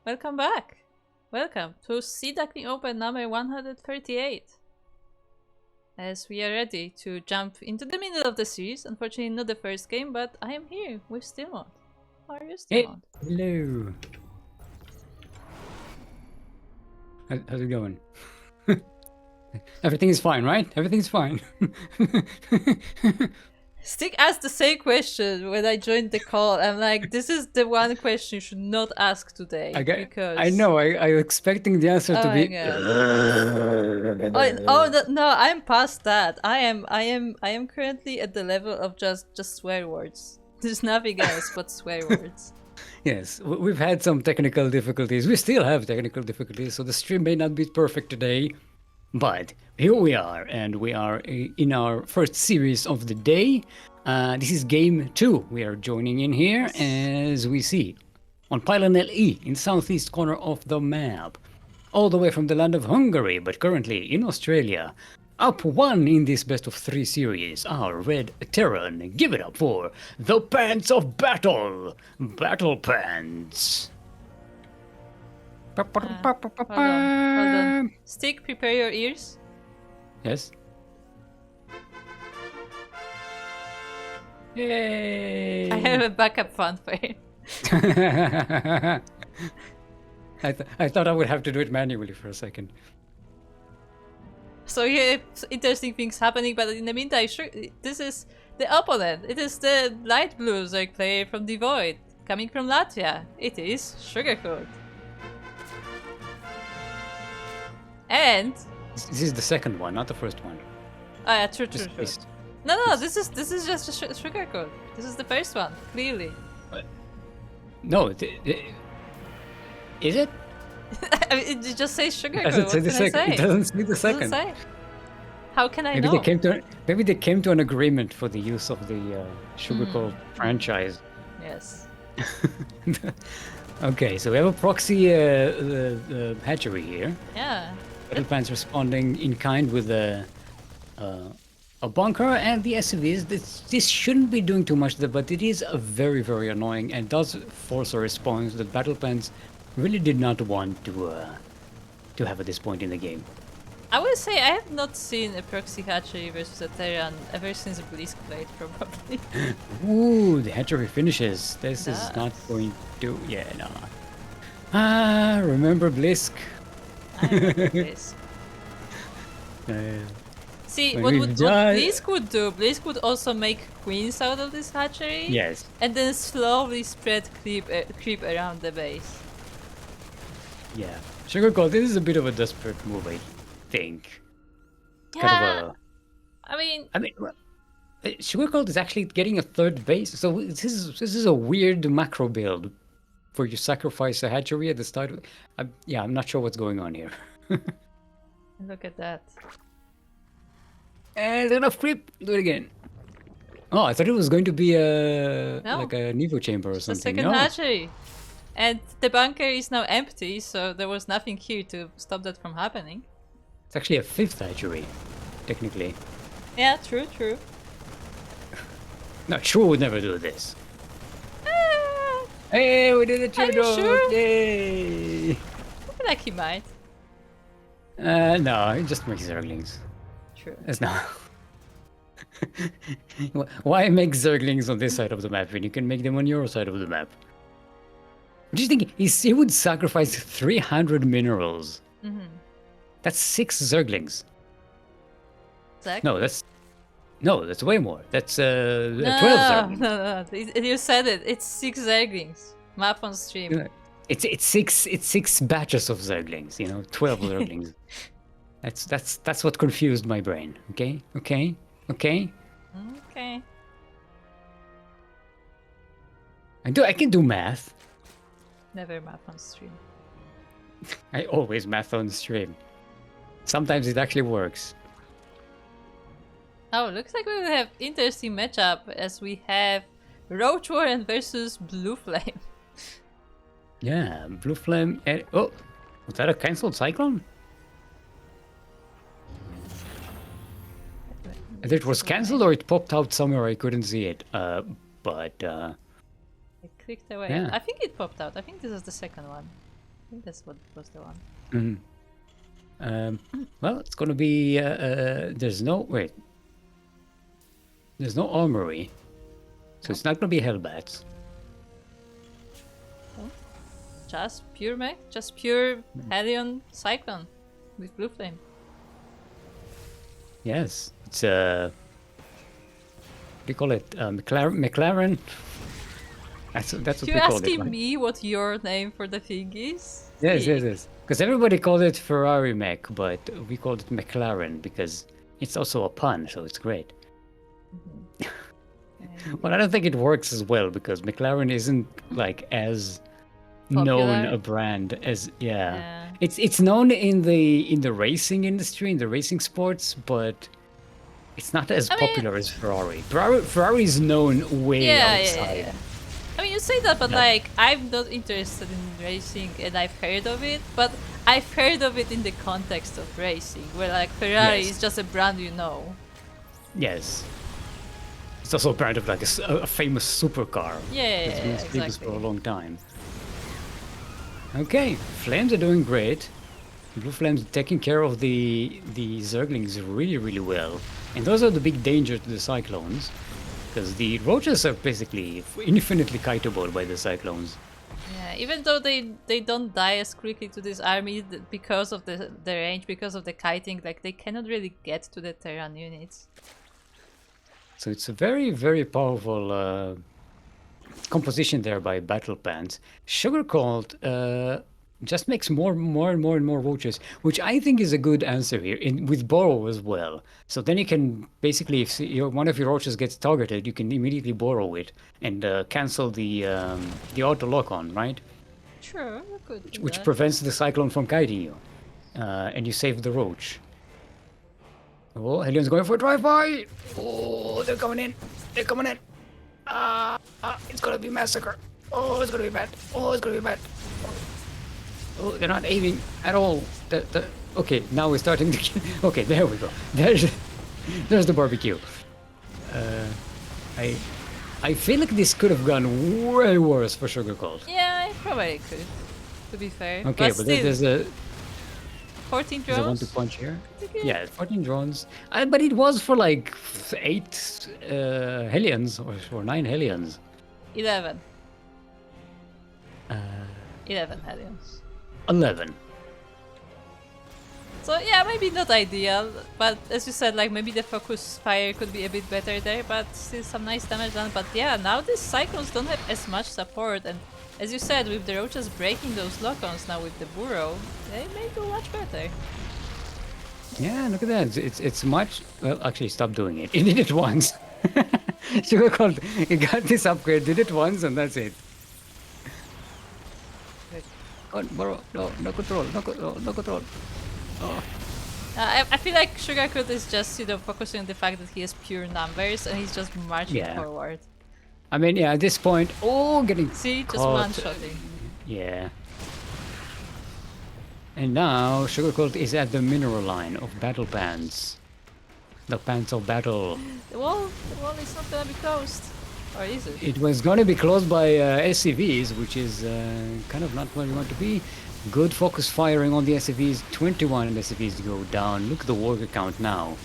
Welcome back. Welcome to Sea Duckling Open number 138. As we are ready to jump into the middle of the series, unfortunately not the first game, but I am here with Stillmont. How are you, Stillmont? Hey, hello. How's it going? Everything is fine, right? Everything's fine. Stick asked the same question when I joined the call. I'm like, this is the one question you should not ask today. I know. I'm expecting the answer to be. No, I'm past that. I am currently at the level of just swear words. There's nothing else but swear words. Yes, we've had some technical difficulties. We still have technical difficulties, so the stream may not be perfect today. But here we are, and we are in our first series of the day. This is game 2. We are joining in here, as we see, on Pylon LE, in southeast corner of the map. All the way from the land of Hungary, but currently in Australia. Up 1 in this best of 3 series, our Red Terran. Give it up for the Pants of Battle! BattlePants! Hold on. Stick, prepare your ears. Yes? Yay! I have a backup fanfare. I thought I would have to do it manually for a second. So yeah, interesting things happening, but in the meantime, this is the opponent. It is the light blue Zerg player from the Void, coming from Latvia. It is Sugarcoat. And this is the second one, not the first one. oh yeah, true. No, this is just a Sugarcoat. This is the first one, clearly. No, is it? I mean, it just says Sugarcoat. Doesn't say the second. It doesn't say the Doesn't second. say. How can I maybe know? Maybe they came to an agreement for the use of the Sugarcoat franchise. Yes. Okay, so we have a proxy hatchery here. Yeah. BattlePants responding in kind with a bunker and the SCVs. This shouldn't be doing too much, but it is very, very annoying and does force a response that BattlePants really did not want to have at this point in the game. I would say I have not seen a proxy hatchery versus a Terran ever since Blisk played, probably. Ooh, the hatchery finishes. This is not going to... Yeah, no. Ah, remember Blisk? I remember Blisk. See, what Blisk would do, Blisk would also make queens out of this hatchery. Yes. And then slowly spread creep around the base. Yeah. Sugarcoat, this is a bit of a desperate move, I think. Yeah. Kind of I mean, Sugarcoat is actually getting a third base, so this is a weird macro build, where you sacrifice a hatchery at the start. I'm not sure what's going on here. Look at that. And enough creep. Do it again. Oh, I thought it was going to be like a Nevo chamber or it's something. The second hatchery. And the bunker is now empty, so there was nothing here to stop that from happening. It's actually a 5th hatchery, technically. Yeah, true. No, True would never do this. Ah, Hey, we did it, are you sure? Yay! I feel like he might. No, it just makes Zerglings. True. That's not... Why make Zerglings on this side of the map when you can make them on your side of the map? What do you think? He would sacrifice 300 minerals. Mm-hmm. That's 6 Zerglings. Zach? No, that's way more. That's 12 Zerglings. No. You said it. It's 6 Zerglings. Map on stream. It's 6 batches of Zerglings. 12 Zerglings. That's what confused my brain. Okay. I can do math. Never map on stream. I always math on stream. Sometimes it actually works. Oh, looks like we will have interesting matchup as we have Roach Warren versus Blue Flame. Yeah, Blue Flame. Oh, was that a cancelled cyclone? Either it was cancelled or it popped out somewhere I couldn't see it. But It clicked away. Yeah. I think it popped out. I think this is the second one. think that's what was the one. Well, it's gonna be. There's no wait. There's no armory, so it's not gonna be Hellbats. Just pure mech, just pure Helion Cyclone with blue flame. Yes, it's what do you call it? McLaren. That's what You we call it. asking Right? me what your name for the thing is? Yes. Because everybody called it Ferrari mech, but we called it McLaren because it's also a pun, so it's great. Well, I don't think it works as well because McLaren isn't like as known Popular? a brand as It's known in the racing industry, in the racing sports, but it's not as popular as Ferrari. Ferrari is known way outside. Yeah. I mean, you say that, but like, I'm not interested in racing, and I've heard of it, but I've heard of it in the context of racing, where like Ferrari is just a brand you know. Yes. It's also a brand of like a famous supercar. Yeah, It's been famous exactly. for a long time. Okay, Flames are doing great. Blue Flames taking care of the Zerglings really well. And those are the big danger to the Cyclones. Because the Roaches are basically infinitely kiteable by the Cyclones. Yeah, even though they don't die as quickly to this army because of the range, because of the kiting, like they cannot really get to the Terran units. So it's a very powerful composition there by BattlePants. Sugarcold just makes more roaches, which I think is a good answer here, with borrow as well. So then you can basically, if one of your roaches gets targeted, you can immediately borrow it and cancel the auto lock on, right? Sure, you could do Which that. prevents the cyclone from kiting you, and you save the roach. Oh, Helion's going for a drive-by! Oh, they're coming in! They're coming in! It's gonna be massacre! Oh, it's gonna be bad! Oh, it's gonna be bad! Oh, they're not aiming at all. Okay, now we're starting to... Okay, there we go. There's the barbecue. I feel like this could have gone way worse for Sugarcold. Yeah, it probably could, to be fair. Okay, but still, there's a... 14 There's a drones? 1-2 punch here. Yeah, 14 drones. But it was for like 8 Hellions or 9 Hellions. 11. 11 Helions. 11. So yeah, maybe not ideal, but as you said, like maybe the focus fire could be a bit better there, but still some nice damage done. But yeah, now these Cyclones don't have as much support, and as you said, with the Roaches breaking those lock-ons now with the Burrow, they may do much better. Yeah, look at that. It's much... Well, actually, stop doing it. It did it once. Sugarcold, it got this upgrade, did it once, and that's it. Oh, Burrow, no control. Oh. I feel like Sugarcoat is just, you know, focusing on the fact that he has pure numbers and he's just marching forward. I mean, yeah, at this point, getting See, just caught. one-shotting. Yeah. And now Sugarcoat is at the mineral line of BattlePants. The pants of battle. The wall is not gonna be closed. Or is it? It was going to be closed by SCVs, which is kind of not where you want to be. Good focus firing on the SCVs. 21 SCVs go down. Look at the worker count now.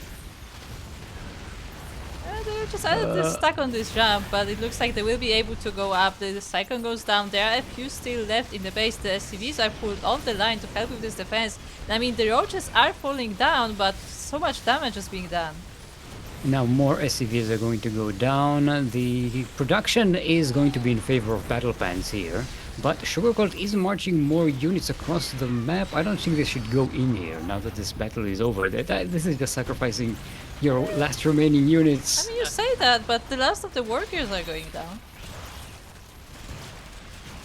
They just added this stack on this ramp, but it looks like they will be able to go up. The Cyclone goes down. There are a few still left in the base. The SCVs are pulled off the line to help with this defense. And, I mean, the Roaches are falling down, but so much damage is being done. Now more SCVs are going to go down. The production is going to be in favor of BattlePants here. But Sugarcoat is marching more units across the map. I don't think they should go in here now that this battle is over. This is just sacrificing your last remaining units. I mean, you say that, but the last of the workers are going down.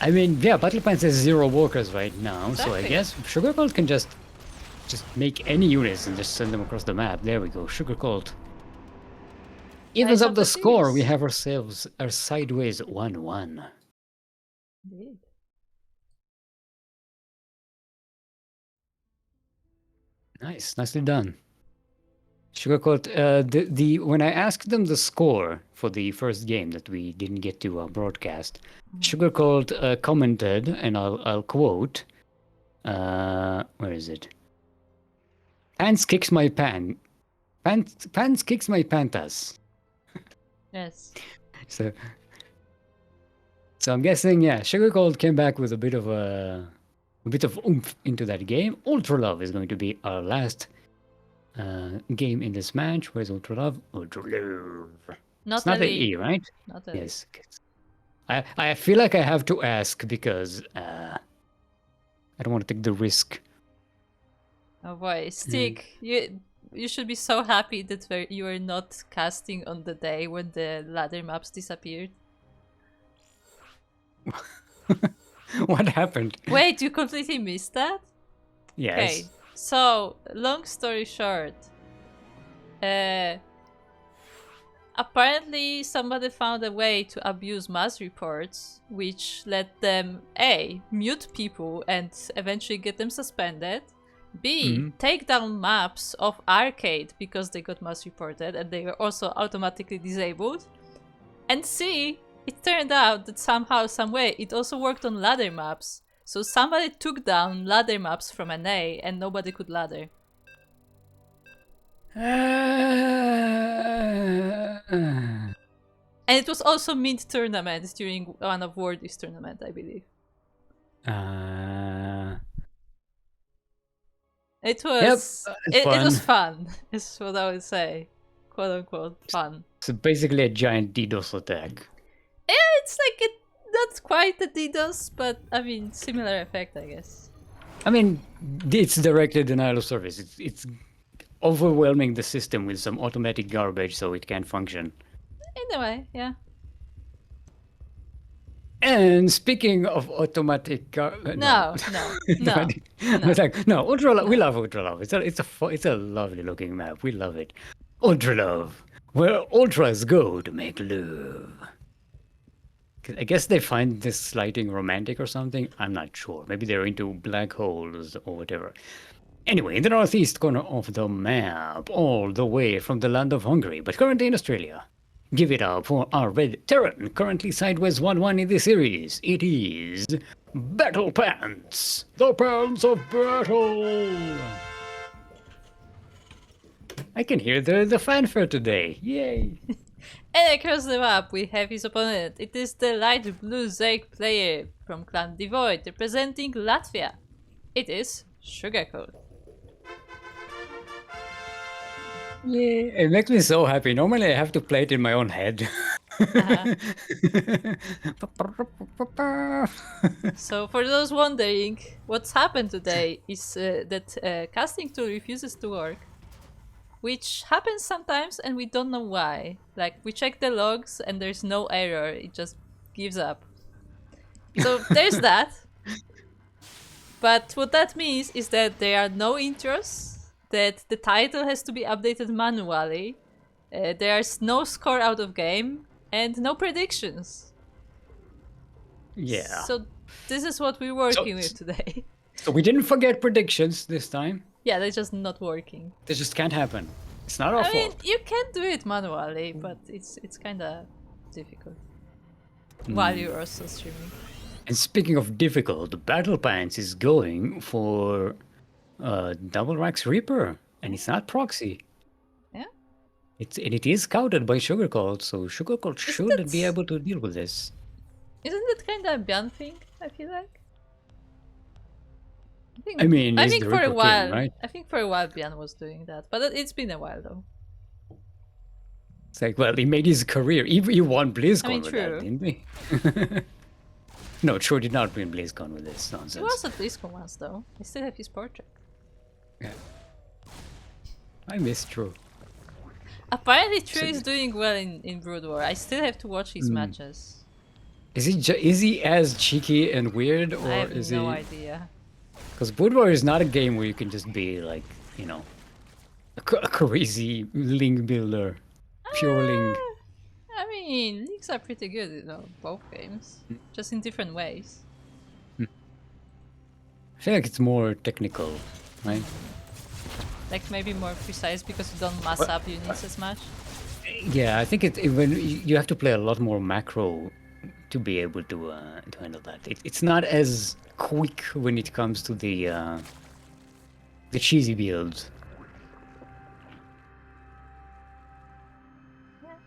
I mean, yeah, BattlePants has 0 workers right now, Exactly. so I guess Sugarcoat can just make any units and just send them across the map. There we go, Sugarcoat. Evens Nice up the score. series. We have ourselves our sideways 1-1. Indeed. Nice, nicely done. Sugarcoat, when I asked them the score for the first game that we didn't get to broadcast, Sugarcoat commented, and I'll quote, Where is it? Pants kicks my pan. Pants kicks my pantas. Yes. So I'm guessing, yeah, Sugar Cold came back with a bit of oomph into that game. Ultra Love is going to be our last game in this match. Where's Ultra Love? Ultra Love. It's not an E, right? Not an Yes. I feel like I have to ask because I don't want to take the risk. Oh boy, Stick, you should be so happy that you are not casting on the day when the ladder maps disappeared. What happened? Wait, you completely missed that? Yes. Okay, so long story short, apparently somebody found a way to abuse mass reports, which let them A, mute people and eventually get them suspended, B, take down maps of arcade because they got mass reported and they were also automatically disabled, and C, it turned out that somehow, some way, it also worked on ladder maps. So somebody took down ladder maps from an A and nobody could ladder. And it was also mid-tournament during one of Worldies tournament, I believe. It was it was fun, is what I would say. Quote unquote fun. So basically a giant DDoS attack. Yeah, it's like not quite a DDoS, but I mean similar effect, I guess. I mean, it's directed denial of service. It's overwhelming the system with some automatic garbage so it can't function. In a way, yeah. And speaking of automatic no. Ultra Love, we love Ultra Love. It's a lovely looking map. We love it. Ultra Love, where ultras go to make love. I guess they find this lighting romantic or something. I'm not sure. Maybe they're into black holes or whatever. Anyway, in the northeast corner of the map, all the way from the land of Hungary, but currently in Australia. Give it up for our red Terran, currently sideways 1-1 in the series. It is BattlePants, the pants of battle. I can hear the fanfare today. Yay! And across the map we have his opponent. It is the light blue Zerg player from Clan Devoid, representing Latvia. It is Sugarcoat. Yeah, it makes me so happy. Normally I have to play it in my own head. So for those wondering, what's happened today is that casting tool refuses to work. Which happens sometimes and we don't know why. Like, we check the logs and there's no error, it just gives up. So there's that. But what that means is that there are no intros, that the title has to be updated manually, there's no score out of game, and no predictions. Yeah. So this is what we're working with today. So we didn't forget predictions this time. Yeah, they're just not working. They just can't happen. It's not our fault. I mean, you can do it manually, but it's kind of difficult. While you're also streaming. And speaking of difficult, BattlePants is going for Double Rax Reaper, and it's not proxy. Yeah. It is scouted by Sugarcoat, so Sugarcoat should be able to deal with this. Isn't that kind of a Bjorn thing? I feel like. I think for a while, king, right? I think for a while Bjorn was doing that, but it's been a while though. It's like, well, he made his career. He won BlizzCon with that, didn't he? No, True did not win BlizzCon with this nonsense. He was at BlizzCon once though. I still have his portrait. Yeah. I miss True. Apparently True is doing well in Brood War. I still have to watch his matches. Is he as cheeky and weird, or I have is no idea. Because Brood War is not a game where you can just be like, you know, a crazy link builder, pure link. I mean, links are pretty good, you know, both games, just in different ways. I feel like it's more technical, right? Like maybe more precise because you don't mass up units as much. Yeah, I think when you have to play a lot more macro to be able to handle that. It's not as quick when it comes to the cheesy builds.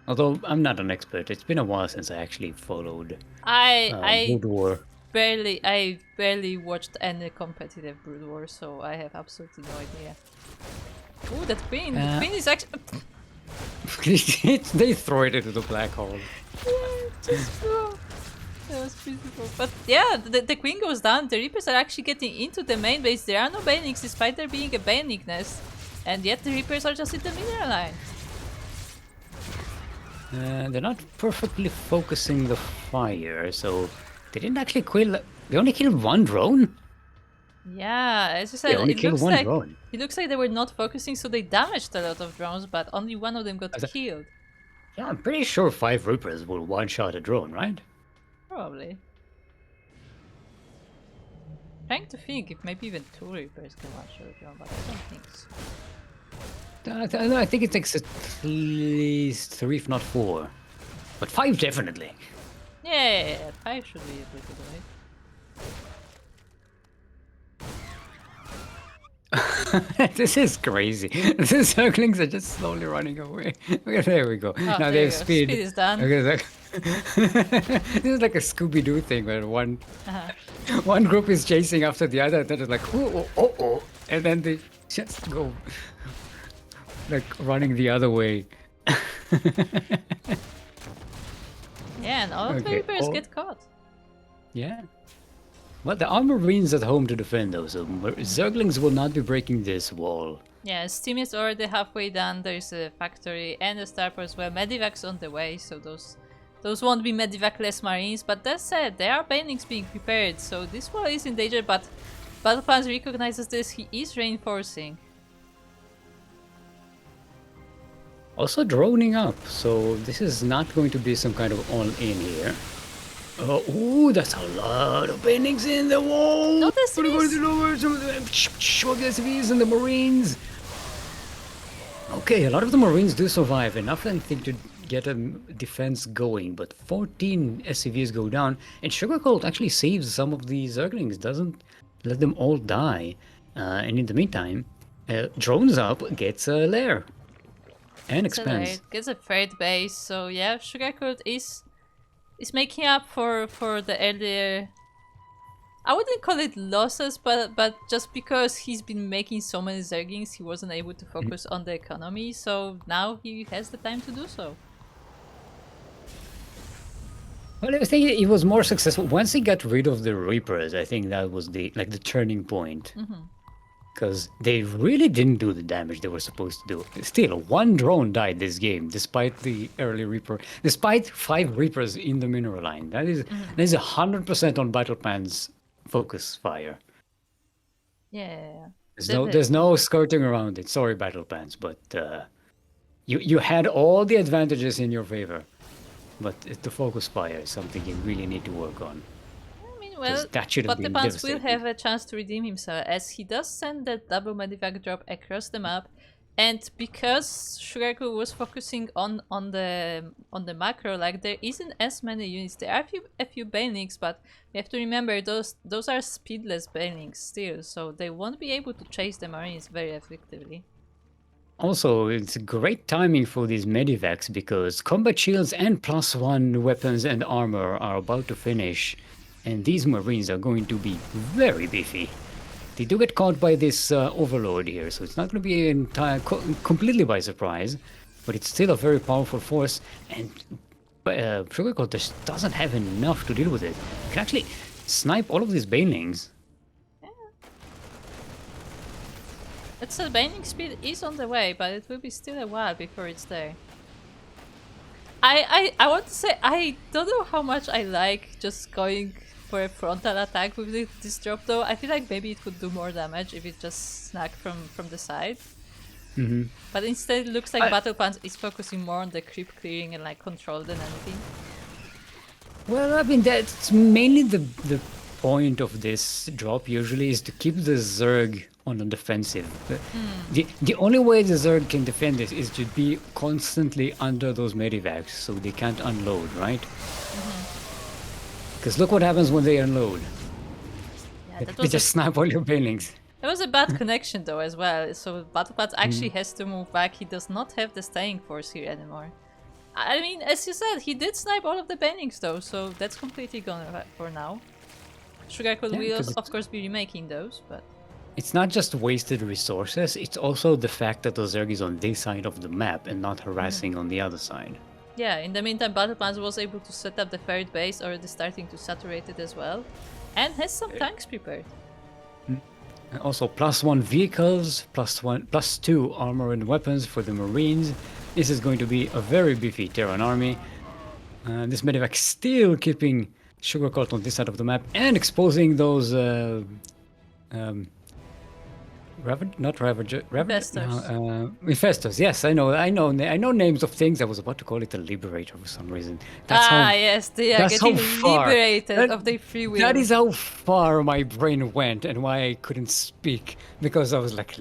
Although I'm not an expert, it's been a while since I actually followed I Brood War. barely watched any competitive Brood War, so I have absolutely no idea. Ooh, that queen! The queen is actually. They throw it into the black hole. Yeah, just flew. That was beautiful. But yeah, the queen goes down. The Reapers are actually getting into the main base. There are no banelings, despite there being a baneling nest, and yet the Reapers are just in the mineral line. They're not perfectly focusing the fire, so they didn't actually kill. They only killed one drone. Yeah, as you said, They only it killed looks one like drone. it looks like they were not focusing, so they damaged a lot of drones, but only one of them got killed. Yeah, I'm pretty sure 5 Reapers will one-shot a drone, right? Probably. Trying to think if maybe even 2 Reapers can one-shot a drone, but I don't think so. I think it takes at least 3, if not 4. But 5 definitely. Yeah, 5 should be able to do it. This is crazy. The Ducklings are just slowly running away. Okay, there we go. Oh, now there they you have go. speed. Speed is done. Okay, this is like a Scooby-Doo thing where one group is chasing after the other, and then it's like, oh, and then they just go like running the other way. Yeah, and all of the Reapers get caught. Yeah. Well, the Armorines at home to defend though, so Zerglings will not be breaking this wall. Yeah, Steam is already halfway done. There's a factory and a starport as well. Medivac's on the way, so those won't be Medivac-less Marines. But that said, there are banelings being prepared, so this wall is in danger. But BattlePants recognizes this. He is reinforcing. Also droning up, so this is not going to be some kind of all-in here. Ooh, that's a lot of banelings in the wall! Not the civies! The civies and the Marines! Okay, a lot of the Marines do survive, enough I think to get a defense going, but 14 SCVs go down, and Sugarcoat actually saves some of the Zerglings, doesn't let them all die. And in the meantime, drones up, gets a lair. And expands. Gets a third base, so yeah, Sugarcoat is making up for the earlier, I wouldn't call it losses, but just because he's been making so many Zerglings, he wasn't able to focus on the economy, so now he has the time to do so. Well, I think he was more successful once he got rid of the Reapers. I think that was the turning point. Because they really didn't do the damage they were supposed to do. Still, 1 drone died this game, despite the early Reaper, despite 5 Reapers in the mineral line. That is 100% on BattlePants focus fire. Yeah. There's no skirting around it. Sorry, BattlePants, but you had all the advantages in your favor. But the focus fire is something you really need to work on. Well, but the Pants will have a chance to redeem himself, as he does send that double Medivac drop across the map, and because Sugarcoat was focusing on the macro, like there isn't as many units. There are a few banelings, but we have to remember those are speedless banelings still, so they won't be able to chase the Marines very effectively. Also, it's great timing for these Medivacs because combat shields and +1 weapons and armor are about to finish. And these Marines are going to be very beefy. They do get caught by this overlord here, so it's not going to be completely by surprise, but it's still a very powerful force, and Sugarcoat just doesn't have enough to deal with it. You can actually snipe all of these banelings. Yeah. It's a baneling speed is on the way, but it will be still a while before it's there. I want to say, I don't know how much I like just going for a frontal attack with this drop though. I feel like maybe it would do more damage if it just snuck from the side. But instead it looks like BattlePants is focusing more on the creep clearing and like control than anything. Well, I mean, that's mainly the point of this drop usually is to keep the Zerg on the defensive. The only way the Zerg can defend this is to be constantly under those Medivacs so they can't unload, right? Because look what happens when they unload. Yeah, that They was just snap all your banelings. It was a bad connection though as well, so BattlePants actually has to move back. He does not have the staying force here anymore. I mean, as you said, he did snipe all of the bannings though, so that's completely gone for now. Sugarcoat will of course be remaking those, but... It's not just wasted resources, it's also the fact that the Zerg is on this side of the map and not harassing on the other side. Yeah, in the meantime, BattlePants was able to set up the third base, already starting to saturate it as well, and has some tanks prepared. Also, +1 vehicles, +2 armor and weapons for the Marines. This is going to be a very beefy Terran army. This medevac still keeping Sugarcoat on this side of the map and exposing those Infestors. Yes, I know names of things. I was about to call it a liberator for some reason. Yes, they are getting liberated of their free will. That is how far my brain went and why I couldn't speak. Because I was like,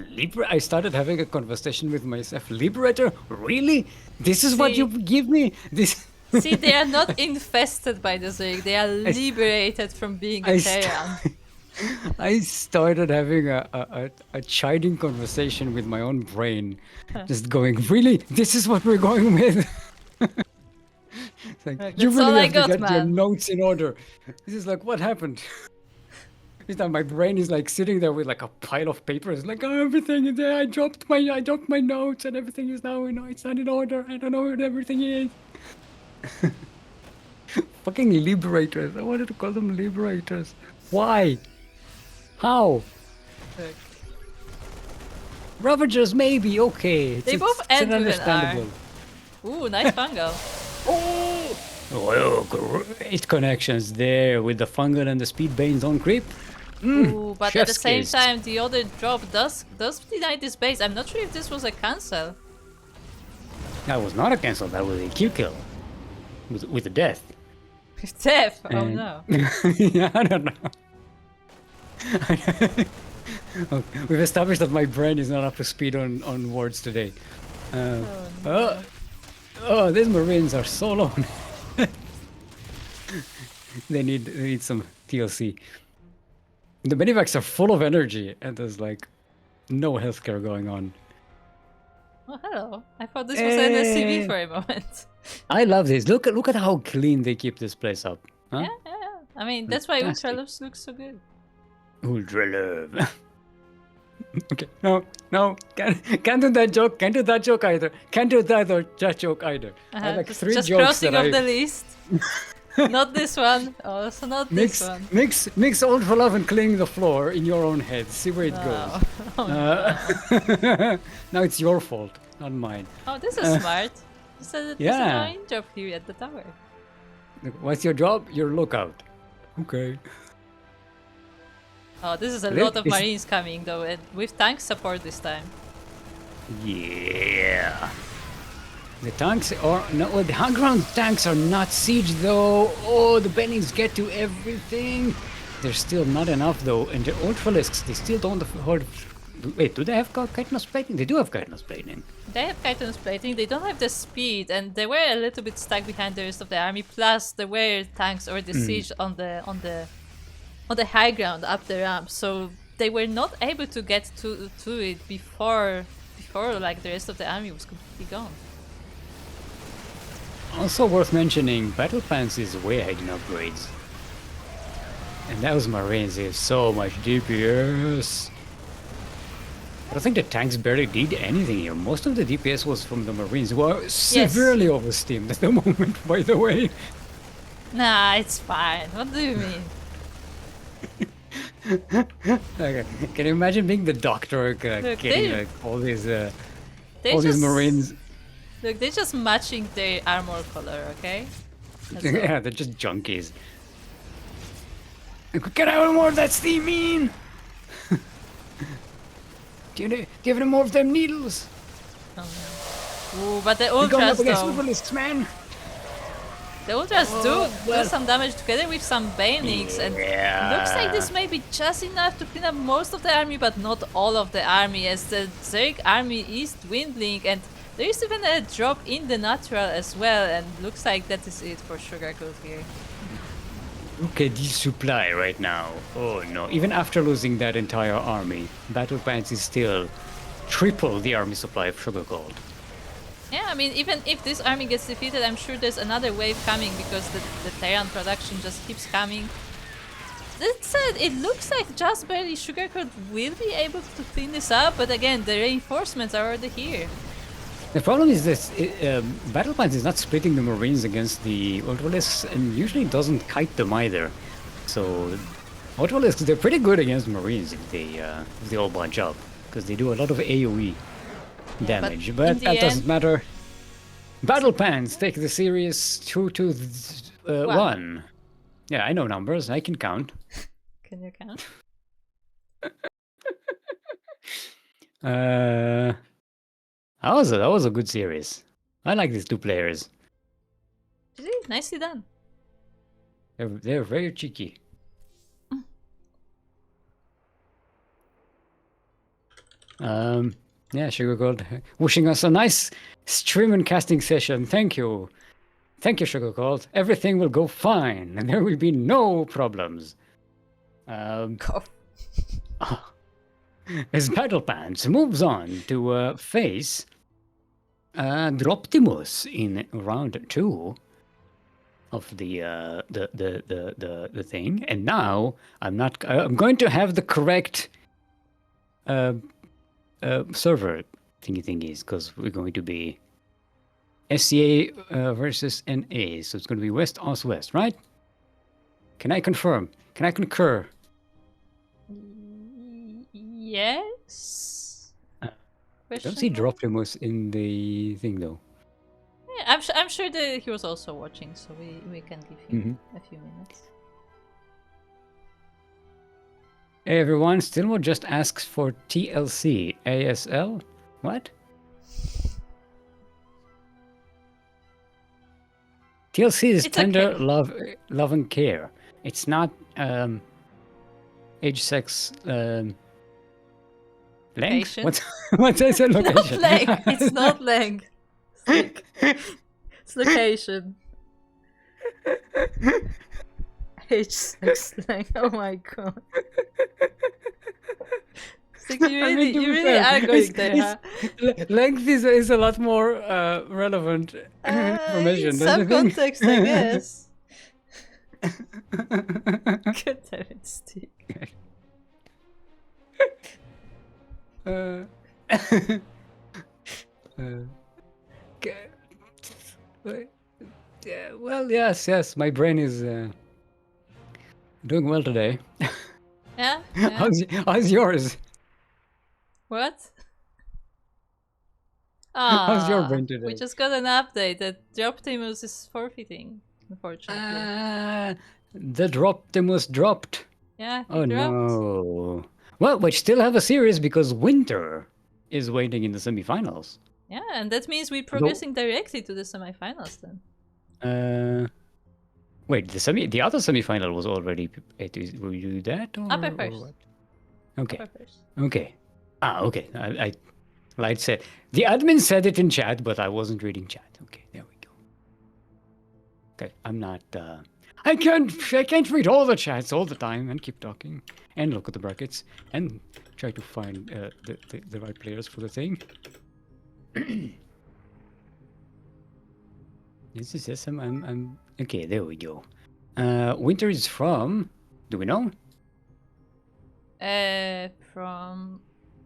I started having a conversation with myself. Liberator? Really? This is what you give me? This. See, they are not infested by the Zerg. They are liberated from being a Terran. I started having a chiding conversation with my own brain, just going, really? This is what we're going with? It's like, you really have to get your notes in order. This is like, what happened? This time my brain is like sitting there with like a pile of papers, like, oh, everything is there. I dropped my notes and everything is now, it's not in order. I don't know what everything is. Fucking liberators. I wanted to call them liberators. Why? How? Look. Ravagers, maybe, okay. They both end with an R. Ooh, nice fungal. Oh, great connections there with the fungal and the speed banes on creep. Ooh, but at the same time, the other drop does deny this base. I'm not sure if this was a cancel. That was not a cancel, that was a kill. With a death. With death? Oh no. Yeah, I don't know. We've established that my brain is not up to speed on words today. These Marines are so long. they need some TLC. The medevacs are full of energy and there's like no healthcare going on. Oh, hello. I thought this was an SCV for a moment. I love this. Look at how clean they keep this place up. Huh? Yeah. I mean, that's why Ultra looks so good. Ultra love. Okay, no, can't do that joke. Can't do that joke either. Can't do that joke either. I have like three just jokes crossing off the list. Not this one. Also not this one. Mix Ultra love and cleaning the floor in your own head. See where it goes. Oh, no. Now it's your fault, not mine. Oh, this is smart. You said that this is my job here at the tower. What's your job? Your lookout. Okay. Oh, this is a lot of Marines coming though, and with tank support this time. Yeah. The tanks are no, the high ground tanks are not siege though. Oh, the bannings get to everything. There's still not enough though, and the ultralisks they still don't afford. Wait, do they have chitinous plating? They do have chitinous plating. They have chitinous plating. They don't have the speed, and they were a little bit stuck behind the rest of the army. Plus, there were tanks or the siege on the high ground up the ramp, so they were not able to get to it before like the rest of the army was completely gone. Also worth mentioning, BattlePants is way ahead in upgrades. And those Marines have so much DPS. But I think the tanks barely did anything here. Most of the DPS was from the Marines, who are severely oversteamed at the moment, by the way. Nah, it's fine. What do you mean? Okay. Can you imagine being the doctor getting all these Marines? Look, they're just matching their armor color, okay? Yeah, they're just junkies. Get out more of that steamine! Do you have any more of them needles? Oh no. Ooh, but the ultras though. Man. The ultras do some damage together with some banings, and it looks like this may be just enough to clean up most of the army, but not all of the army, as the Zerg army is dwindling, and there is even a drop in the natural as well, and looks like that is it for Sugarcoat here. Look at the supply right now. Oh no, even after losing that entire army, BattlePants is still triple the army supply of Sugar Gold. Yeah, I mean, even if this army gets defeated, I'm sure there's another wave coming because the Terran production just keeps coming. That said, it looks like just barely Sugarcoat will be able to clean this up, but again, the reinforcements are already here. The problem is this, BattlePants is not splitting the Marines against the Ultralisks and usually doesn't kite them either. So Ultralisks, they're pretty good against Marines if they all bunch up, because they do a lot of AoE damage, but that doesn't matter. BattlePants take the series 2-1. Yeah, I know numbers, I can count. Can you count? That was a good series. I like these two players. Nicely done. They're very cheeky. Yeah, Sugar Gold wishing us a nice stream and casting session. Thank you. Thank you, Sugar Gold. Everything will go fine and there will be no problems. As BattlePants moves on to face Droptimus in round 2 of the thing, and now I'm going to have the correct server thingies because we're going to be SCA versus NA, so it's going to be West Oz West, right? Can I confirm? Can I concur? Yes. I don't see Droptimus in the thing though. Yeah, I'm sure that he was also watching, so we can give him a few minutes. Hey everyone, Stillmore just asks for TLC. ASL? What? TLC is tender love and care. It's not age, sex, length? What's I said location? It's not length. It's location. Age, sex, length. Oh my god. Like you really are going there, huh? Length is a lot more relevant information. In some context, I guess. God damn it, Steve. Well, yes, my brain is doing well today. Yeah? How's yours? What? How's your brain today? We just got an update that Droptimus is forfeiting, unfortunately. The Droptimus dropped. Yeah, he dropped. No. Well, we still have a series because WiNtR is waiting in the semifinals. Yeah, and that means we're progressing directly to the semifinals then. Wait, the other semifinal was already. Will you do that? Or, Upper first. Or what? Okay. Upper first. Okay. Okay. Like said, the admin said it in chat, but I wasn't reading chat. Okay, there we go. Okay, I'm not. I can't read all the chats all the time and keep talking and look at the brackets and try to find the right players for the thing. Yes. I'm okay. There we go. WiNtR is from. Do we know? From.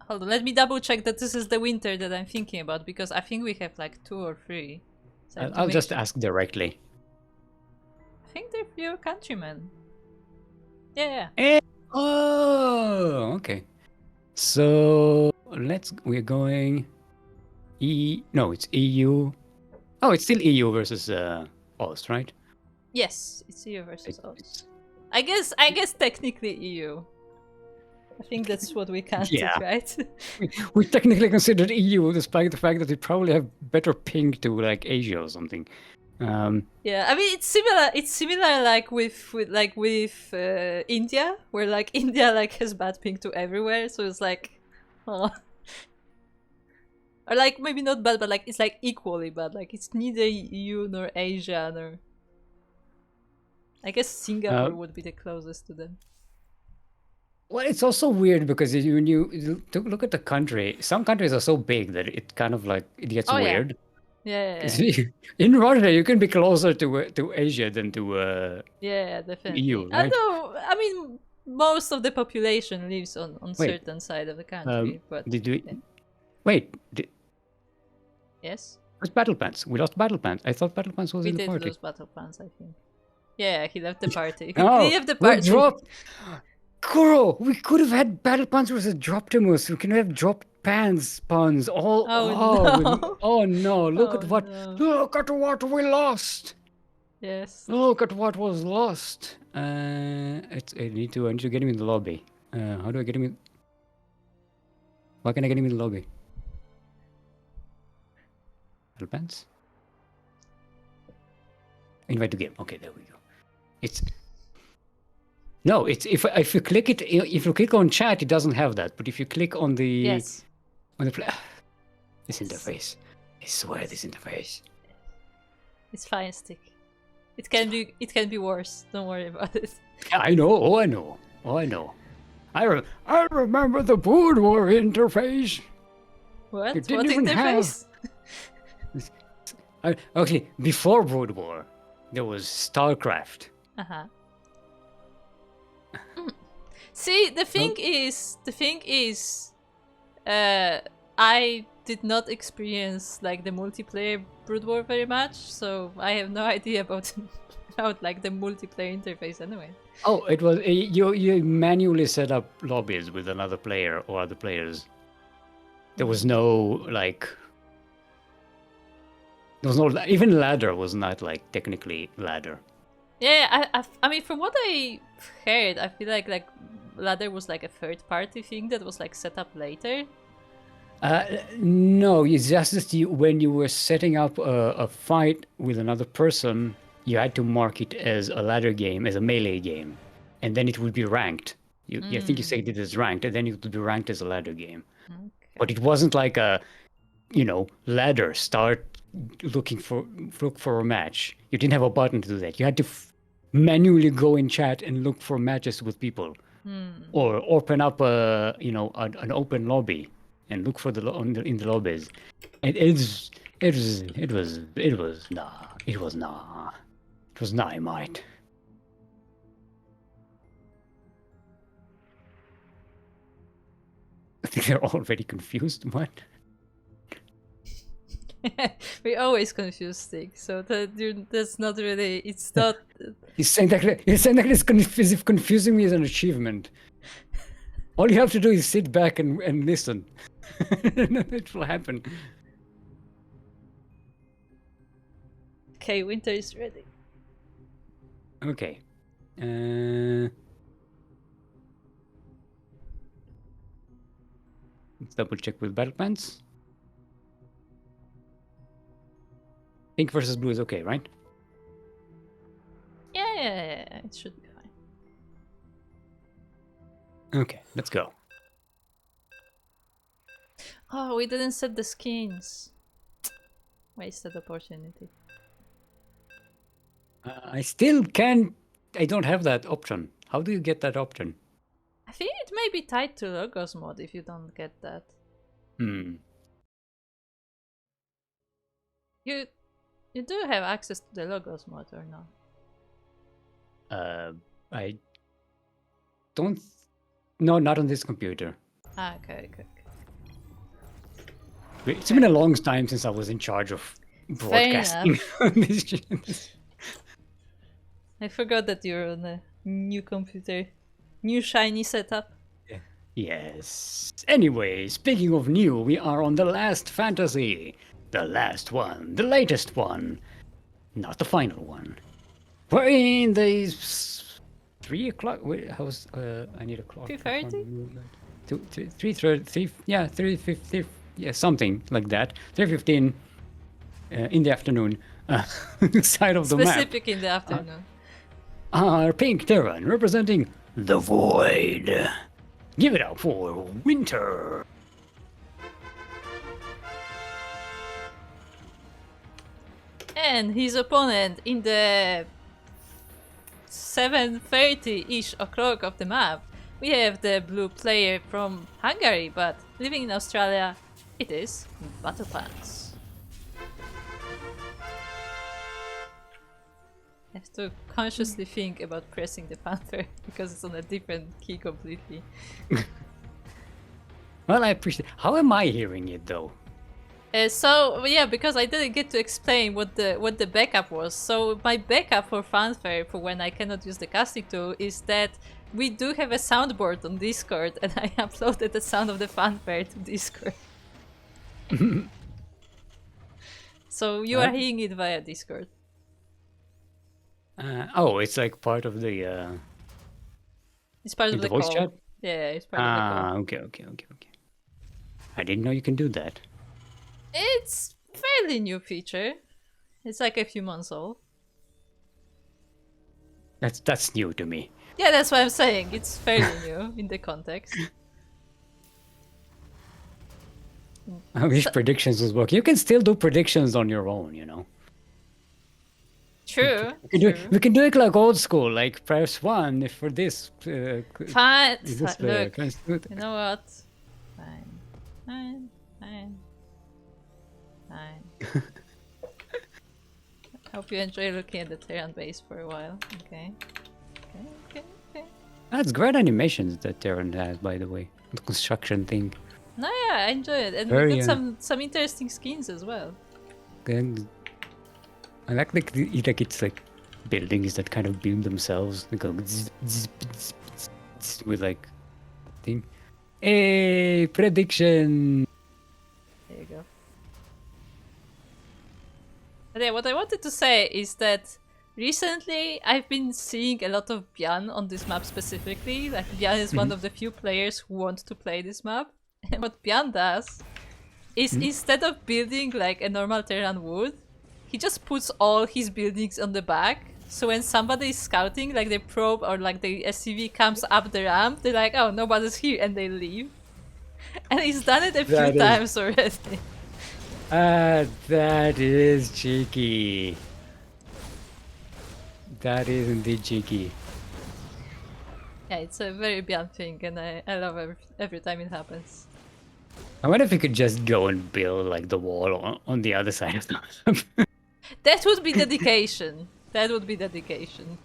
Hold on, let me double check that this is the WiNtR that I'm thinking about, because I think we have like 2 or 3. So I'll just ask directly. I think they're your countrymen. Yeah. Oh, okay. So we're going. No, it's EU. Oh, it's still EU versus Oz, right? Yes, it's EU versus Oz. I guess technically EU. I think that's what we counted, right? we technically considered EU, despite the fact that we probably have better ping to like Asia or something. Yeah, I mean it's similar. It's similar like with India, where like India like has bad ping to everywhere, so it's like, oh. Or like maybe not bad, but like it's like equally bad. Like it's neither EU nor Asia nor. I guess Singapore would be the closest to them. Well, it's also weird because when you look at the country, some countries are so big that it kind of like it gets weird. Yeah. In Russia, you can be closer to Asia than to Yeah, definitely. EU, right? Although, I mean, most of the population lives on certain side of the country. But did we? Wait, yes, where's BattlePants? We lost BattlePants. I thought BattlePants was we in the did party. lose BattlePants, I think. Yeah, he left the party. Oh, he left the we party. dropped. Kuro, we could have had BattlePants versus Droptimus. We can have dropped pants puns. Oh, no. Oh no! Look Oh, at what! no. Look at what we lost! Yes. Look at what was lost. I need to get him in the lobby. How do I get him in? Why can I get him in the lobby? BattlePants. Invite to game. Okay, there we go. It's no. It's if you click it, if you click on chat, it doesn't have that. But if you click on the this interface, I swear this interface. It's fine, Stick. It can be worse. Don't worry about it. Yeah, I know. Oh, I know. Oh, I know. I remember the Brood War interface. What? You didn't What even interface? Okay, before Brood War, there was StarCraft. Uh-huh. See, the thing is, I did not experience like the multiplayer Brood War very much, so I have no idea about like the multiplayer interface anyway. Oh, it was you manually set up lobbies with another player or other players. There was no like. There was no even ladder was not like technically ladder. Yeah, I mean, from what I heard, I feel like ladder was like a third party thing that was like set up later. No, it's just that when you were setting up a fight with another person, you had to mark it as a ladder game, as a melee game, and then it would be ranked. I think you said it as ranked, and then it would be ranked as a ladder game. Okay. But it wasn't like a, ladder start look for a match. You didn't have a button to do that. You had to manually go in chat and look for matches with people, or open up an open lobby and look for in the lobbies. And it was mate. I think they're all very confused. What? We always confuse Stick, so that's not really. It's not. He's saying that confusing me is an achievement. All you have to do is sit back and listen. It will happen. Okay, winter is ready. Okay. Let's double check with BattlePants. Pink versus blue is okay, right? Yeah, it should be fine. Okay, let's go. Oh, we didn't set the skins. Wasted opportunity. I still can't. I don't have that option. How do you get that option? I think it may be tied to Logos mod if you don't get that. You do have access to the Logos mod or no? I don't. No, not on this computer. Ah, okay. It's been a long time since I was in charge of broadcasting on this. I forgot that you're on a new computer. New shiny setup. Yes. Anyway, speaking of new, we are on the last fantasy. The last one. The latest one. Not the final one. We're in the 3 o'clock. Wait, how's I need a clock. 3:30? 3:30. Yeah, 3:50. Yeah, something like that. 3:15 in the afternoon. Side of the map. Specific in the afternoon. Our pink Terran representing the Void. Give it up for WiNtR. And his opponent in the 7:30-ish o'clock of the map, we have the blue player from Hungary, but living in Australia, it is BattlePants. I have to consciously think about pressing the fanfare because it's on a different key completely. Well, I appreciate. How am I hearing it though? So yeah, because I didn't get to explain what the backup was. So my backup for fanfare for when I cannot use the casting tool is that we do have a soundboard on Discord, and I uploaded the sound of the fanfare to Discord. So you are hearing it via Discord. Oh, it's like part of the It's part of the voice call. chat. Yeah, it's part of the call. Okay. I didn't know you can do that. It's fairly new feature. It's like a few months old. That's new to me. Yeah, that's what I'm saying. It's fairly new in the context. I wish predictions was working. You can still do predictions on your own, you know. True. We can do it like old school, like press 1 if for this. Fine. This player Look, can do it. you know what? Fine. Hope you enjoy looking at the Terran base for a while. Okay. That's great animations that Terran has, by the way. The construction thing. No, yeah, I enjoy it, and Very, we got some interesting skins as well. And I like it's like buildings that kind of build themselves. They go with like thing. Hey, prediction. There you go. But yeah, what I wanted to say is that recently I've been seeing a lot of Byan on this map specifically. Like Byan is one of the few players who want to play this map. And what Byan does is instead of building like a normal Terran would, he just puts all his buildings on the back. So when somebody is scouting, like the probe or like the SCV comes up the ramp, they're like, oh, nobody's here, and they leave. And he's done it a few times already. That is cheeky. That is indeed cheeky. Yeah, it's a very Byan thing, and I love every time it happens. I wonder if we could just go and build like the wall on the other side of the map. That would be dedication. That would be dedication.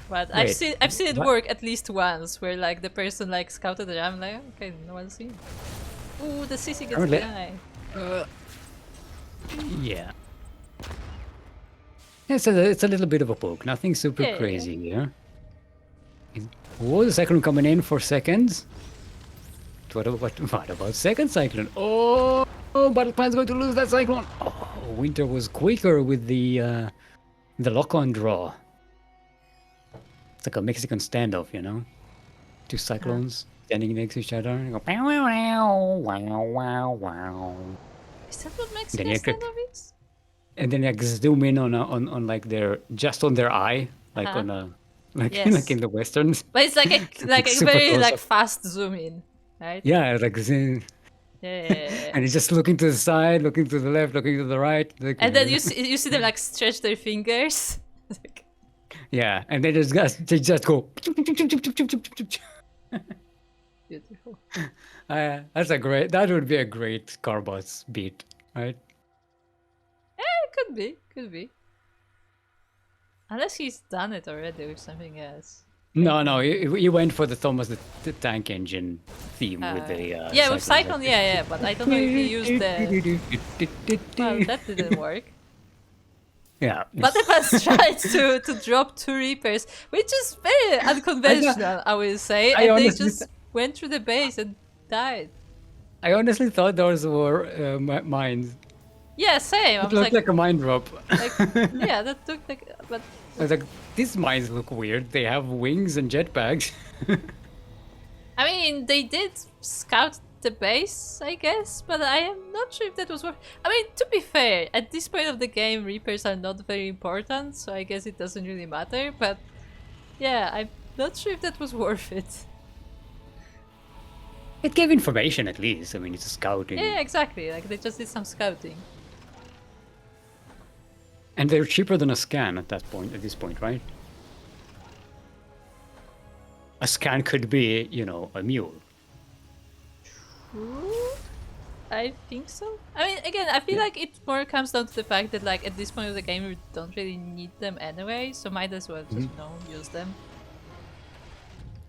But I've seen it work at least once, where like the person like scouted the ram, like okay, no one's seen. Ooh, the CC gets behind. Yeah. It's a little bit of a poke. Nothing super Yeah. crazy here. Oh, the cyclone coming in for seconds. What about second cyclone? Oh, BattlePants going to lose that cyclone. Oh, WiNtR was quicker with the lock-on draw. It's like a Mexican standoff, you know? Two cyclones standing next to each other. And go, pow, wow, wow, wow, wow. Is that what Mexican standoff is? And then like zoom in on like their just on their eye, like on a like like in the westerns. But it's like a very like fast zoom in, right? Yeah, like zoom. Yeah. And he's just looking to the side, looking to the left, looking to the right. And then you see them like stretch their fingers. Yeah, and they just go. Beautiful. That would be a great Carbots beat, right? Could be. Unless he's done it already with something else. No, he went for the Thomas the Tank Engine theme with the... yeah, with Cyclone, yeah, but I don't know if he used the... Well, that didn't work. Yeah. But if I tried to drop 2 Reapers, which is very unconventional, I will say, and they just went through the base and died. I honestly thought those were mines. Yeah, same. It looked like a mine drop. Like, yeah, that looked like... But I was like, these mines look weird. They have wings and jetpacks. I mean, they did scout the base, I guess, but I am not sure if that was worth... I mean, to be fair, at this point of the game, Reapers are not very important, so I guess it doesn't really matter, but yeah, I'm not sure if that was worth it. It gave information at least. I mean, it's a scouting. Yeah, exactly. Like, they just did some scouting. And they're cheaper than a scan at this point, right? A scan could be, you know, a mule. True? I think so. I mean, again, I feel like it more comes down to the fact that, like, at this point of the game, we don't really need them anyway, so might as well just, you know, use them.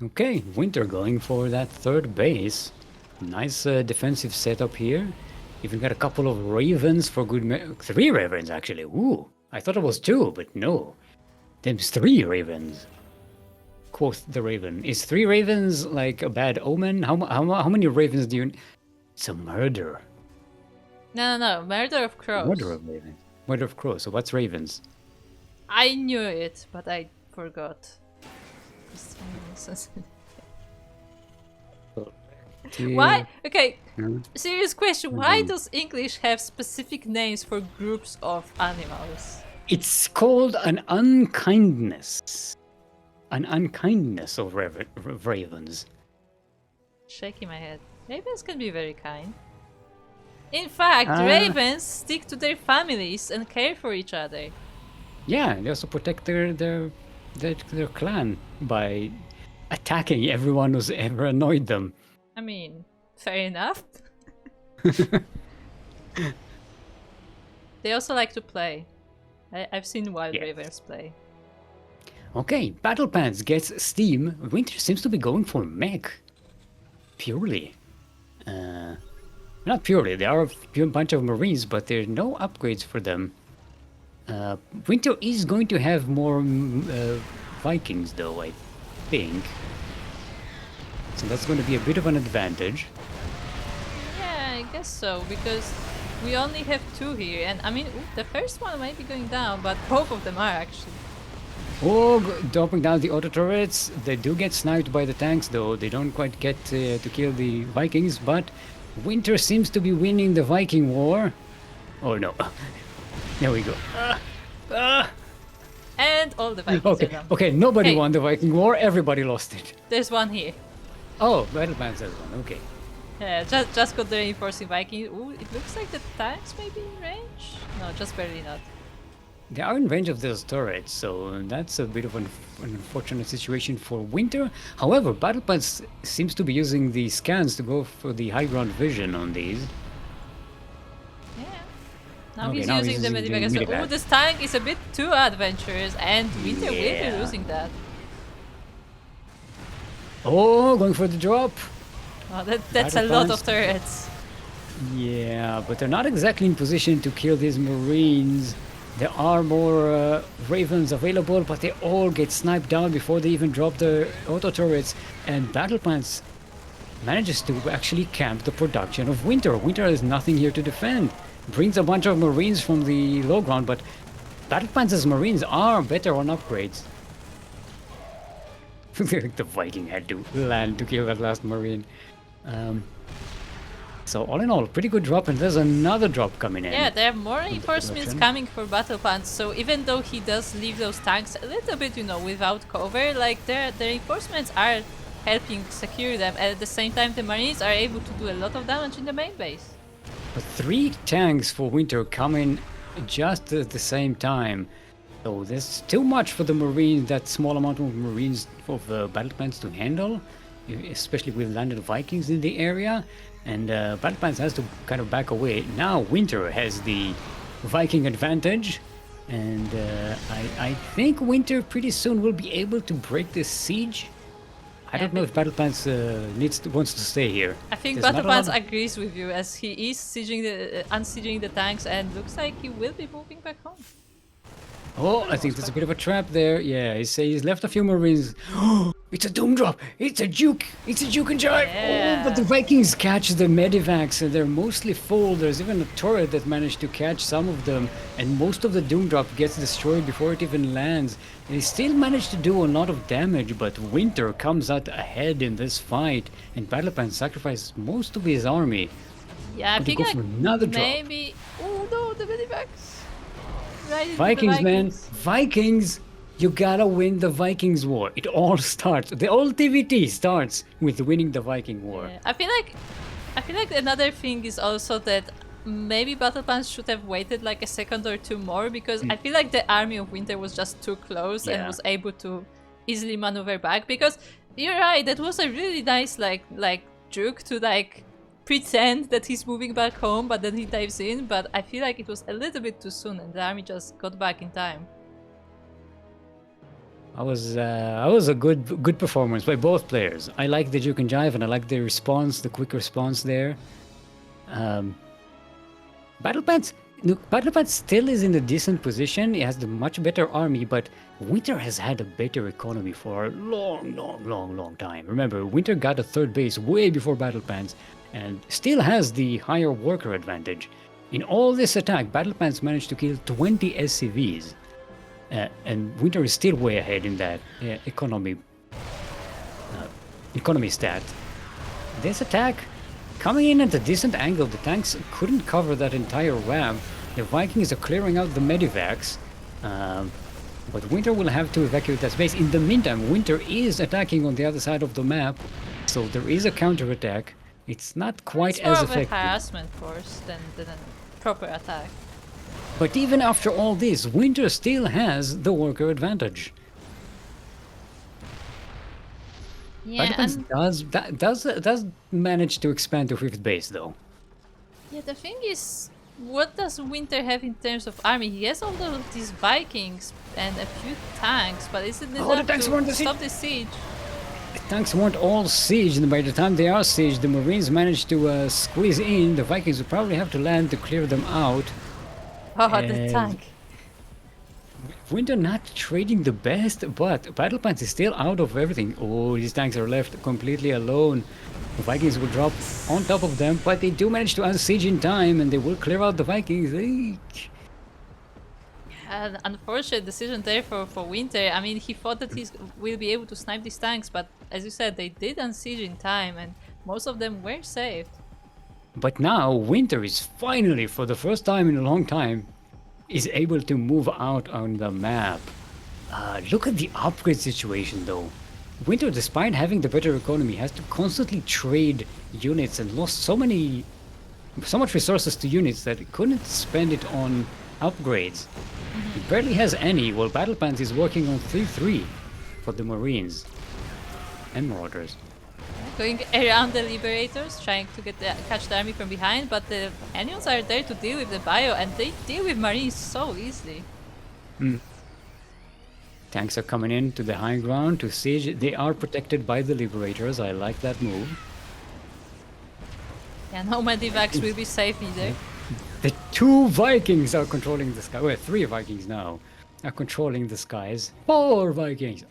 Okay, WiNtR going for that third base. Nice defensive setup here. Even got a couple of ravens for good 3 ravens, actually. Ooh, I thought it was 2, but no. There's 3 ravens. Quoth the raven. Is 3 ravens like a bad omen? How many ravens do you... It's a murder. No, Murder of Crows. Murder of ravens. Murder of crows. So what's ravens? I knew it, but I forgot. Why? Okay, serious question. Why does English have specific names for groups of animals? It's called an unkindness. An unkindness of ravens. Shaking my head. Ravens can be very kind. In fact, ravens stick to their families and care for each other. Yeah, they also protect their clan by attacking everyone who's ever annoyed them. I mean, fair enough. They also like to play. I've seen wild ravens play. Okay, BattlePants gets Steam. WiNtR seems to be going for mech. Purely. Not purely, there are a bunch of Marines, but there are no upgrades for them. WiNtR is going to have more Vikings though, I think. So that's going to be a bit of an advantage. Yeah, I guess so, because we only have 2 here, and I mean, the first one might be going down, but both of them are actually. Oh, dropping down the auto turrets. They do get sniped by the tanks though. They don't quite get to kill the Vikings, but WiNtR seems to be winning the Viking war. Oh no. There we go. And all the Vikings are down. Okay, nobody Hey. won the Viking war, everybody lost it. There's one here. Oh, BattlePants has one, okay. Yeah, just got the reinforcing Viking. Ooh, it looks like the tanks may be in range? No, just barely not. They are in range of those turrets, so that's a bit of an unfortunate situation for WiNtR. However, BattlePants seems to be using the scans to go for the high ground vision on these. Yeah. Now Okay, he's now using he's the using the medivac as well. medivac. Ooh, this tank is a bit too adventurous, and WiNtR will be losing that. Oh, going for the drop. Oh, that's a lot of BattlePants. turrets. Yeah, but they're not exactly in position to kill these Marines. There are more Ravens available, but they all get sniped down before they even drop the auto turrets. And BattlePants manages to actually camp the production of WiNtR. WiNtR has nothing here to defend. Brings a bunch of Marines from the low ground, but BattlePants' Marines are better on upgrades. The Viking had to land to kill that last Marine. So all in all, pretty good drop, and there's another drop coming in. Yeah, there are more reinforcements production. coming for BattlePants, so even though he does leave those tanks a little bit, you know, without cover, like the reinforcements are helping secure them, and at the same time the Marines are able to do a lot of damage in the main base. But 3 tanks for WiNtR coming just at the same time. So there's too much for the Marines, that small amount of Marines of BattlePants to handle, especially with landed Vikings in the area. And BattlePants has to kind of back away. Now WiNtR has the Viking advantage. And I think WiNtR pretty soon will be able to break this siege. I don't know if BattlePants wants to stay here. I think There's not a lot BattlePants of- agrees with you, as he is unsieging the tanks, and looks like he will be moving back home. Oh, I think there's a bit of a trap there. Yeah, he's left a few Marines. Oh, it's a doom drop. It's a juke. It's a juke and jive. Yeah. Oh, but the Vikings catch the medivacs, and they're mostly full. There's even a turret that managed to catch some of them, and most of the doom drop gets destroyed before it even lands. They still manage to do a lot of damage, but WiNtR comes out ahead in this fight, and BattlePants sacrifices most of his army. Yeah, I But they think go for another drop. maybe. Oh no, the medivacs! Right into the Vikings, man, Vikings, you gotta win the Vikings war. It all starts, the whole TVT starts with winning the Viking war. Yeah, I feel like another thing is also that maybe BattlePants should have waited like a second or two more, because I feel like the army of winter was just too close and was able to easily maneuver back. Because you're right, that was a really nice like juke to like pretend that he's moving back home, but then he dives in. But I feel like it was a little bit too soon, and the army just got back in time. I was a good performance by both players. I like the juke and jive, and I like the response, the quick response there. BattlePants still is in a decent position. He has the much better army, but WiNTR has had a better economy for a long time. Remember, WiNTR got a third base way before BattlePants, and still has the higher worker advantage. In all this attack, BattlePants managed to kill 20 SCVs. And WiNTR is still way ahead in that economy stat. This attack, coming in at a decent angle, the tanks couldn't cover that entire ramp. The Vikings are clearing out the medivacs, but WiNTR will have to evacuate that space. In the meantime, WiNTR is attacking on the other side of the map, so there is a counterattack. It's not quite as effective. It's more of a harassment force than a proper attack. But even after all this, WiNTR still has the worker advantage. Yeah, BattlePants does manage to expand to fifth base though. Yeah, the thing is, what does WiNTR have in terms of army? He has all of these Vikings and a few tanks, but isn't it enough to stop the siege? The tanks weren't all sieged, and by the time they are sieged, the Marines managed to squeeze in. The Vikings will probably have to land to clear them out. Oh, the tank. WiNTR not trading the best, but BattlePants is still out of everything. Oh, these tanks are left completely alone. The Vikings will drop on top of them, but they do manage to unsiege in time, and they will clear out the Vikings. An unfortunate decision there for WiNTR. I mean, he thought that he will be able to snipe these tanks, but as you said, they did unsiege in time, and most of them were saved. But now, WiNTR is finally, for the first time in a long time, is able to move out on the map. Look at the upgrade situation though. WiNTR, despite having the better economy, has to constantly trade units and lost so much resources to units that it couldn't spend it on upgrades. It barely has any, while BattlePants is working on 3-3 for the Marines and Marauders. Going around the Liberators, trying to catch the army from behind, but the Anions are there to deal with the bio, and they deal with Marines so easily. Tanks are coming in to the high ground to siege. They are protected by the Liberators. I like that move. Yeah, no Medivacs will be safe either. The two Vikings are controlling the sky. Well, 3 Vikings now are controlling the skies. 4 Vikings!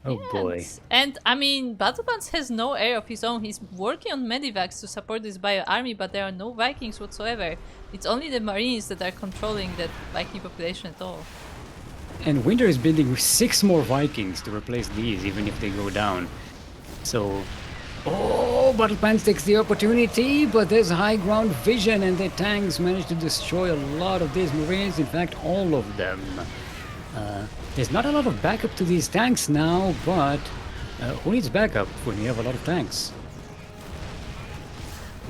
Oh boy. And I mean, BattlePants has no air of his own. He's working on Medivacs to support this bio army, but there are no Vikings whatsoever. It's only the Marines that are controlling that Viking population at all. And WiNTR is building 6 more Vikings to replace these, even if they go down. So... Oh, BattlePants takes the opportunity, but there's high ground vision, and the tanks manage to destroy a lot of these Marines, in fact all of them. There's not a lot of backup to these tanks now, but who needs backup when you have a lot of tanks?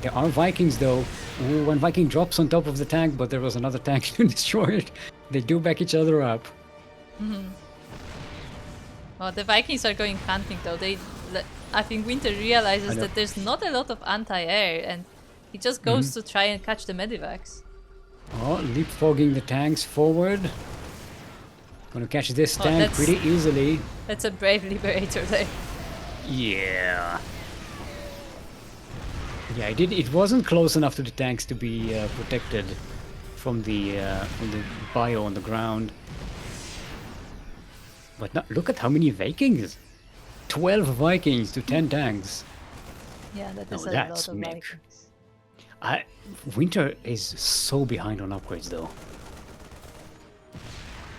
There are Vikings though. Ooh, one Viking drops on top of the tank, but there was another tank to destroy it. They do back each other up. Well, the Vikings are going hunting though. I think WiNTR realizes that there's not a lot of anti-air, and he just goes to try and catch the Medivacs. Oh, leapfrogging the tanks forward. Gonna catch this tank pretty easily. That's a brave Liberator there. Yeah. Yeah, it wasn't close enough to the tanks to be protected from the bio on the ground. But now, look at how many Vikings! 12 Vikings to 10 tanks. Yeah, that is a lot of Vikings. WiNTR is so behind on upgrades though.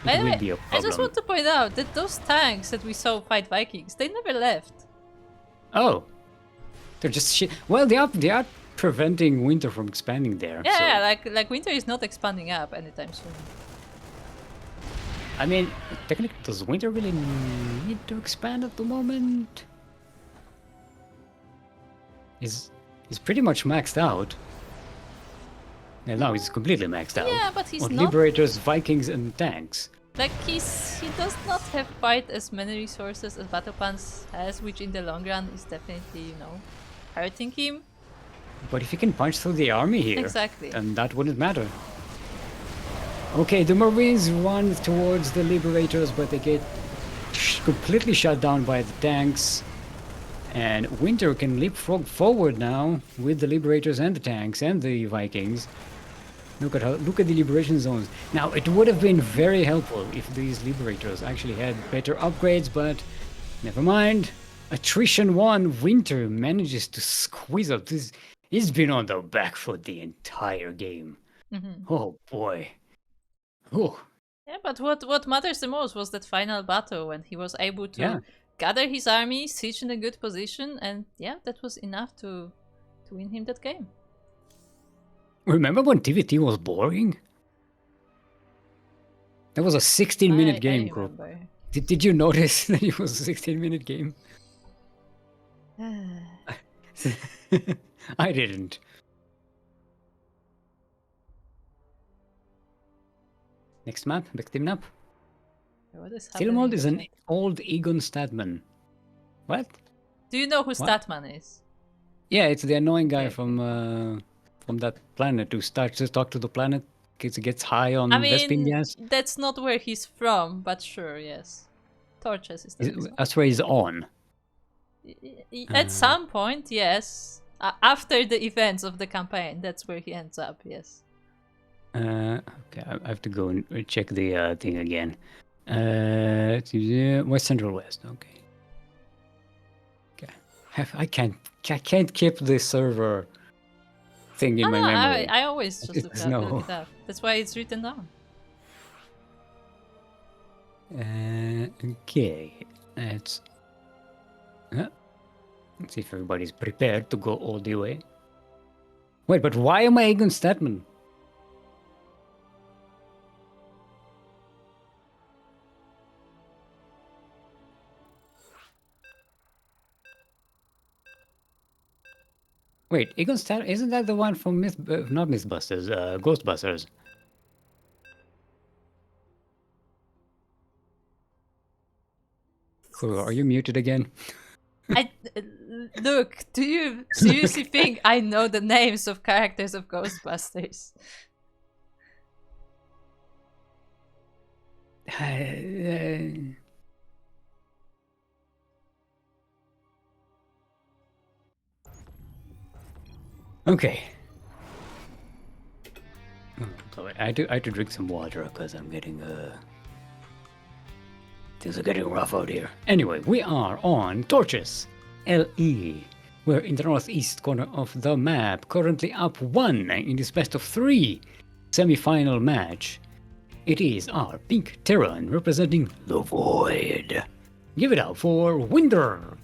By the way, I just want to point out that those tanks that we saw fight Vikings, they never left. Oh. They're just shit. Well, they are preventing WiNTR from expanding there. Yeah, so. like WiNTR is not expanding up anytime soon. I mean, technically, does WiNTR really need to expand at the moment? Is He's pretty much maxed out. And now he's completely maxed out. Yeah, but he's on not. Liberators, Vikings, and tanks. Like, he does not have quite as many resources as BattlePants has, which in the long run is definitely, you know, hurting him. But if he can punch through the army here, Exactly. then that wouldn't matter. Okay, the Marines run towards the Liberators, but they get completely shut down by the tanks. And WiNtR can leapfrog forward now with the Liberators and the tanks and the Vikings. Look at the liberation zones. Now, it would have been very helpful if these Liberators actually had better upgrades, but never mind. Attrition 1, WiNtR manages to squeeze up this. He's been on the back foot the entire game. Oh boy. Oh. Yeah, but what matters the most was that final battle when he was able to gather his army, siege in a good position, and yeah, that was enough to win him that game. Remember when TVT was boring? That was a 16-minute game, group. Did you notice that it was a 16-minute game? I didn't. Next map, victim map. Silmold is an old Egon Statman. What? Do you know who Statman is? Yeah, it's the annoying guy from that planet who starts to talk to the planet. Gets high on Vespin gas. That's not where he's from, but sure, yes. Torches is the That's where he's on. At some point, yes. After the events of the campaign, that's where he ends up, yes. Okay, I have to go and check the thing again. West Central West, okay. Okay. I can't keep the server thing in my memory. I always just look it up. That's why it's written down. Okay, let's see if everybody's prepared to go all the way. Wait, but why am I Egon Statman? Wait, Egon Statman, isn't that the one from not Mythbusters, Ghostbusters? Cool, are you muted again? Look, do you seriously think I know the names of characters of Ghostbusters? Okay. Oh, I had to drink some water because I'm getting things are getting rough out here. Anyway, we are on Torches LE. We're in the northeast corner of the map, currently up 1 in this best of 3 semi-final match. It is our pink Terran representing the Void. Give it up for WiNtR.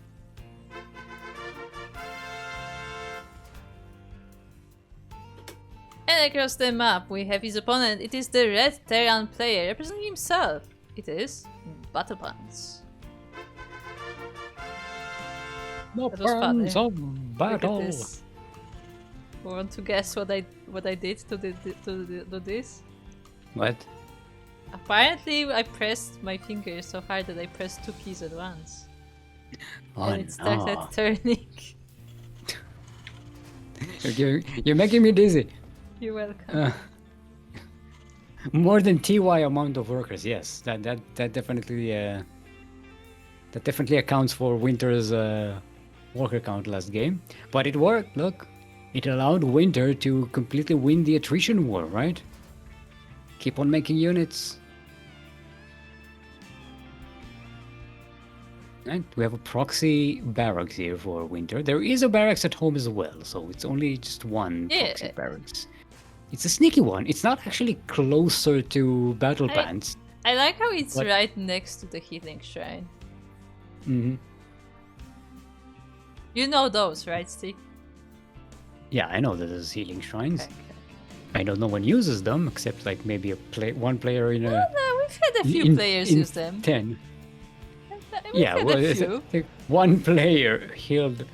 And across the map we have his opponent. It is the red Terran player representing himself. It is BattlePants. The That was funny. Pants of Battle. Look at this. Want to guess what I did to do this? What? Apparently I pressed my fingers so hard that I pressed 2 keys at once. And it started turning. You're making me dizzy. You're welcome. More than TY amount of workers, yes. That definitely accounts for WiNTR's worker count last game. But it worked, look. It allowed WiNtR to completely win the attrition war, right? Keep on making units. And we have a proxy barracks here for WiNtR. There is a barracks at home as well, so it's only just one proxy barracks. It's a sneaky one. It's not actually closer to BattlePants. I like how it's right next to the healing shrine. Mm-hmm. You know those, right, Stick? Yeah, I know that there's healing shrines. Okay. I know no one uses them except like maybe one player in a. Well, no, we've had a few players use them. 10. We've Yeah, had well, a few. one player healed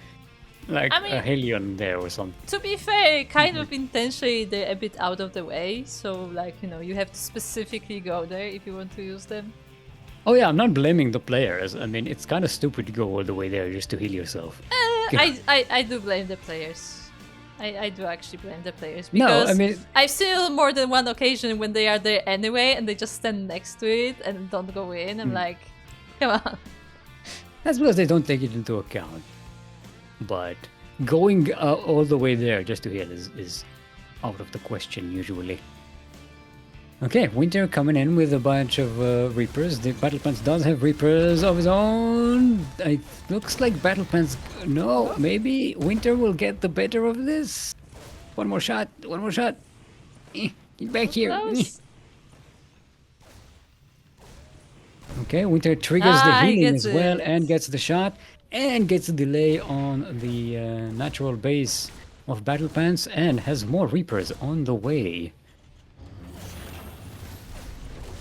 like I mean- a Helion there or something. To be fair, kind of intentionally they're a bit out of the way, so like, you know, you have to specifically go there if you want to use them. Oh yeah, I'm not blaming the players. I mean, it's kind of stupid to go all the way there just to heal yourself. I do blame the players. I do actually blame the players No, because I mean- I've seen on more than one occasion when they are there anyway and they just stand next to it and don't go in. I'm like, come on. That's because they don't take it into account. But going all the way there just to heal is out of the question usually. Okay, WiNtR coming in with a bunch of Reapers. The BattlePants does have Reapers of his own. It looks like BattlePants... No, maybe WiNtR will get the better of this. One more shot, one more shot. Get back here. Close. Okay, WiNtR triggers the He healing gets as well it. and gets the shot and gets a delay on the natural base of BattlePants and has more Reapers on the way.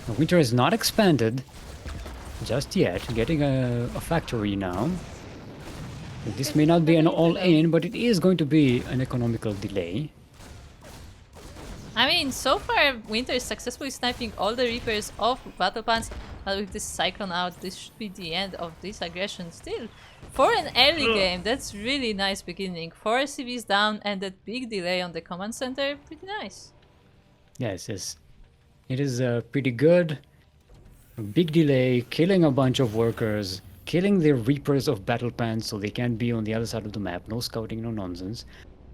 WiNtR is not expanded just yet, getting a factory now. This may not be an all-in, but it is going to be an economical delay. I mean, so far WiNtR is successfully sniping all the Reapers of BattlePants, but with this Cyclone out, this should be the end of this aggression still. For an early game, that's really nice beginning. 4 CVs down and that big delay on the command center, pretty nice. Yes, yes. It is pretty good. A big delay, killing a bunch of workers, killing the Reapers of BattlePants so they can't be on the other side of the map. No scouting, no nonsense.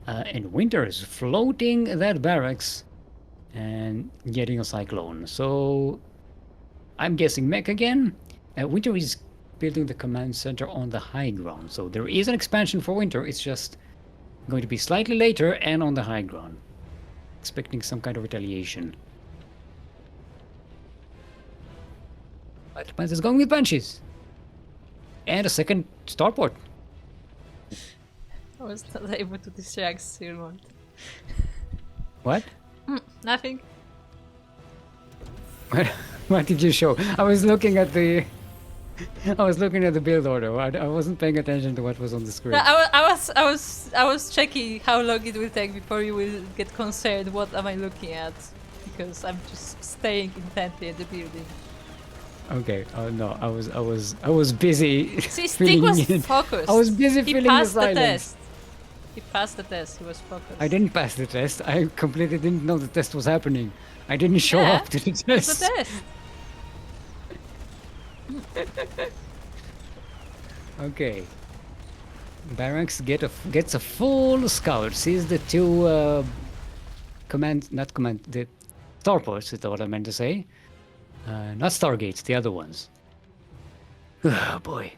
And WiNtR is floating that barracks and getting a Cyclone. So I'm guessing mech again. WiNtR is building the command center on the high ground. So there is an expansion for WiNtR. It's just going to be slightly later and on the high ground. Expecting some kind of retaliation. BattlePants is going with Banshees. And a second starport. I was not able to distract Silmont. What? Nothing. What did you show? I was looking at the build order. I wasn't paying attention to what was on the screen. No, I was checking how long it will take before you will get concerned. What am I looking at? Because I'm just staying intently at the building. Okay. No, I was busy. See, Stick filling was in. focused. I was busy He filling the passed the silence. test. He passed the test. He was focused. I didn't pass the test. I completely didn't know the test was happening. I didn't show Yeah, up to the It's test. the test. Okay. Barracks gets a full scout. Sees the two the starports is what I meant to say. Not stargates, the other ones. Oh boy.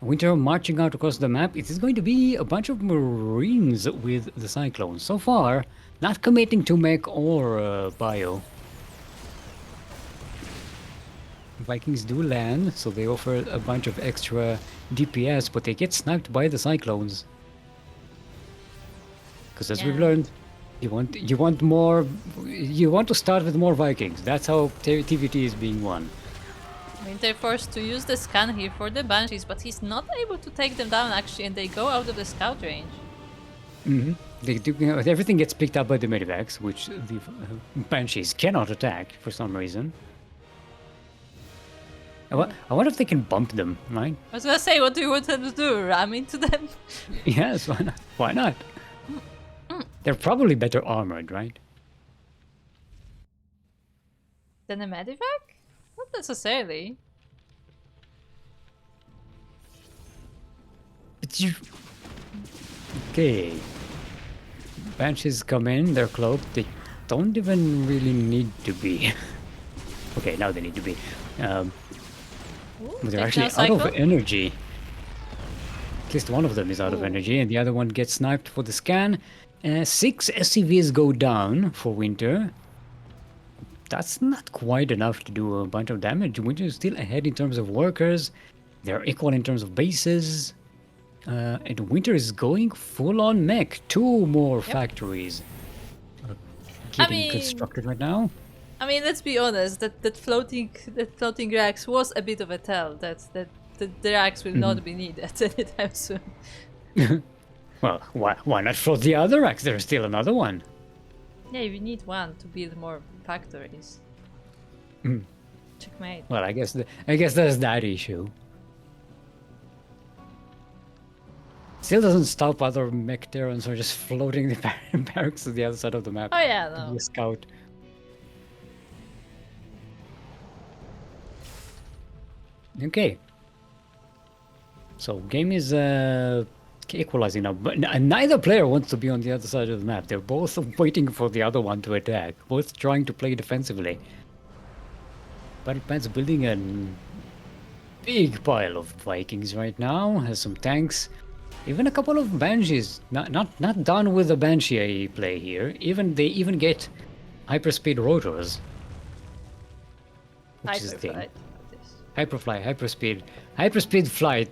WiNtR marching out across the map. It is going to be a bunch of Marines with the Cyclones. So far, not committing to mech or bio. Vikings do land, so they offer a bunch of extra DPS, but they get sniped by the Cyclones. Because as we've Yeah. learned, you want to start with more Vikings. That's how TVT is being won. WiNtR forced to use the scan here for the Banshees, but he's not able to take them down actually, and they go out of the scout range. Everything gets picked up by the Medivacs, which the Banshees cannot attack for some reason. I wonder if they can bump them, right? I was gonna say, what do you want them to do? Ram into them? Yes, why not? Why not? They're probably better armored, right? Then a medivac? Not necessarily. But you... Okay. Banshees come in, they're cloaked. They don't even really need to be. Okay, now they need to be. Ooh, But they're take actually down out of Cyclone. energy. At least one of them is out of energy, and the other one gets sniped for the scan. 6 SCVs go down for WiNtR. That's not quite enough to do a bunch of damage. WiNtR is still ahead in terms of workers. They're equal in terms of bases. And WiNtR is going full on mech. 2 more factories are getting constructed right now. I mean, let's be honest. That floating Rex was a bit of a tell. That the axe will not be needed anytime soon. Well, why not throw the other axe? There's still another one. Yeah, we need one to build more factories. Checkmate. Well, I guess there's that issue. Still doesn't stop other mech Terrans from just floating the barracks to the other side of the map. Oh yeah, To no. be a scout. Okay. So game is equalizing now, but neither player wants to be on the other side of the map. They're both waiting for the other one to attack, both trying to play defensively. BattlePants building a big pile of Vikings right now, has some tanks, even a couple of Banshees. Not done with the Banshee play here. They even get hyperspeed rotors, which is the thing. Hyperflight. Hyperspeed flight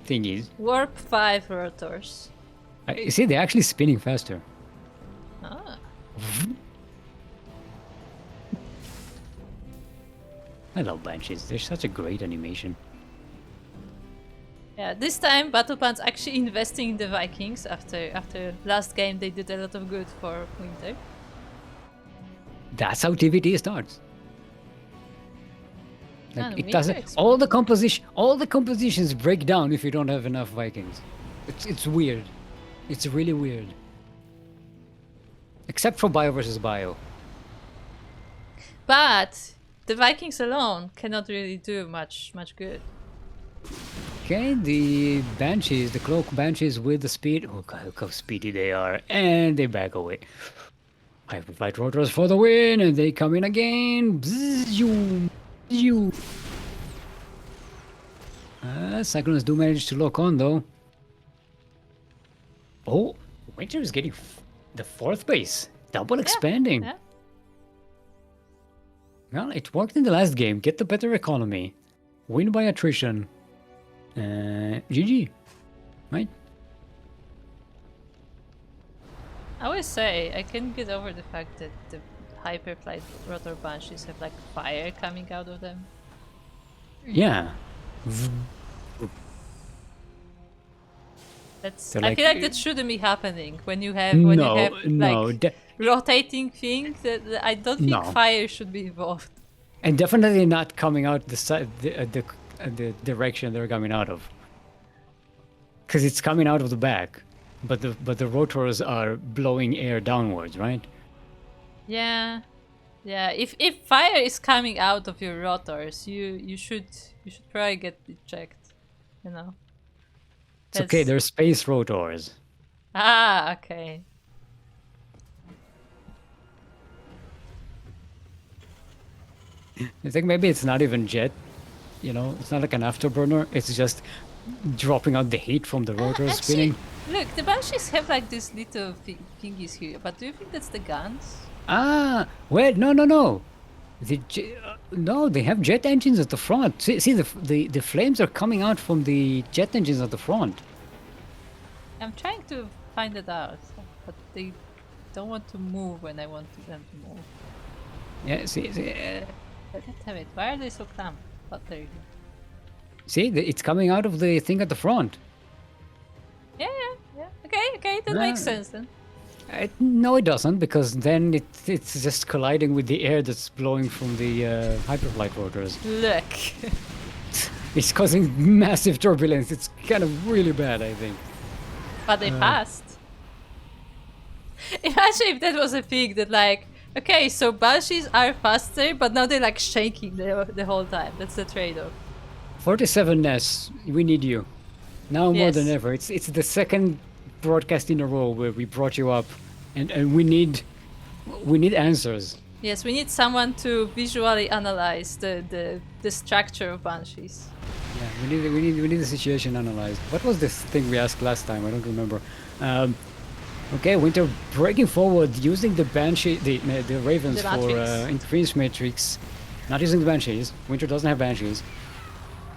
thingies. Warp 5 rotors. You see, they're actually spinning faster. Ah. I love Banshees. They're such a great animation. Yeah, this time BattlePants actually investing in the Vikings after last game they did a lot of good for WiNtR. That's how TVT starts. Ah, Like, it WiNtR doesn't. is- All the compositions break down if you don't have enough Vikings. It's weird. It's really weird. Except for Bio versus Bio. But the Vikings alone cannot really do much good. Okay, the Banshees, the Cloak Banshees with the speed. Oh god, look how speedy they are. And they back away. Hyperflight rotors for the win, and they come in again. Bzzz, you. Cyclones do manage to lock on though. Oh, WiNtR is getting the 4th base. Double expanding. Yeah. Well, it worked in the last game. Get the better economy. Win by attrition. GG. Right? I always say I can get over the fact that the Hyperflight rotor Banshees have like fire coming out of them. Yeah. That's They're I like- feel like that shouldn't be happening when you have No, like rotating things. That I don't think No. fire should be involved. And definitely not coming out the direction they're coming out of. Because it's coming out of the back, but the rotors are blowing air downwards, right? Yeah, yeah. If fire is coming out of your rotors, you should probably get it checked. You know. It's okay. They're space rotors. Ah, okay. I think maybe it's not even jet. You know, it's not like an afterburner. It's just dropping out the heat from the rotors Actually, spinning. look, the Banshees have like these little thingies here, but do you think that's the guns? Ah, wait, no. No, they have jet engines at the front. See, the flames are coming out from the jet engines at the front. I'm trying to find it out, but they don't want to move when I want them to move. Yeah, see, Damn it, why are they so clamped? Oh, there you go. see, it's coming out of the thing at the front. Yeah. Okay, that makes sense then. No, it doesn't, because then it's just colliding with the air that's blowing from the hyperflight rotors. Look. It's causing massive turbulence. It's kind of really bad, I think. But they passed. Imagine if that was a thing that like, okay, so Banshees are faster, but now they're like shaking the whole time. That's the trade-off. 47ness, we need you. Now more than Yes. ever. It's the second broadcast in a row where we brought you up, and we need answers. Yes, we need someone to visually analyze the structure of Banshees. Yeah, we need the situation analyzed. What was this thing we asked last time? I don't remember. Okay, WiNtR breaking forward using the Banshee, the Ravens The for Matrix. increased matrix. Not using the Banshees. WiNtR doesn't have Banshees.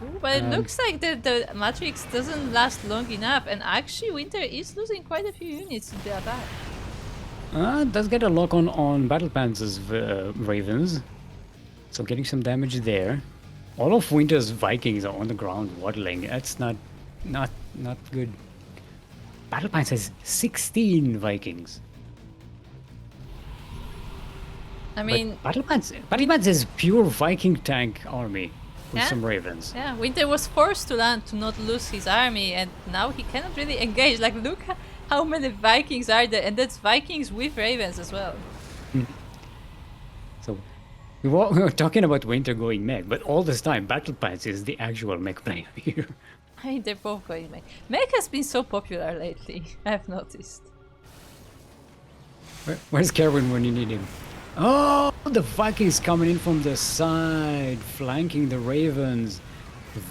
Ooh, but it looks like the Matrix doesn't last long enough, and actually WiNtR is losing quite a few units in the attack. Does get a lock on BattlePants' Ravens. So getting some damage there. all of WiNTR's Vikings are on the ground waddling. That's not good. BattlePants has 16 Vikings. I mean, But BattlePants is pure Viking tank army with Yeah. some ravens. yeah, WiNTR was forced to land to not lose his army, and now he cannot really engage. Like, look how many Vikings are there, and that's Vikings with ravens as well. So we were talking about WiNTR going mech, but all this time BattlePants is the actual mech player here. I mean, they're both going mech. Mech has been so popular lately, I've noticed. Where's Kerwin when you need him? Oh, the Vikings coming in from the side, flanking the ravens.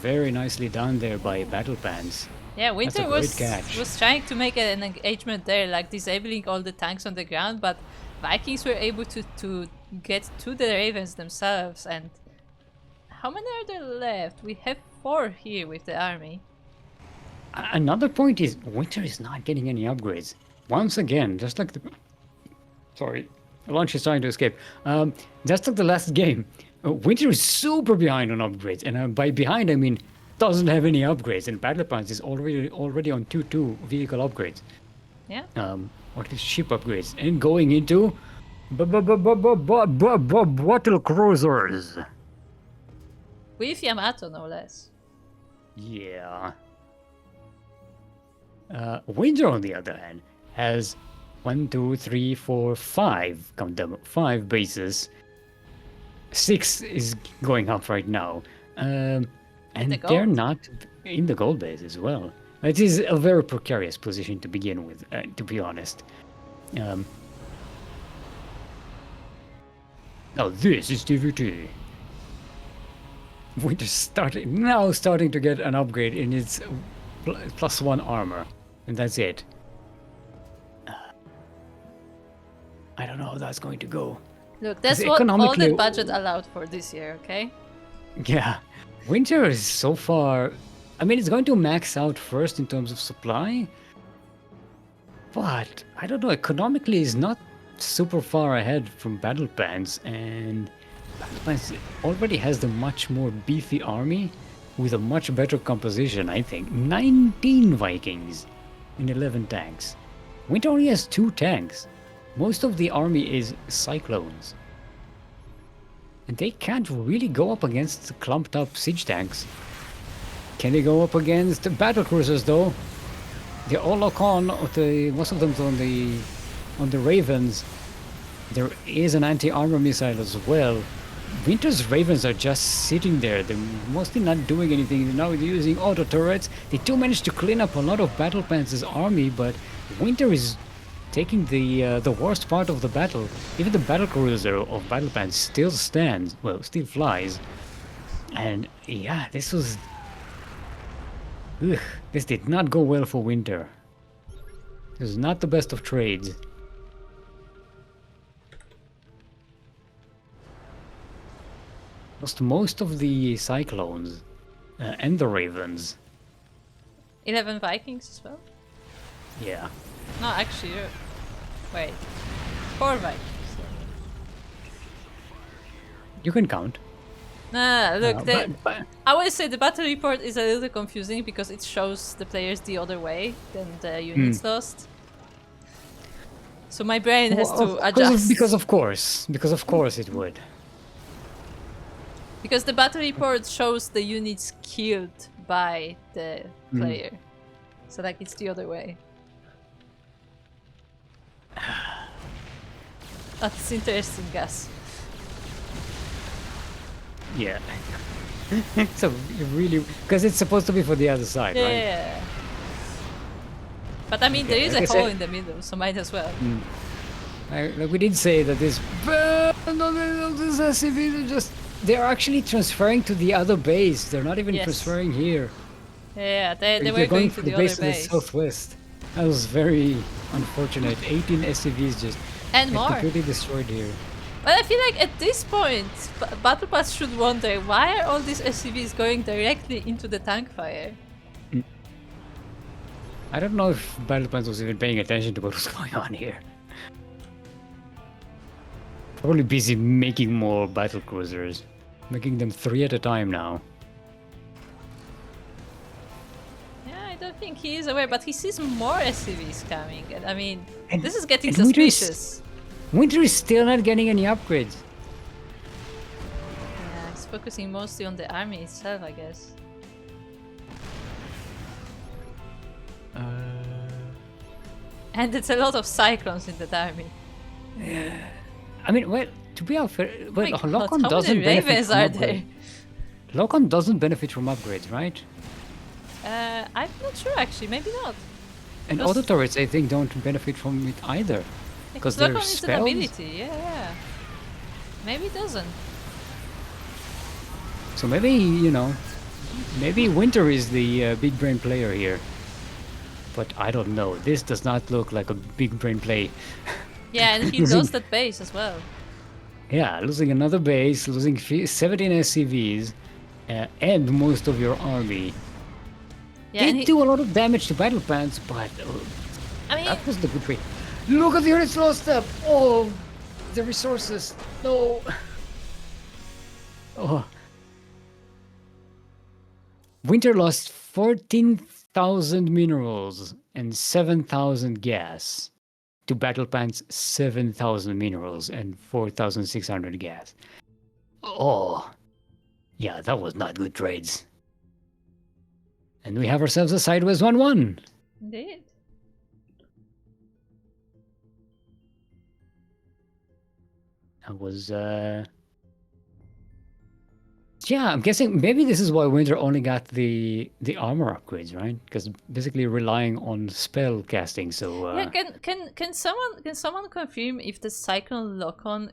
Very nicely done there by BattlePants. Yeah, That's a WiNTR great catch. was trying to make an engagement there, like disabling all the tanks on the ground, but Vikings were able to get to the ravens themselves. And how many are there left? We have 4 here with the army. Another point is WiNTR is not getting any upgrades. Once again, just like the... Sorry, launch is trying to escape. Just like the last game, WiNTR is super behind on upgrades. And by behind, I mean doesn't have any upgrades. And BattlePants is already on 2 vehicle upgrades. Yeah. Or at least ship upgrades. And going into... battle cruisers. With Yamato, no less. Yeah. WiNTR, on the other hand, has 1, 2, 3, 4, 5, count them, 5 bases. 6 is going up right now. And the they're gold. not in the gold base as well. It is a very precarious position to begin with, to be honest. Now this is TVT. WiNTR starting to get an upgrade in its +1 armor, and that's it. I don't know how that's going to go. Look, that's 'Cause what all economically- the budget allowed for this year, okay? Yeah, WiNTR is so far... I mean, it's going to max out first in terms of supply, but I don't know, economically is not super far ahead from BattlePants, and BattlePants already has the much more beefy army with a much better composition, I think. 19 Vikings in 11 tanks. WiNTR only has 2 tanks. Most of the army is Cyclones. And they can't really go up against the clumped up siege tanks. Can they go up against the battle cruisers though? They all lock on, most of them on the Ravens. There is an anti-armor missile as well. WiNTR's Ravens are just sitting there. They're mostly not doing anything. Now they're using auto turrets. They do manage to clean up a lot of BattlePants' army, but WiNTR is taking the worst part of the battle. Even the battle cruiser of BattlePants still stands, well, still flies. And yeah, this was... Ugh, this did not go well for WiNTR. This is not the best of trades. Lost most of the Cyclones and the Ravens. 11 Vikings as well? Yeah. No, actually, wait. 4 Vikings. You can count. Nah, look, but I would say the battle report is a little confusing because it shows the players the other way than the units lost. So my brain has to adjust. Because of course it would. Because the battle report shows the units killed by the player. So like it's the other way. That's interesting, Gus. Yeah. So you really, because it's supposed to be for the other side, right? Yeah. But I mean, there is like a I hole said- in the middle, so might as well. Like we did say that this SCVs are just, they're actually transferring to the other base. They're not even Yes. transferring here. Yeah, they They're were going to for the the other base to the base. southwest. That was very unfortunate. 18 SCVs just And get more. completely destroyed here. But I feel like at this point, BattlePass should wonder why are all these SCVs going directly into the tank fire? I don't know if BattlePants was even paying attention to what was going on here. Probably busy making more battle cruisers. making them 3 at a time now. Yeah, I don't think he is aware, but he sees more SCVs coming. And I mean, And- this is getting and WiNTR suspicious. WiNTR is still not getting any upgrades. Yeah, he's focusing mostly on the army itself, I guess. And it's a lot of cyclones in that army. I mean, well, to be fair, well, My God, Locon how doesn't many benefit ravens from are upgrades. there? Locon doesn't benefit from upgrades, right? I'm not sure actually, maybe not. And Because- auto turrets, I think, don't benefit from it either. Because they're Locon is an spells? ability, yeah. Maybe it doesn't. So maybe, you know, maybe WiNTR is the big brain player here. But I don't know. This does not look like a big brain play. Yeah, and he Losing- lost that base as well. Yeah, losing another base, losing 17 SCVs, and most of your army. Yeah, and Did he, do a lot of damage to BattlePants, but I mean, that was the good way. Look at the units lost up! Oh, the resources. No. Oh. WiNTR lost 14,000 minerals and 7,000 gas to BattlePants 7,000 minerals and 4,600 gas. Oh, yeah, that was not good trades. And we have ourselves a sideways 1-1. indeed. That was, yeah, I'm guessing maybe this is why WiNTR only got the armor upgrades, right? Because basically relying on spell casting. So Yeah, can someone confirm if the Cyclone Lock-on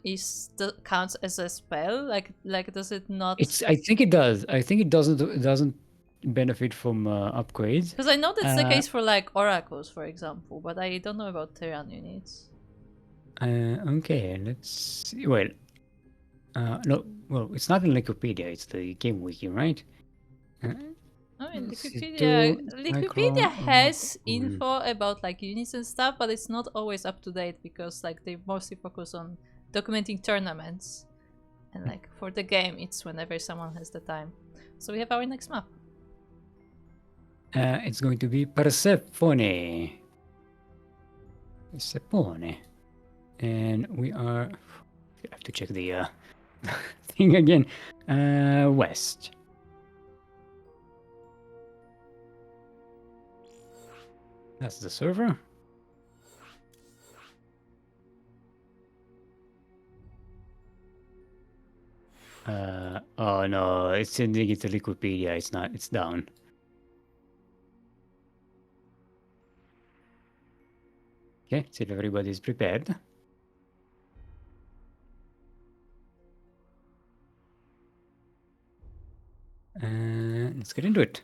counts as a spell? Like does it not? I think it does. I think it doesn't benefit from upgrades. Because I know that's the Uh, case for like oracles, for example, but I don't know about Terran units. Okay, let's see. Well, no, well, it's not in Wikipedia. It's the game wiki, right? I mean, Let's see, Wikipedia, do Wikipedia Cyclone has Lock-on. info about like units and stuff, but it's not always up to date because like they mostly focus on documenting tournaments, and like for the game, it's whenever someone has the time. So we have our next map. It's going to be Persephone. Persephone. And we are. I have to check the thing again. West. That's the server. Oh no, it's sending it to Wikipedia. It's not. It's down. Okay, see if everybody's prepared. Let's get into it.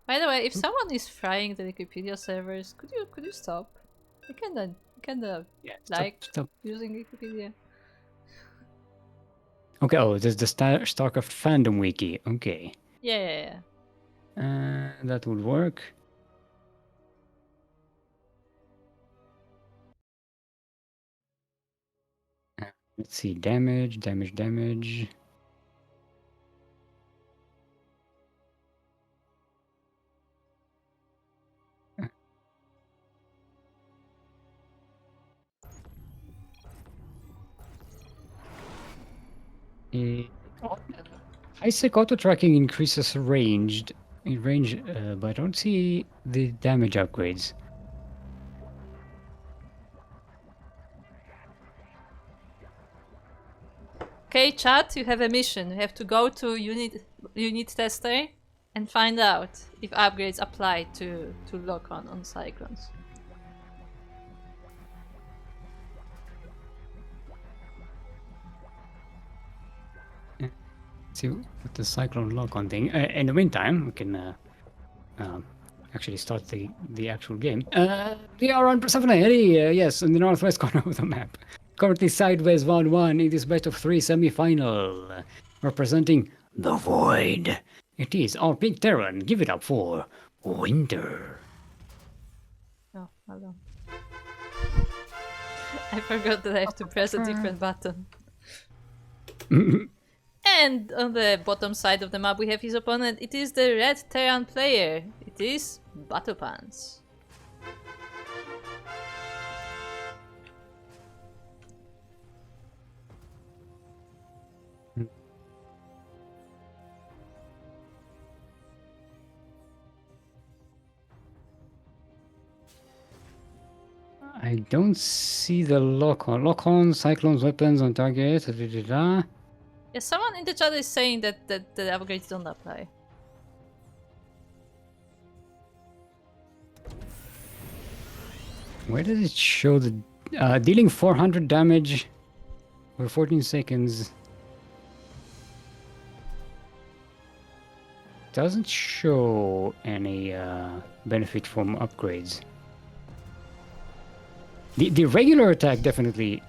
By the way, if someone is frying the Wikipedia servers, could you stop? I kinda Yeah, like stop. using Wikipedia. Okay, oh, there's the StarCraft fandom wiki. Okay. Yeah. That would work. Let's see, damage. High-sec auto tracking increases range, but I don't see the damage upgrades. Okay, chat, you have a mission. You have to go to unit tester and find out if upgrades apply to lock on cyclones. See with the cyclone lock-on thing. In the meantime, we can actually start the actual game. We are on Persephone, yes, in the northwest corner of the map. Currently sideways 1-1 in this best of 3 semi-final, representing the Void. It is our big Terran. Give it up for WiNTR. Oh, hold on. I forgot that I have to press a different button. And on the bottom side of the map we have his opponent. It is the red Terran player. It is BattlePants. I don't see the lock-on. Lock-on, cyclones, weapons on target. Yeah, someone in the chat is saying that the upgrades don't apply. Where does it show the dealing 400 damage for 14 seconds? Doesn't show any benefit from upgrades. The regular attack definitely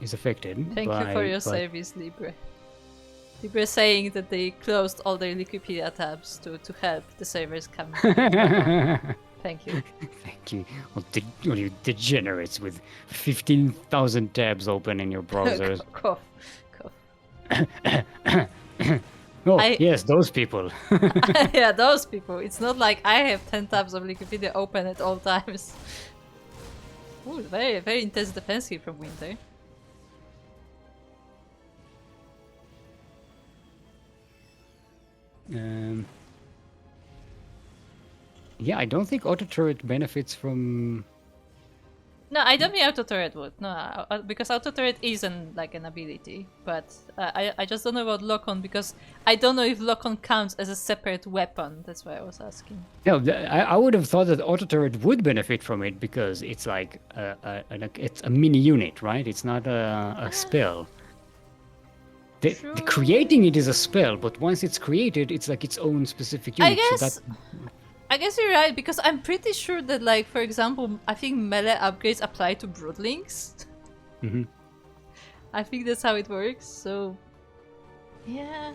is affected. Thank you for your service, Libre. Libre saying that they closed all their Wikipedia tabs to help the servers come. Thank you. Thank you. Well, you degenerates with 15,000 tabs open in your browsers. Cough. Oh, yes, those people. Yeah, those people. It's not like I have 10 tabs of Wikipedia open at all times. Ooh, very, very intense defense here from WiNtR. Yeah, I don't think auto turret benefits from. No, I don't mean auto turret would. No, because auto turret isn't like an ability. But I just don't know about lock on because I don't know if lock on counts as a separate weapon. That's why I was asking. No, I would have thought that auto turret would benefit from it because it's like it's a mini unit, right? It's not a spell. The creating it is a spell, but once it's created, it's like its own specific unit. I guess you're right, because I'm pretty sure that, like, for example, I think melee upgrades apply to Broodlings. Mm-hmm. I think that's how it works, so... Yeah.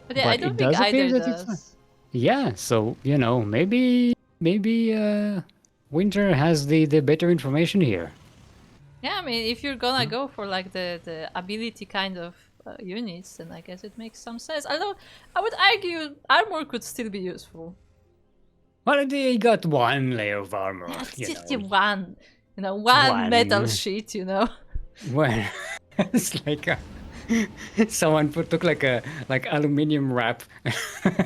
But yeah, I don't think either does. Yeah, so, you know, maybe WiNtR has the better information here. Yeah, I mean, if you're gonna go for, like, the ability kind of units, then I guess it makes some sense. Although I would argue armor could still be useful. Well, they got one layer of armor. Yeah, just one, one metal sheet, Well, it's like someone took like aluminium wrap,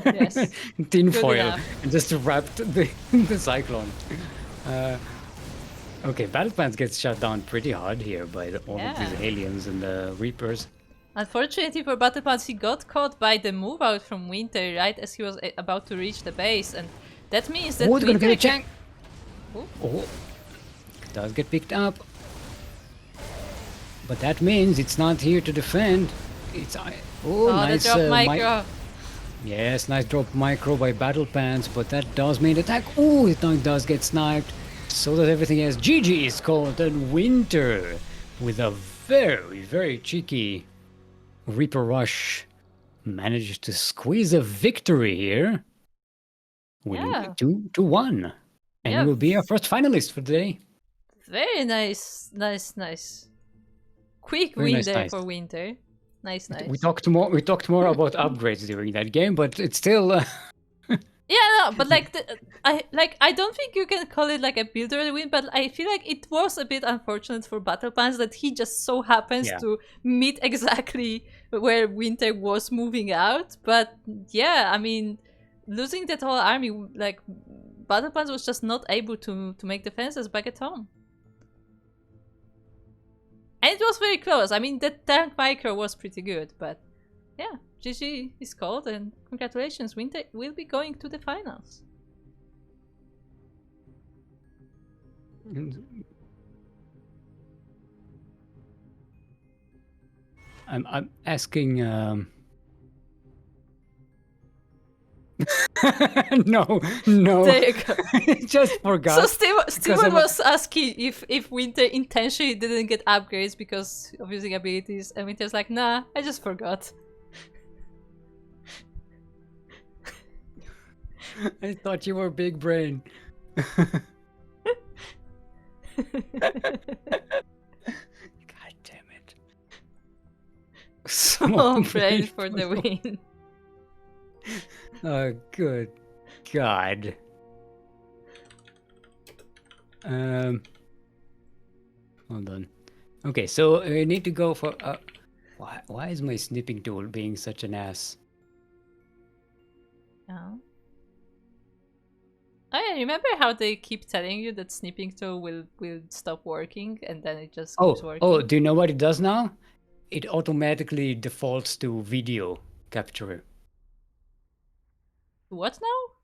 yes, tin foil, and just wrapped the cyclone. Okay, BattlePants gets shut down pretty hard here by all of these aliens and the Reapers. Unfortunately for BattlePants, he got caught by the move out from WiNtR right as he was about to reach the base, and that means that WiNtR gonna get a chance. Oh, does get picked up, but that means it's not here to defend. It's nice drop micro. Yes, nice drop micro by BattlePants, but that does mean attack. Oh, it does get sniped. So does everything else. GG is called, and WiNtR with a very, very cheeky Reaper Rush managed to squeeze a victory here, winning 2-1, and will be our first finalist for the day. Very nice. Quick win there for WiNtR. Nice. We talked more about upgrades during that game, but it's still. Yeah, no, but I don't think you can call it like a builder win, but I feel like it was a bit unfortunate for BattlePants that he just so happens to meet exactly where WiNtR was moving out. But yeah, I mean, losing that whole army, like BattlePants was just not able to make defenses back at home. And it was very close. I mean, the tank micro was pretty good, but yeah. GG is called, and congratulations, WiNtR will be going to the finals. I'm asking. No. There you go. Just forgot. So Steven was asking if WiNtR intentionally didn't get upgrades because of using abilities, and WiNtR's like, nah, I just forgot. I thought you were big brain. God damn it. Oh, brain for the win. Oh, good God. Hold on. Okay, so I need to go for. Why is my snipping tool being such an ass? Oh. Oh yeah, remember how they keep telling you that snipping tool will stop working and then it just keeps working? Oh, do you know what it does now? It automatically defaults to video capture. What now?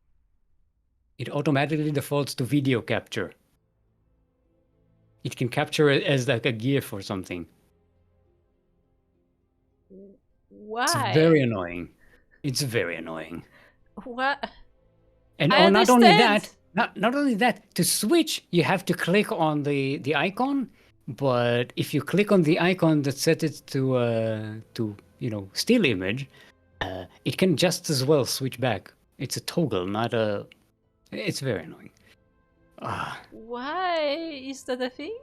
It automatically defaults to video capture. It can capture it as like a GIF or something. Why? It's very annoying. It's very annoying. What? And I not only understand. that, not only that, to switch, you have to click on the icon. But if you click on the icon that set it to still image, it can just as well switch back. It's a toggle, not a. It's very annoying. Why is that a thing?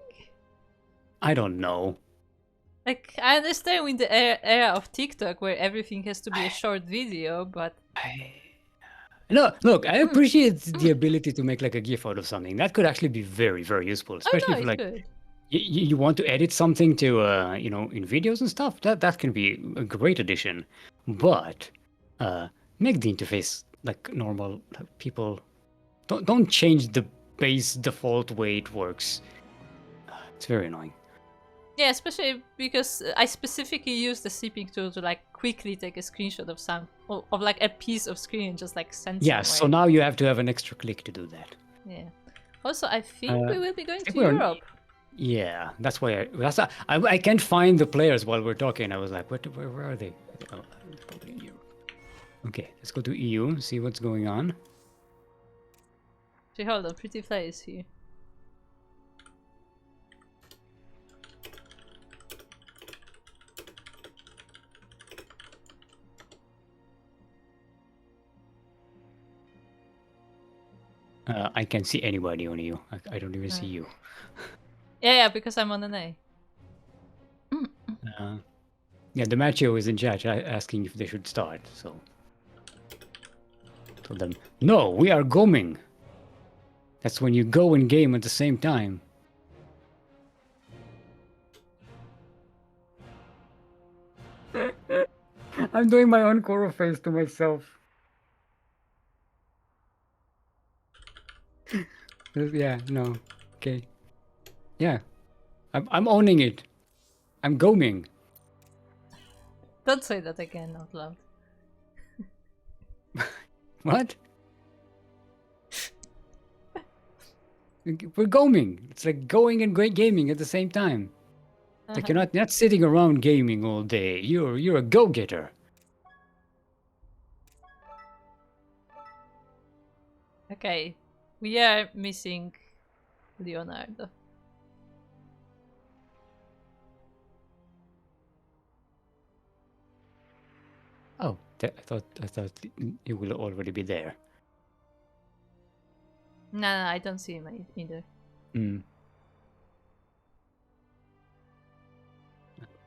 I don't know. Like, I understand in the era of TikTok where everything has to be a short video, but... No, look, I appreciate the ability to make like a GIF out of something. That could actually be very, very useful, especially if like you want to edit something to in videos and stuff. That can be a great addition. But make the interface like normal. People don't change the base default way it works. It's very annoying. Yeah, especially because I specifically use the snipping tool to like quickly take a screenshot of like a piece of screen and just like send Yeah, somewhere. so now you have to have an extra click to do that. Yeah. Also, I think we will be going to we're- Europe. Yeah, that's why I can't find the players while we're talking. I was like, where are they? Oh, probably in Europe. Okay, let's go to EU, see what's going on. So hold on, pretty place here. I can't see anybody on EU. I don't even see you. Yeah, because I'm on an A. Yeah, Demahcciò is in chat asking if they should start, so... Tell them, no, we are going! That's when you go and game at the same time. I'm doing my own Koro face to myself. Yeah, no. Okay. Yeah. I'm owning it. I'm going. Don't say that again out loud. What? We're going. It's like going and gaming at the same time. Like you're not sitting around gaming all day. You're a go-getter. Okay, we are missing Leonardo. Oh, I thought you will already be there. No, I don't see him either.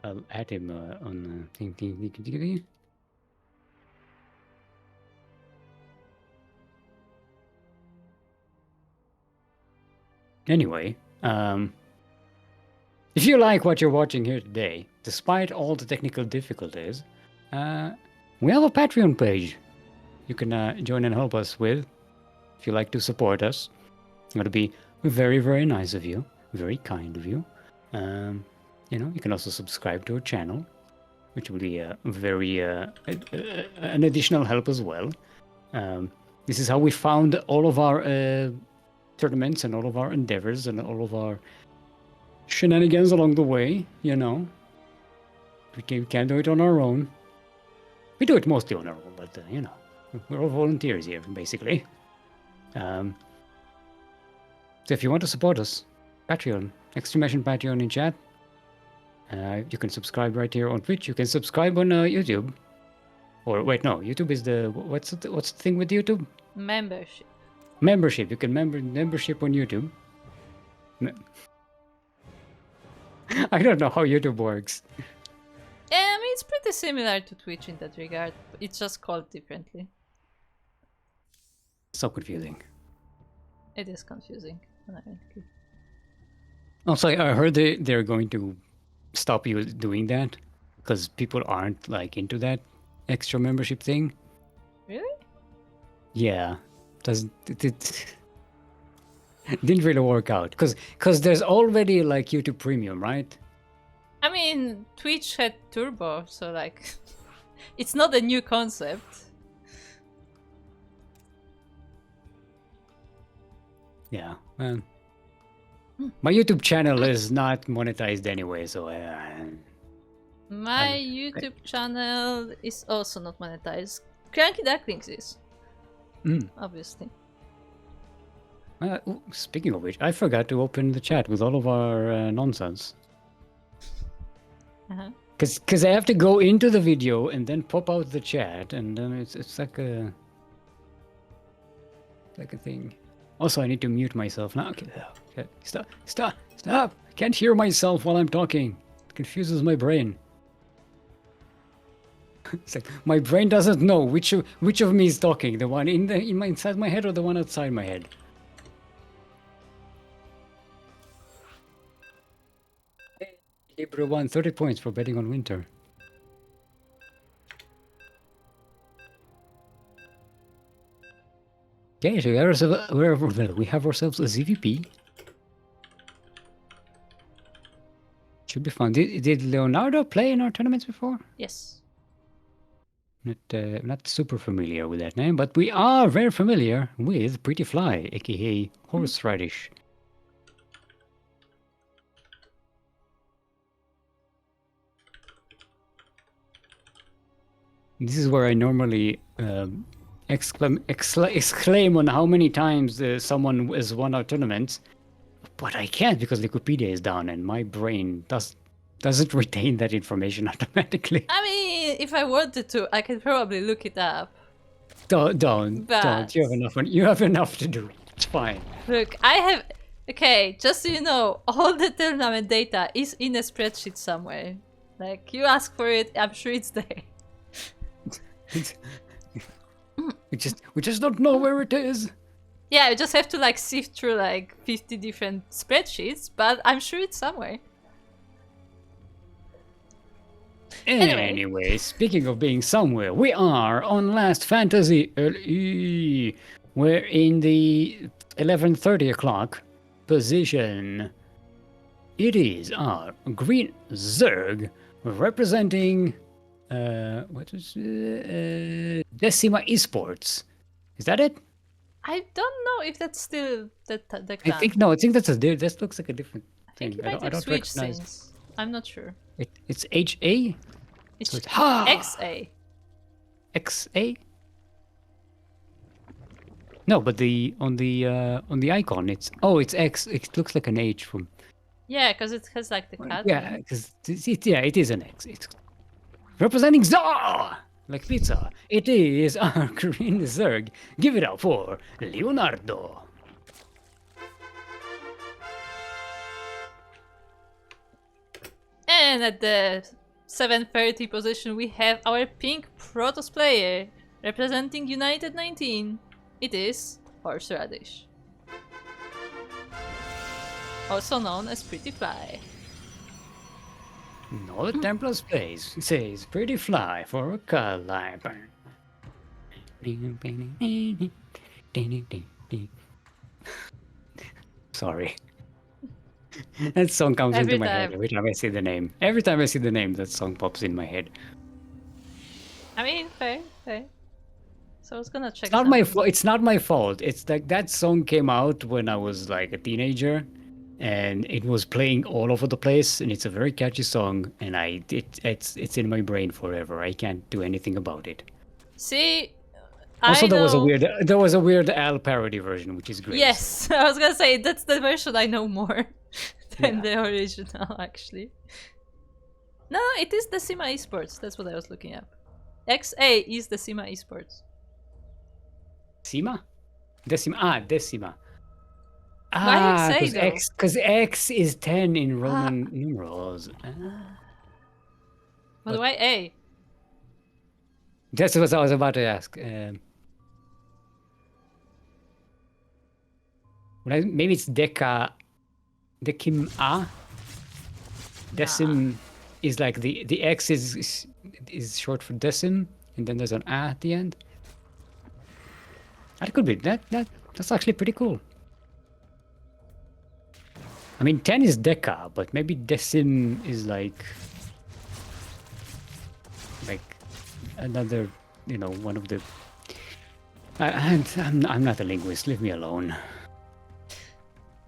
I'll add him on thing. Anyway, if you like what you're watching here today, despite all the technical difficulties, we have a Patreon page you can join and help us with if you like to support us. It's going to be very, very nice of you, very kind of you. You can also subscribe to our channel, which will be very an additional help as well. This is how we found all of our tournaments and all of our endeavors and all of our shenanigans along the way. We can't do it on our own. We do it mostly on our own, but we're all volunteers here, basically. So if you want to support us, Patreon, exclamation Patreon in chat. You can subscribe right here on Twitch. You can subscribe on YouTube. Or wait, no, YouTube is what's the thing with YouTube? Membership. Membership. You can membership on YouTube. I don't know how YouTube works. I mean, it's pretty similar to Twitch in that regard. It's just called differently. So confusing. It is confusing. Also, I heard they're going to stop you doing that because people aren't like into that extra membership thing. Really? Yeah, it didn't really work out because there's already like YouTube Premium, right? I mean, Twitch had Turbo, so like, it's not a new concept. Yeah, well, my YouTube channel is not monetized anyway, so My YouTube channel is also not monetized. CranKy Ducklings is, obviously. Ooh, speaking of which, I forgot to open the chat with all of our nonsense. Because I have to go into the video and then pop out the chat, and then it's like a thing. Also, I need to mute myself now. Okay, stop! I can't hear myself while I'm talking. It confuses my brain. It's like my brain doesn't know which of me is talking. The one inside my head or the one outside my head. Hebrew won 30 points for betting on WiNtR. Okay, so we have ourselves a ZVP. Should be fun. Did Leonardo play in our tournaments before? Yes. Not super familiar with that name, but we are very familiar with Pretty Fly, aka horseradish. This is where I normally exclaim on how many times someone has won our tournaments, but I can't because Wikipedia is down and my brain doesn't retain that information automatically. I mean, if I wanted to, I could probably look it up. Don't. But... You have enough to do. It's fine. Look, I have... Okay, just so you know, all the tournament data is in a spreadsheet somewhere. Like, you ask for it, I'm sure it's there. We just don't know where it is. Yeah, I just have to like sift through like 50 different spreadsheets, but I'm sure it's somewhere. Anyway, speaking of being somewhere, we are on Last Fantasy LE. We're in the 11:30 o'clock position. It is our green Zerg representing Decima Esports. Is that it? I don't know if that's still the clan. I think that's this looks like a different thing. I think it might have switched since. I'm not sure. It's HA? It's so it's XA. XA? No, but on the icon it's X. It looks like an H from. Yeah, because it has like the cat. Yeah, because it is an X. It's representing Zar like pizza. It is our green Zerg. Give it up for Leonardo. And at the 7:30 position, we have our pink Protoss player representing United 19. It is Horseradish, also known as Pretty Fly. No, the Templars plays says Pretty Fly for a color. Sorry. That song comes into my head every time I see the name. Every time I see the name, that song pops in my head. I mean, fair. So I was gonna check. It's not my fault. It's not my fault. It's like that song came out when I was like a teenager, and it was playing all over the place. And it's a very catchy song, and it's in my brain forever. I can't do anything about it. See. Also, there was a weird Al parody version, which is great. Yes, so. I was gonna say that's the version I know more than the original, actually. No, it is Decima Esports. That's what I was looking up. XA is Decima Esports. Decima? Decima. Why XA, because X is 10 in Roman numerals. What do I A? That's what I was about to ask. Maybe it's Decim A. Decim is like the X is short for decim, and then there's an A at the end. That could be that's actually pretty cool. I mean, 10 is deca, but maybe decim is like another, one of the. I'm not a linguist. Leave me alone.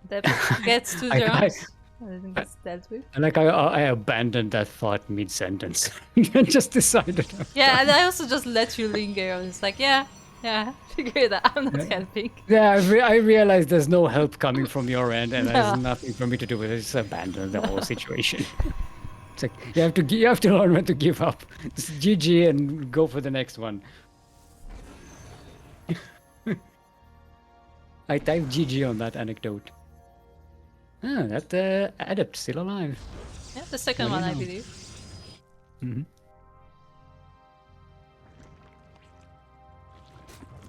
That gets to drums. I think that's dealt with. I abandoned that thought mid-sentence. and just decided. Yeah, and I also just let you linger. And it's like, yeah, figure it out. I'm not helping. Yeah, I realized there's no help coming from your end, and there's nothing for me to do with it. Just abandon the whole situation. It's like you have to learn when to give up. Just GG and go for the next one. I typed GG on that anecdote. Ah, that adept still alive. Yeah, the second one, I believe. Mm-hmm.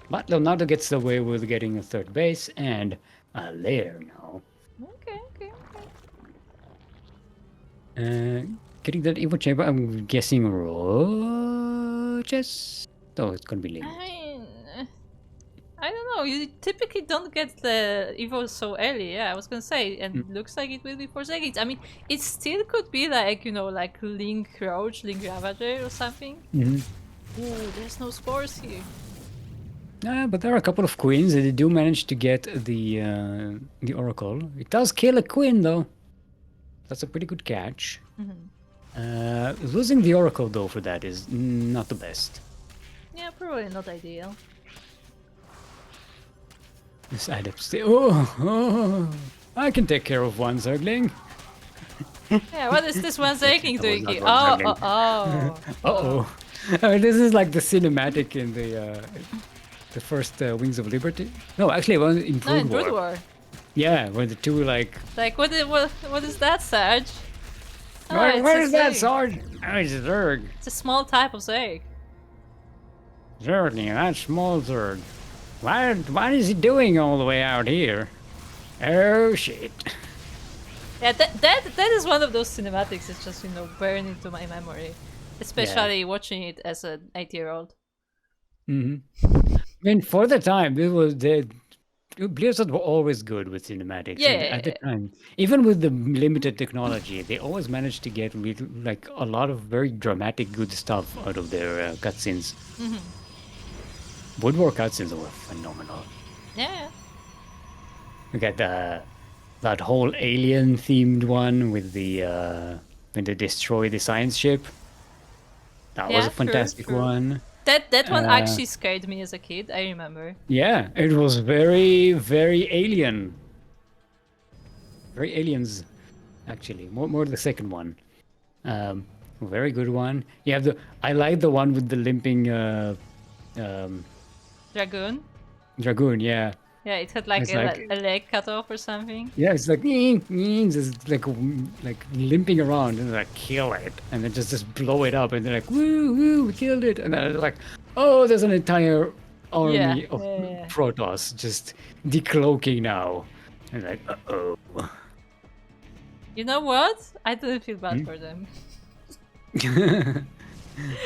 But Leonardo gets away with getting a third base and a lair now. Okay. Getting that evil chamber, I'm guessing Roches? Oh, it's gonna be late. I mean, I don't know. You typically don't get the evo so early. Yeah, I was gonna say, and it looks like it will be for seconds. I mean, it still could be like like Link Roach, Link Ravager, or something. Mm-hmm. Ooh, there's no spores here. But there are a couple of queens, and they do manage to get the Oracle. It does kill a queen, though. That's a pretty good catch. Losing the Oracle, though, for that is not the best. Yeah, probably not ideal. This adept oh, I can take care of one Zergling. Yeah, what is this one Zergling doing here? Uh-oh. I mean, this is like the cinematic in the first Wings of Liberty. No, actually, one in Brood War. Yeah, when the two like what is that, Sarge? Where is that, Sarge? Oh, it's a Zerg. It's a small type of Zerg. Zergling, that small Zerg. What is he doing all the way out here? Oh shit. Yeah, that is one of those cinematics. It's just burned into my memory, especially watching it as an 8-year-old. Mm-hmm. I mean, for the time, it was Blizzard were always good with cinematics. Yeah. At the time, even with the limited technology, they always managed to get like a lot of very dramatic, good stuff out of their cutscenes. Wood War cutscenes were phenomenal. Yeah. We got that whole alien themed one with the when they destroy the science ship. That was a fantastic one. That one actually scared me as a kid, I remember. Yeah, it was very, very alien. Very aliens, actually. More the second one. Very good one. You have I like the one with the limping Dragoon? Dragoon, yeah. Yeah, it had like a leg cut off or something. Yeah, it's like just like limping around and like kill it, and then just blow it up, and they're like woo, we killed it, and then like, oh, there's an entire army of Protoss just decloaking now, and like, uh-oh. You know what? I didn't feel bad for them.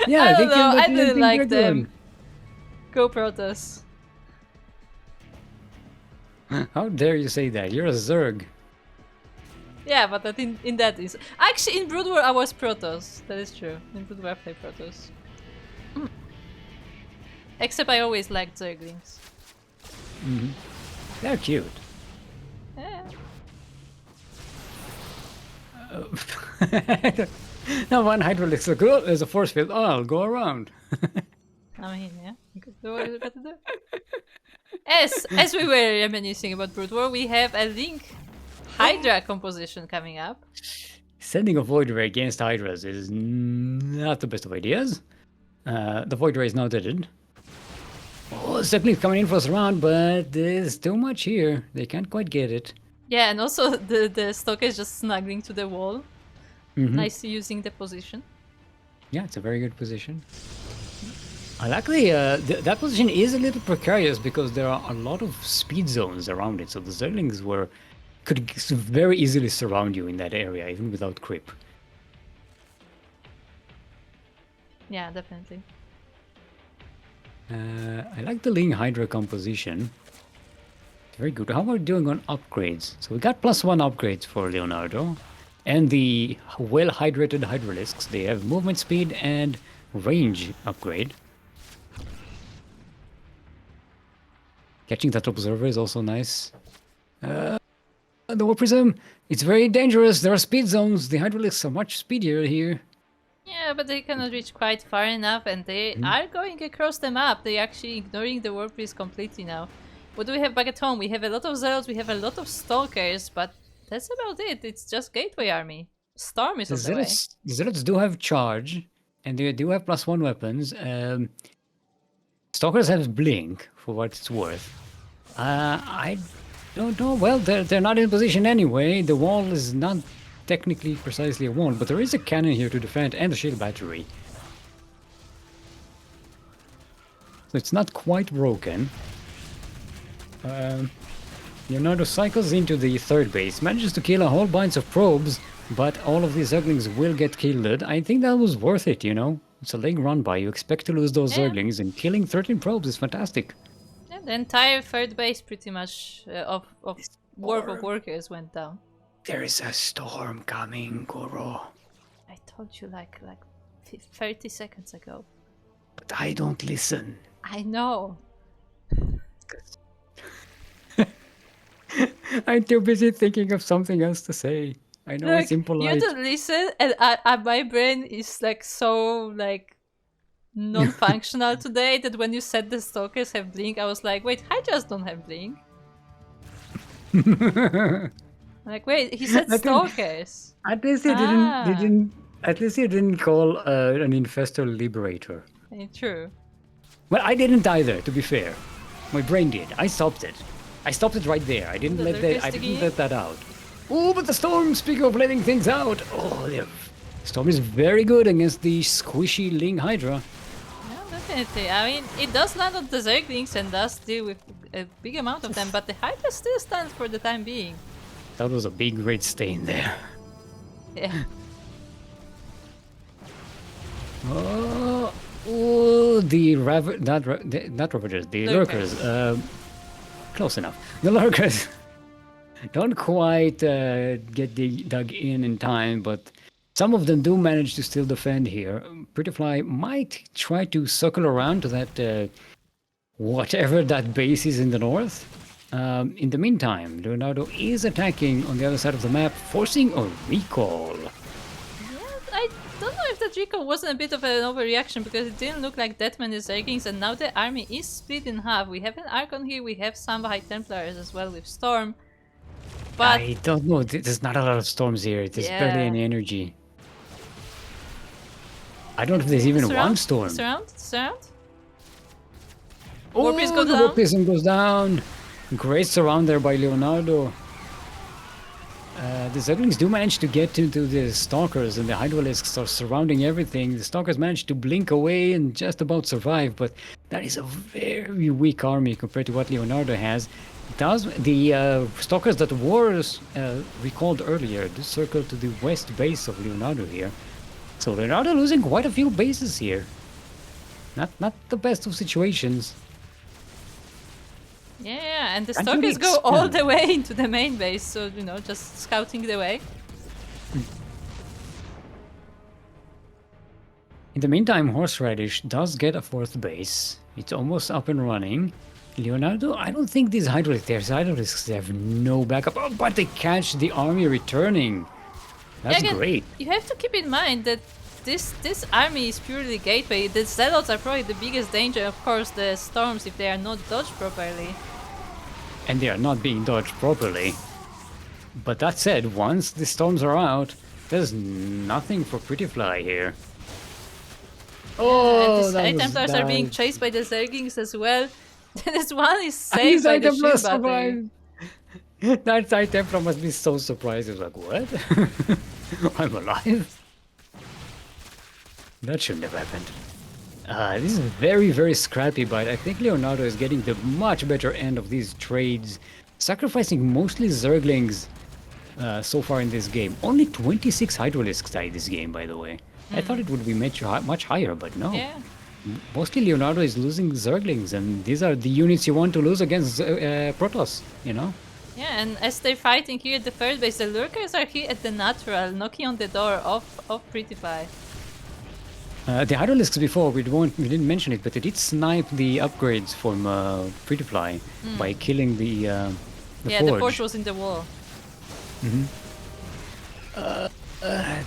Yeah, I don't know. I didn't like them. Go Protoss. How dare you say that? You're a Zerg. Yeah, but I think in that is actually in Brood War I was Protoss. That is true. In Brood War I played Protoss. Except I always liked Zerglings. They're cute. Yeah. Now one Hydraulics like, oh, there's a force field. Oh, I'll go around. I mean, yeah, you could do what you got to do. As we were reminiscing about Brood War, we have a Link Hydra composition coming up. Sending a Void Ray against Hydras is not the best of ideas. The Void Ray is now dead. Oh, Ducklings coming in for us round, but there's too much here. They can't quite get it. Yeah, and also the Stalker is just snuggling to the wall. Nice using the position. Yeah, it's a very good position. Luckily, that position is a little precarious because there are a lot of speed zones around it, so the Zerglings could very easily surround you in that area, even without creep. Yeah, definitely. I like the Ling Hydra composition. Very good. How are we doing on upgrades? So we got +1 upgrades for Leonardo. And the well-hydrated Hydralisks, they have movement speed and range upgrade. Catching that observer is also nice. The War Prism, it's very dangerous. There are speed zones. The Hydralisks are much speedier here. Yeah, but they cannot reach quite far enough, and they are going across the map. They're actually ignoring the War Priest completely now. What do we have back at home? We have a lot of Zealots, we have a lot of Stalkers, but that's about it. It's just Gateway Army. Storm is on the way. The Zealots do have charge, and they do have +1 weapons. Stalkers have blink, for what it's worth. I don't know. Well, they're not in position anyway. The wall is not technically precisely a wall, but there is a cannon here to defend and a shield battery. So it's not quite broken. Leonardo cycles into the third base, manages to kill a whole bunch of probes, but all of these Zerglings will get killed. I think that was worth it, you know? It's a late run by. You expect to lose those Zerglings, and killing 13 probes is fantastic. Yeah, the entire third base pretty much of work of workers went down. There is a storm coming, Goro. I told you like 30 seconds ago. But I don't listen. I know. I'm too busy thinking of something else to say. I know it's impolite. You don't listen, and my brain is like so like non-functional today that when you said the Stalkers have blink, I was like, wait, I just don't have blink. Like, wait, he said Stalkers. At least he didn't. At least he didn't call an infestor liberator. True. Well, I didn't either. To be fair, my brain did. I stopped it. I stopped it right there. I didn't let that out. Oh, but the storm! Speaking of letting things out, the storm is very good against the squishy Ling Hydra. Yeah, definitely. I mean, it does land on the Zerglings and does deal with a big amount of them, but the Hydra still stands for the time being. That was a big red stain there. Yeah. The Ravagers, the Lurkers. Close enough. The Lurkers don't quite get dug in time, but some of them do manage to still defend here. Prettyfly might try to circle around to that whatever that base is in the north. In the meantime, Leonardo is attacking on the other side of the map, forcing a recall. I don't know if that recall wasn't a bit of an overreaction, because it didn't look like that many Zerglings, and now the army is split in half. We have an Archon here, we have some High Templars as well with Storm. But I don't know, there's not a lot of storms here, there's barely any energy. I don't know if there's even one storm. Surround? Oh, the Warp Prism goes down! Great surround there by Leonardo. The Zerglings do manage to get into the Stalkers, and the Hydralisks are surrounding everything. The Stalkers manage to blink away and just about survive, but that is a very weak army compared to what Leonardo has. The Stalkers that were recalled earlier do circle to the west base of Leonardo here. So Leonardo losing quite a few bases here. Not the best of situations. Yeah, and the Stalkers go all the way into the main base, so, you know, just scouting the way. In the meantime, Horseradish does get a fourth base. It's almost up and running. Leonardo, I don't think these Hydralisks have no backup, but they catch the army returning. That's great. You have to keep in mind that this army is purely gateway. The Zealots are probably the biggest danger, of course, the storms, if they are not dodged properly. And they are not being dodged properly. But that said, once the storms are out, there's nothing for Prettyfly here. Oh, and these Templars are being chased by the Zerglings as well. This one is saved by the shield battery. That High Templar must be so surprised. He's like, what? I'm alive? That shouldn't have happened. This is very, very scrappy, but I think Leonardo is getting the much better end of these trades, sacrificing mostly Zerglings so far in this game. Only 26 Hydralisks died this game, by the way. I thought it would be much higher, but no. Yeah. Mostly Leonardo is losing Zerglings, and these are the units you want to lose against Protoss, you know? Yeah, and as they're fighting here at the third base, the lurkers are here at the natural, knocking on the door of Pretty Fly. The Hydralisks before, we didn't mention it, but they did snipe the upgrades from Pretty Fly by killing the Yeah, forge. the forge was in the wall.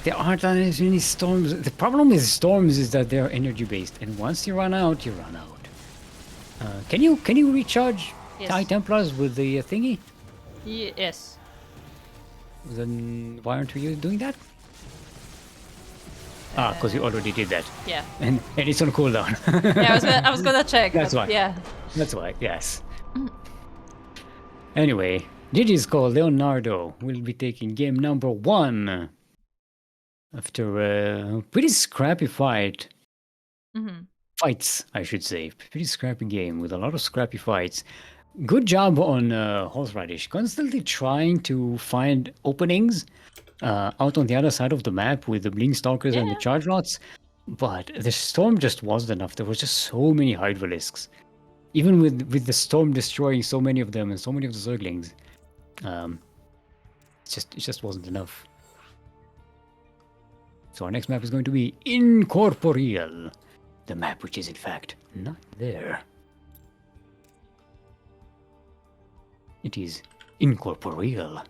There aren't as many storms. The problem with storms is that they're energy based, and once you run out, you run out. Can you recharge Yes. TIE Templars with the thingy? Yes. Then why aren't you doing that? Because you already did that, Yeah. and it's on cooldown. Yeah, I was gonna check. That's but why. Yeah. That's why. Yes. Anyway, GG's call. Leonardo will be taking game number 1 after a pretty scrappy fight. Fights, I should say. Pretty scrappy game with a lot of scrappy fights. Good job on Horseradish, constantly trying to find openings out on the other side of the map with the Blink Stalkers and the Charge Lots. But the storm just wasn't enough. There was just so many Hydralisks. Even with the storm destroying so many of them and so many of the Zerglings. It just wasn't enough. So our next map is going to be Incorporeal. The map which is in fact not there. It is Incorporeal.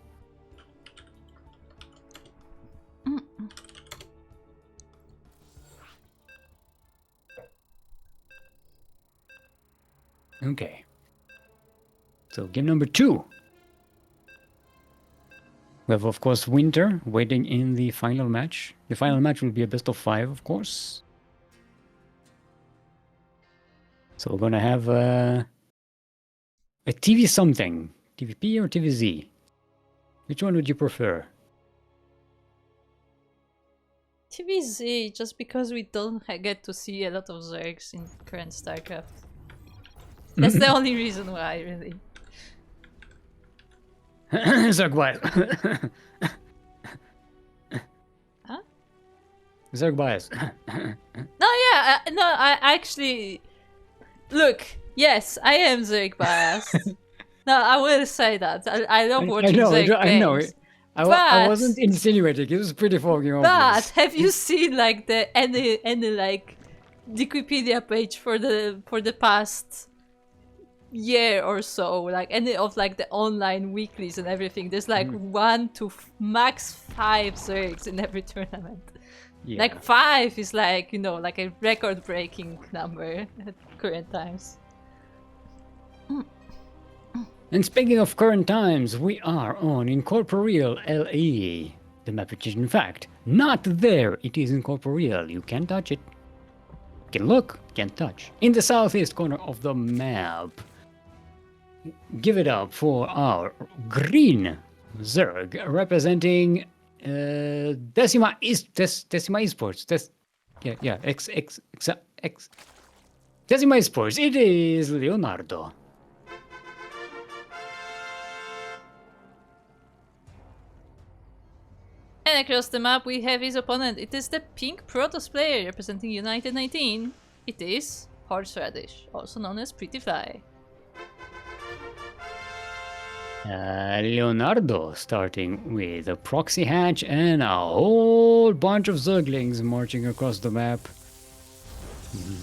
Okay. So game number 2. We have, of course, WiNtR waiting in the final match. The final match will be a best of 5, of course. So we're gonna have a TV something. TVP or TVZ? Which one would you prefer? TVZ, just because we don't get to see a lot of Zergs in current StarCraft. That's the only reason why, really. Zerg bias. Huh? Zerg bias. No, yeah, no, I actually... Look, yes, I am Zerg biased. No, I will say that. I love watching Zerg games. I know. I But- wasn't insinuating. It was pretty fucking But obvious. have you seen like the any like Wikipedia page for the past year or so, like any of like the online weeklies and everything? There's like 1 to max 5 Zergs in every tournament. Yeah. Like 5 is like, you know, like a record-breaking number at current times. And speaking of current times, we are on Incorporeal LE. The map which is in fact not there. It is Incorporeal. You can't touch it. You can look, can't touch. In the southeast corner of the map. Give it up for our green Zerg representing Decima Esports. Decima Esports. It is Leonardo. And across the map we have his opponent. It is the pink Protoss player representing United 19. It is Horseradish, also known as Pretty Fly. Leonardo starting with a proxy hatch and a whole bunch of Zerglings marching across the map.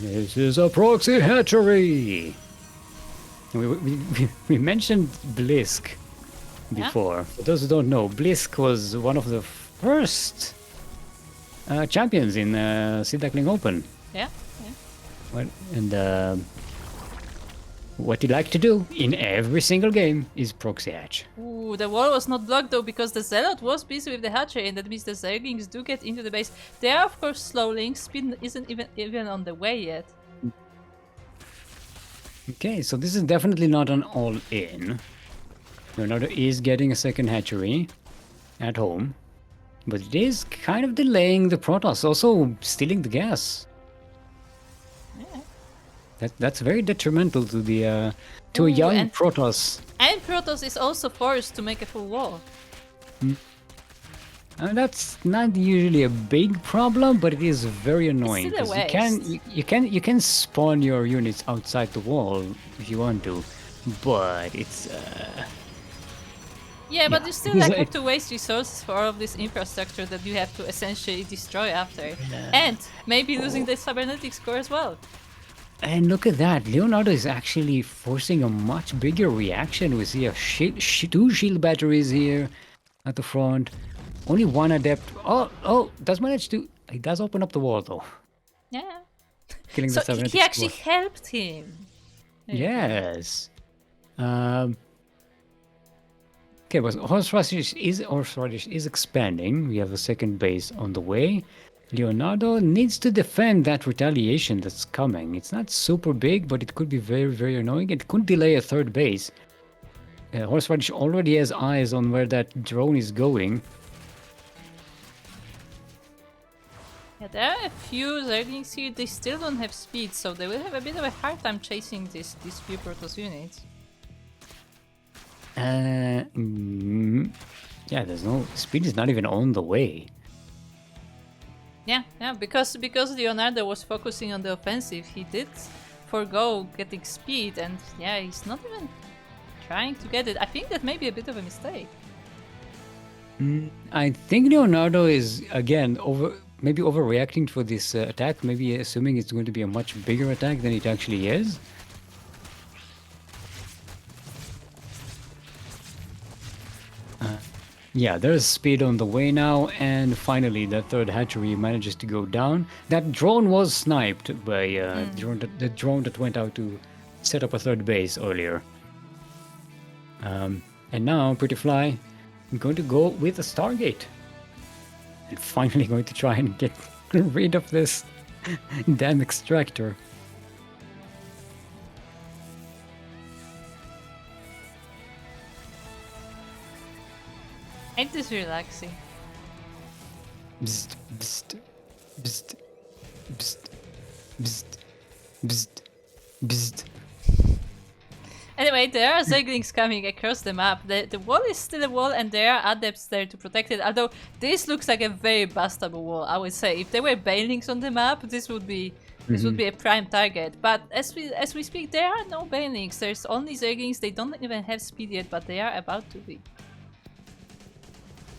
This is a proxy hatchery! We mentioned Blisk before. For those who don't know, Blisk was one of the first champions in Sea Duckling Open. Yeah. And what he liked to do in every single game is proxy hatch. Ooh, the wall was not blocked though because the Zealot was busy with the hatchery, and that means the Zerglings do get into the base. They are of course slowing, speed isn't even on the way yet. Okay, so this is definitely not an all-in. Leonardo is getting a second hatchery at home. But it is kind of delaying the Protoss, also stealing the gas. That's very detrimental to the to a Ooh, young and- Protoss. And Protoss is also forced to make a full wall. That's not usually a big problem, but it is very annoying still a because you can spawn your units outside the wall if you want to, but it's Yeah, but Yeah, you still it is like like- have to waste resources for all of this infrastructure that you have to essentially destroy after. And maybe losing the cybernetics core as well. And look at that, Leonardo is actually forcing a much bigger reaction. We see two shield batteries here at the front. Only one adept. Oh, does manage to. He does open up the wall though, Yeah. killing So the cybernetics he actually core. helped him. There you go. Yes. Okay, but horseradish is expanding. We have a second base on the way. Leonardo needs to defend that retaliation that's coming. It's not super big, but it could be very, very annoying. It could delay a third base. Horseradish already has eyes on where that drone is going. Yeah, there are a few Zerglings here. They still don't have speed, so they will have a bit of a hard time chasing these few Protoss units. Yeah, there's no speed is not even on the way. Yeah, because Leonardo was focusing on the offensive, he did forgo getting speed, and yeah, he's not even trying to get it. I think that may be a bit of a mistake. I think Leonardo is again maybe overreacting for this attack, maybe assuming it's going to be a much bigger attack than it actually is. Yeah, there's speed on the way now, and finally the third hatchery manages to go down. That drone was sniped by the drone that went out to set up a third base earlier. And now Pretty Fly is going to go with a Stargate. And finally going to try and get rid of this damn extractor. Ain't this relaxing? Bzzt, bzzt, bzzt, bzzt, bzzt, bzzt, bzzt. Anyway, there are Zerglings coming across the map. The wall is still a wall, and there are adepts there to protect it. Although this looks like a very bustable wall, I would say. If there were banelings on the map, this would be a prime target. But as we speak, there are no banelings. There's only Zerglings. They don't even have speed yet, but they are about to be.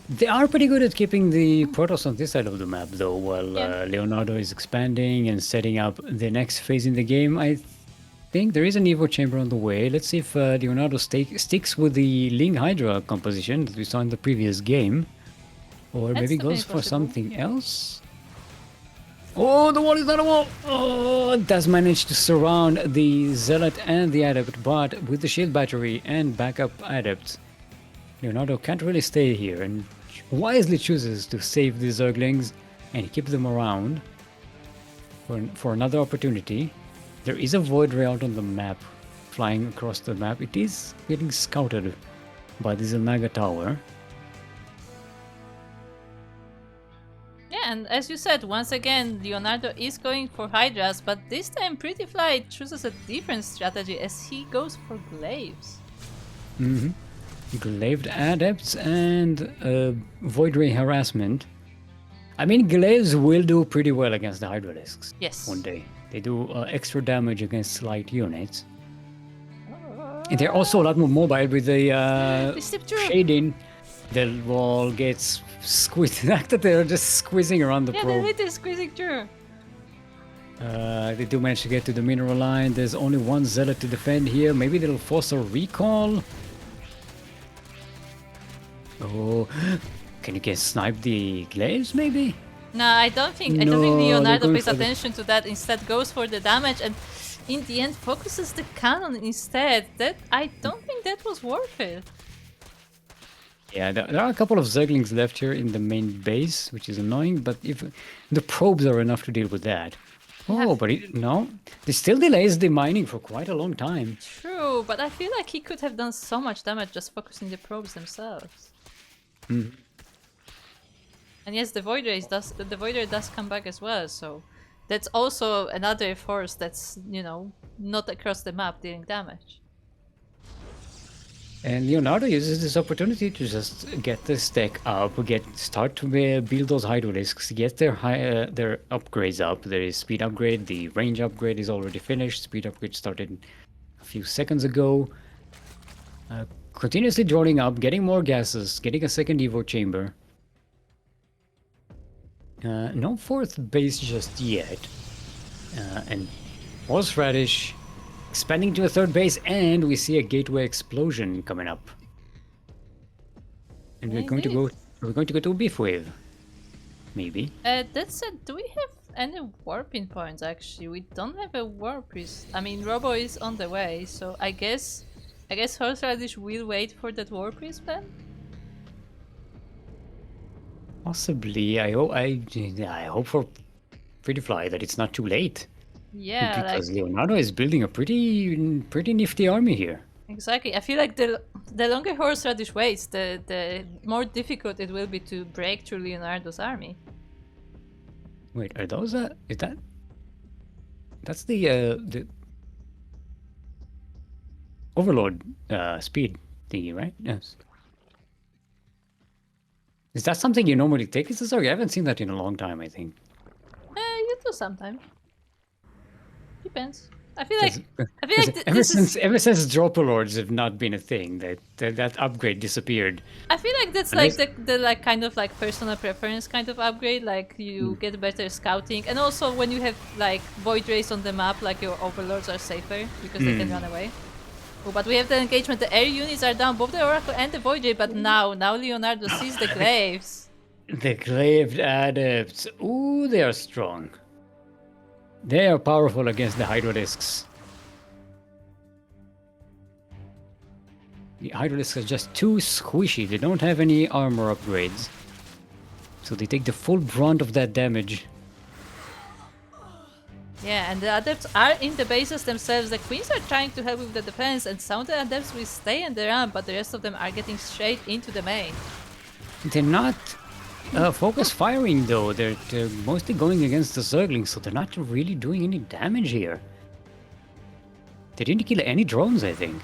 They are pretty good at keeping the Protoss on this side of the map, though, while Leonardo is expanding and setting up the next phase in the game. I think there is an Evo chamber on the way. Let's see if Leonardo sticks with the Ling Hydra composition that we saw in the previous game. Or That's maybe definitely goes for possible. something else. Oh, the wall is not a wall! Oh, it does manage to surround the Zealot and the Adept, but with the shield battery and backup Adepts, Leonardo can't really stay here and wisely chooses to save the Zerglings and keep them around for another opportunity. There is a void ray out on the map, flying across the map. It is getting scouted by the Zilnaga tower. Yeah, and as you said, once again, Leonardo is going for Hydras, but this time Pretty Fly chooses a different strategy as he goes for Glaives. Glaved Adepts and Void Ray Harassment. I mean, Glaives will do pretty well against the Hydralisks. Yes. One day. They do extra damage against light units. And they're also a lot more mobile with the They slip through. shading. The wall gets squeezed. They're just squeezing around the Yeah, probe. they're really squeezing through. They do manage to get to the mineral line. There's only one Zealot to defend here. Maybe they'll force a recall. Oh, can you get snipe the Glaives maybe? No, I don't think No, they're Leonardo going pays for the- attention to that. Instead, goes for the damage and in the end focuses the cannon instead. That I don't think that was worth it. Yeah, there are a couple of Zerglings left here in the main base, which is annoying, but if the probes are enough to deal with that. Oh, but no, this still delays the mining for quite a long time. True, but I feel like he could have done so much damage just focusing the probes themselves. And yes, the Void Ray does come back as well, so that's also another force that's, you know, not across the map dealing damage. And Leonardo uses this opportunity to just get the stack up, start to build those Hydralisks, get their upgrades up. There is speed upgrade, the range upgrade is already finished. Speed upgrade started a few seconds ago. Continuously drawing up, getting more gases, getting a second Evo chamber. No fourth base just yet. And horseradish expanding to a third base, and we see a gateway explosion coming up. And we're going to go to a beef wave. Maybe. That said, do we have any warping points actually? We don't have a warp priest. I mean, Robo is on the way, so I guess horseradish will wait for that warp priest then? Possibly. I hope for Pretty Fly that it's not too late. Yeah, because Leonardo is building a pretty nifty army here. Exactly. I feel like the longer horseradish waits, the more difficult it will be to break through Leonardo's army. Wait, are those is that? That's the Overlord speed thingy, right? Yes. Is that something you normally take as a Zerg? I haven't seen that in a long time, I think. You do sometimes. Depends. I feel like ever since Dropper Lords have not been a thing, that upgrade disappeared. I feel like that's like the like kind of like personal preference kind of upgrade. Like you get better scouting, and also when you have like Void Rays on the map, like your Overlords are safer because they can run away. Oh, but we have the engagement. The air units are down, both the Oracle and the Void Ray. But now Leonardo sees the Glaives. The Glaved Adepts. Ooh, they are strong. They are powerful against the Hydralisks. The Hydralisks are just too squishy. They don't have any armor upgrades. So they take the full brunt of that damage. Yeah, and the Adepts are in the bases themselves. The Queens are trying to help with the defense, and some of the Adepts will stay in the ramp, but the rest of them are getting straight into the main. They're not focus firing though. They're mostly going against the Zerglings, so they're not really doing any damage here. They didn't kill any drones, I think.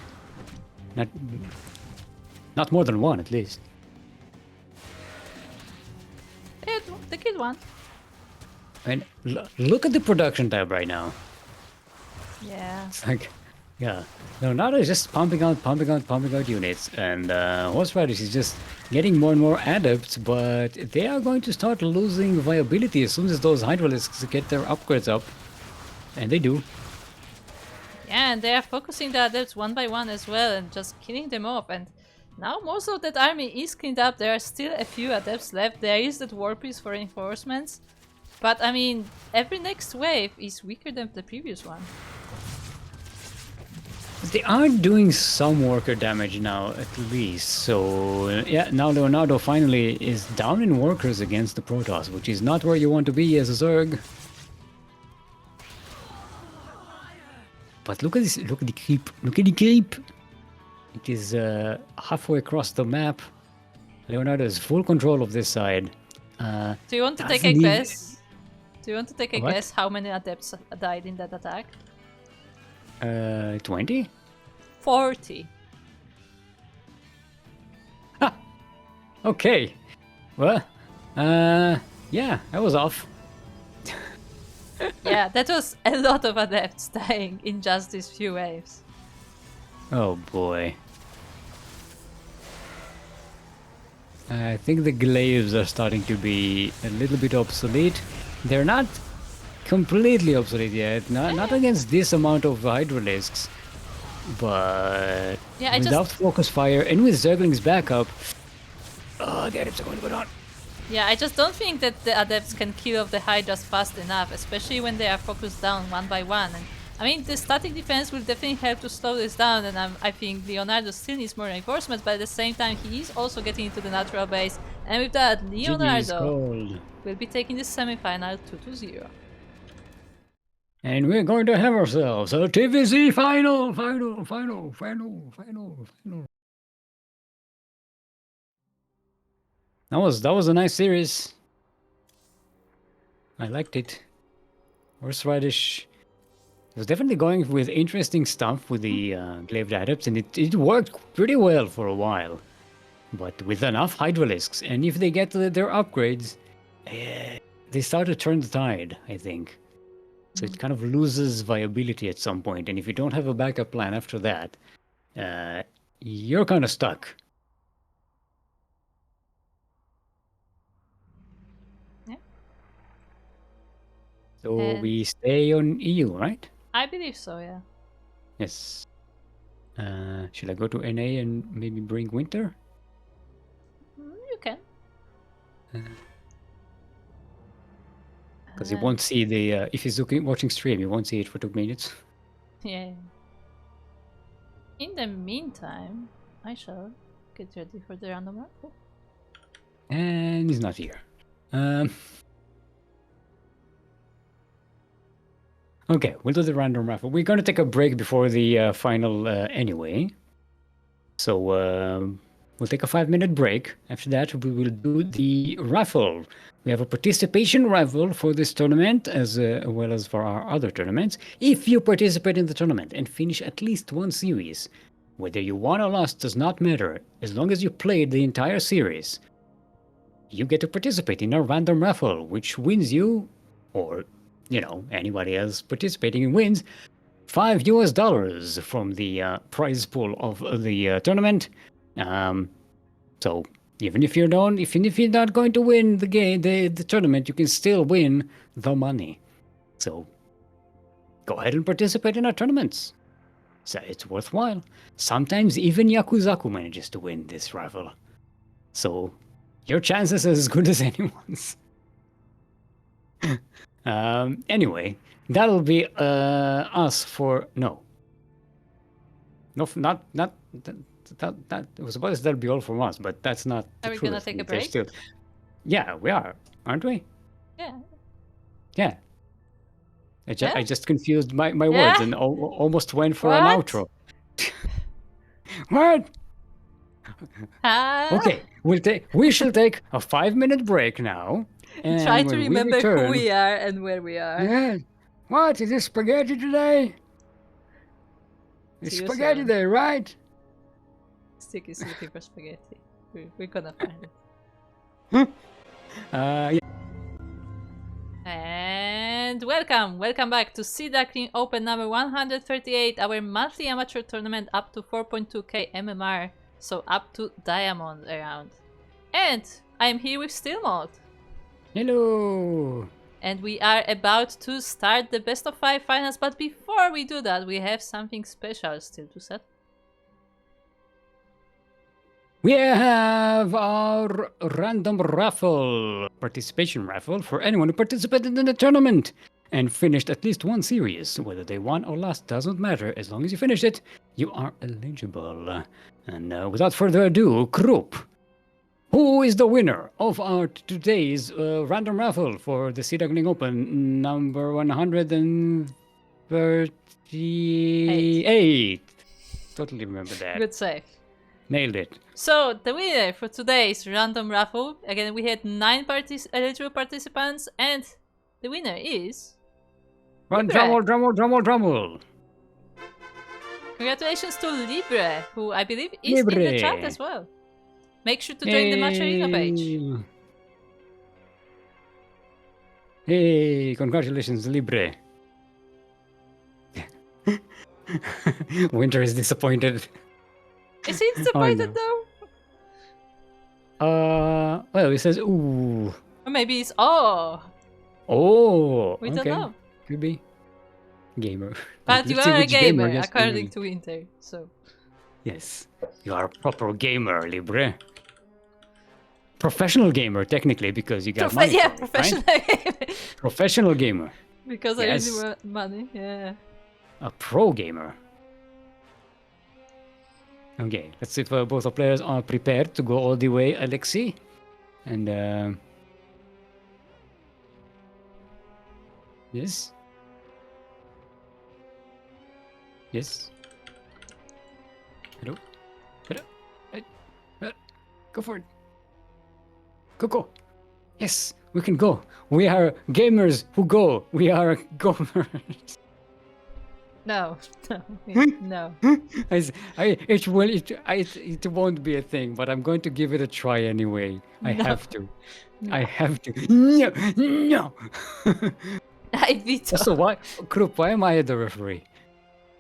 Not more than one, at least. They killed one. And look at the production tab right now. Yeah. It's like, yeah. Leonardo is just pumping out units, and horseradish is just getting more and more adepts, but they are going to start losing viability as soon as those Hydralisks get their upgrades up. And they do. Yeah, and they are focusing the Adepts one by one as well, and just killing them off. And now most of that army is cleaned up. There are still a few Adepts left. There is that War Priest for reinforcements. But I mean, every next wave is weaker than the previous one. They are doing some worker damage now, at least. So, yeah, now Leonardo finally is down in workers against the Protoss, which is not where you want to be as a Zerg. But look at this, look at the creep, look at the creep! It is halfway across the map. Leonardo has full control of this side. Do you want to take a guess? Do you want to take a guess how many Adepts died in that attack? 20? 40. Ha! Okay. Well, yeah, I was off. Yeah, that was a lot of Adepts dying in just these few waves. Oh boy. I think the glaives are starting to be a little bit obsolete. They're not completely obsolete yet, not against this amount of Hydralisks, but yeah, without focus fire and with Zergling's backup, the Adepts are going to go down. Yeah, I just don't think that the Adepts can kill off the Hydras fast enough, especially when they are focused down one by one. And I mean, the static defense will definitely help to slow this down, and I think Leonardo still needs more reinforcements, but at the same time he is also getting into the natural base, and with that, Leonardo will be taking the semi-final 2-0. And we're going to have ourselves a TVZ final. That was a nice series. I liked it. Horseradish was definitely going with interesting stuff with the glaive adepts, and it worked pretty well for a while. But with enough hydralisks, and if they get their upgrades, they start to turn the tide, I think. So it kind of loses viability at some point, and if you don't have a backup plan after that, you're kind of stuck. Yeah. So And- we stay on EU, right? I believe so, yeah. Yes. Should I go to NA and maybe bring WiNtR? You can. Because you won't see the if he's watching stream, you won't see it for 2 minutes. Yeah. In the meantime, I shall get ready for the random raffle. And he's not here. Okay, we'll do the random raffle. We're going to take a break before the final anyway. So we'll take a 5-minute break. After that, we will do the raffle. We have a participation raffle for this tournament as well as for our other tournaments. If you participate in the tournament and finish at least one series, whether you won or lost does not matter. As long as you played the entire series, you get to participate in our random raffle, which wins you, or anybody else participating and wins $5 from the prize pool of the tournament. So even if you're not going to win the game, the tournament, you can still win the money. So go ahead and participate in our tournaments. So it's worthwhile. Sometimes even Yakuzaku manages to win this raffle. So your chances are as good as anyone's. Anyway, that'll be us for not that it was supposed that'll be all from us, but that's not the Are we truth. gonna take a There's break? still... Yeah, we are, aren't we? Yeah. Yeah. Yeah? I just confused my Yeah? words and almost went for an What? outro. What? Ah, Okay, we shall take a 5-minute break now. And try to when we remember who return- we are and where we are. Yeah. What? Is it spaghetti today? It's See you spaghetti soon. day, right? Stick is looking for spaghetti. We're gonna find it. Yeah. And welcome back to Sea Duckling Open number 138, our monthly amateur tournament up to 4.2k MMR, so up to diamond around. And I'm here with Steelmalt. Hello. And we are about to start the best of 5 finals, but before we do that, we have something special still to set. We have our random raffle, participation raffle for anyone who participated in the tournament and finished at least one series. Whether they won or lost doesn't matter. As long as you finished it, you are eligible. And without further ado, Krupp, who is the winner of our today's random raffle for the Sea Duckling Open number 138? Totally remember that. Good save. Nailed it. So, the winner for today's random raffle, again we had 9 eligible participants, and the winner is... Run, Libre. drummel. Congratulations to Libre, who I believe is in the Libre. chat as well. Make sure to join the Match Arena page. Hey, congratulations, Libre. WiNtR is disappointed. Is he disappointed no. though? Well, he says, ooh. Or maybe it's oh. We Okay. don't know. Could be. Gamer. But you Let's see are a which gamer, gets according the- to WiNtR, so... Yes. You are a proper gamer, Libre. Professional gamer, technically, because you got money. yeah, for it, professional right? gamer. Professional gamer. Because Yes. I really want money, yeah. A pro gamer. Okay, let's see if both the players are prepared to go all the way, Alexei. And, yes. Yes. Hello. Hello. Go for it. Go. Yes. We can go. We are gamers who go. We are goers. No, no. It won't be a thing, but I'm going to give it a try anyway. I No. have to. I have to. No, no. I veto. Also, why, Krupp, why am I the referee?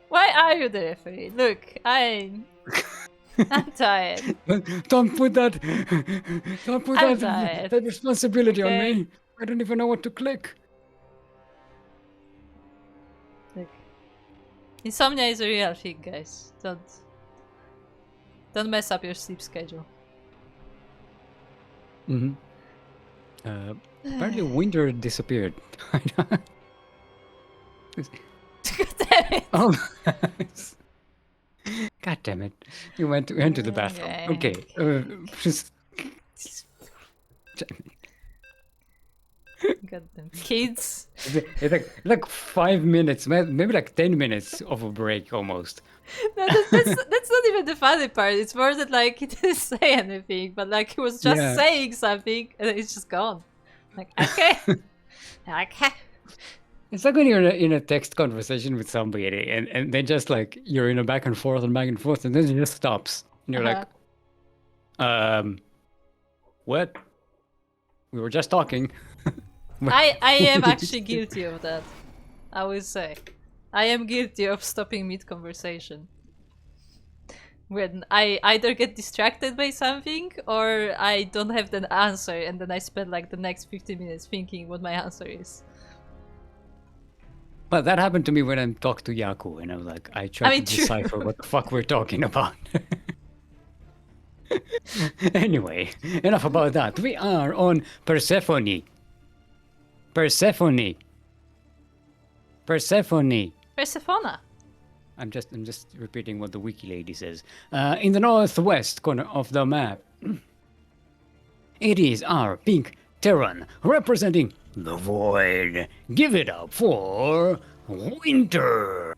Why are you the referee? Look, I'm tired. Don't put that. I'm tired. That responsibility on Okay. me. I don't even know what to click. Look, insomnia is a real thing, guys. Don't mess up your sleep schedule. Mm-hmm. Apparently, winter disappeared. Damn it. Oh, God damn it! You went to the bathroom. Okay. Just Goddamn kids. it's like 5 minutes, maybe like 10 minutes of a break almost. No, that's not even the funny part. It's more that like he didn't say anything, but like he was just Yeah. saying something and then it's just gone. Like okay, okay. It's like when you're in a text conversation with somebody and then just like you're in a back and forth and then it just stops. And you're like, what? We were just talking. I am actually guilty of that. I will say, I am guilty of stopping mid-conversation. When I either get distracted by something or I don't have the answer and then I spend like the next 15 minutes thinking what my answer is. But that happened to me when I talked to Yaku, and I was like, I tried to true. decipher what the fuck we're talking about. Anyway, enough about that. We are on Persephone. Persephone. Persephone. I'm just repeating what the wiki lady says. In the northwest corner of the map, it is our pink Terran representing the void. Give it up for WiNtR.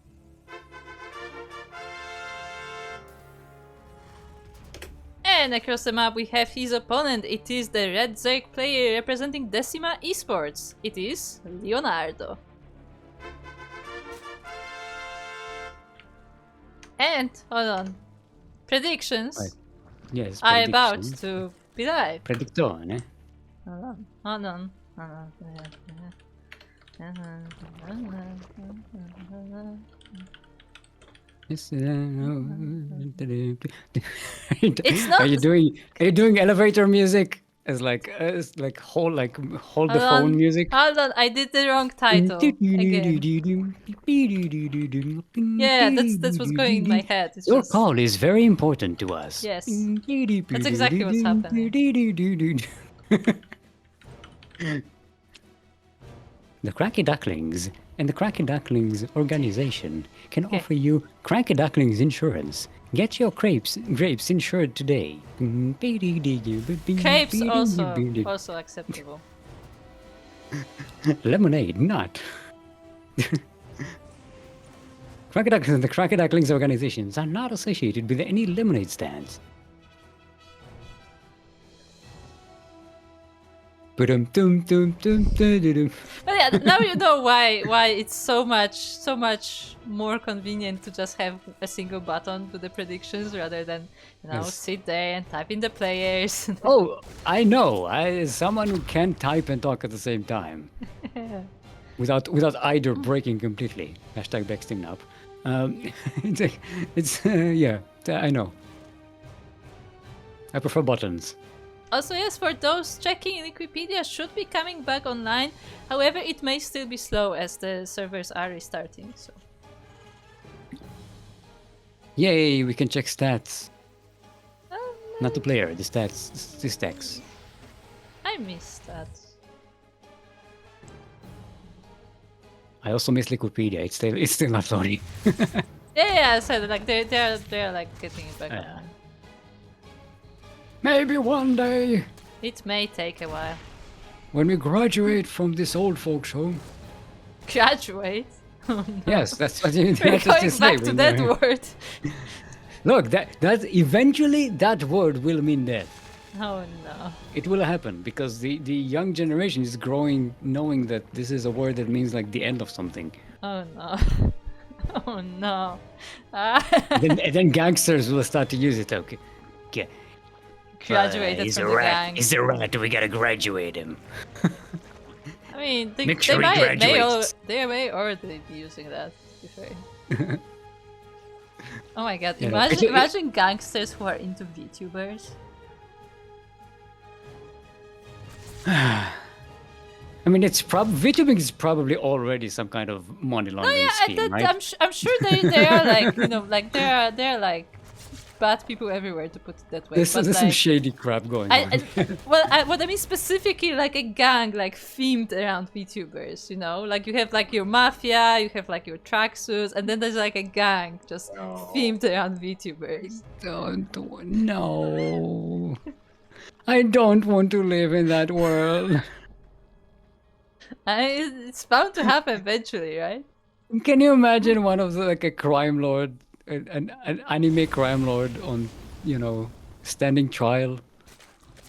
And across the map we have his opponent. It is the Red Zerg player representing Decima Esports. It is Leonardo. And, hold on, predictions Yes, are about predictions. to be live. Predizione. Hold on. It's not- Are you doing elevator music? It's like hold the Hold phone on. music. Hold on, I did the wrong title again. Yeah, that's what's going in my head. It's Your just... call is very important to us. Yes. That's exactly what's happening. The CranKy Ducklings and the CranKy Ducklings organization can offer you CranKy Ducklings insurance. Get your grapes insured today. Crepes also acceptable. Lemonade, not. CranKy Ducklings and the CranKy Ducklings organizations are not associated with any lemonade stands. But yeah, now you know why it's so much more convenient to just have a single button to the predictions rather than Yes. sit there and type in the players. Oh, I know. Someone who can type and talk at the same time, without either breaking completely. Hashtag Backsteam up. Yeah. I know. I prefer buttons. Also, yes, for those checking, Wikipedia should be coming back online. However, it may still be slow as the servers are restarting. So. Yay! We can check stats. Oh, Not the player. The stats. The stacks. I missed that. I also miss Wikipedia. It's still not loading. Yeah, I said like they're like getting it back online. Maybe one day, It may take a while. when we graduate from this old folks home. Graduate. Oh, no. Yes, that's what you We're that's going what you say back to when that you're- word. Look, that eventually that word will mean death. Oh no. It will happen because the young generation is growing knowing that this is a word that means like the end of something. Oh no. Oh no. Then gangsters will start to use it. Okay. Okay. Graduated He's from a the rat. gang. He's a rat. We gotta graduate him. I mean, Make sure he graduates. they may already be using that, to be fair. Oh my god, You know, imagine gangsters who are into VTubers. I mean, VTubing is probably already some kind of money laundering scheme, right? I'm sure they are like, you know, like they're like bad people everywhere, to put it that way. There's but some like, shady crap going on. what I mean specifically, like a gang like themed around VTubers, you know, like you have like your mafia, you have like your tracksuits, and then there's like a gang just themed around VTubers. No. I don't want to live in that world. It's bound to happen eventually, right? Can you imagine one of the, like a crime lord, an anime crime lord on, you know, standing trial?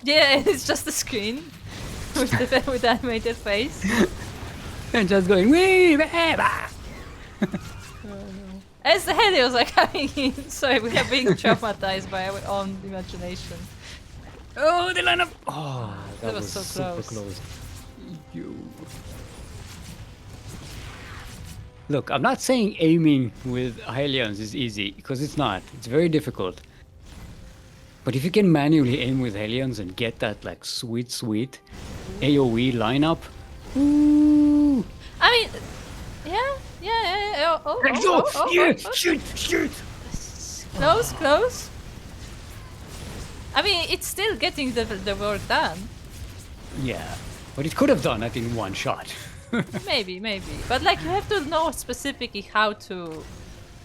Yeah, it's just a screen with the animated face. And just going, wee, bah, bah. As the Helios are coming in, so we are being traumatized by our own imagination. Oh, the line of... Oh, that was so super close. close. You. Look, I'm not saying aiming with Hylians is easy, because it's not. It's very difficult. But if you can manually aim with Hylians and get that like sweet AoE lineup, ooh. I mean, yeah. Shoot! Close. I mean, it's still getting the work done. Yeah, but it could have done that in one shot. Maybe. But like, you have to know specifically how to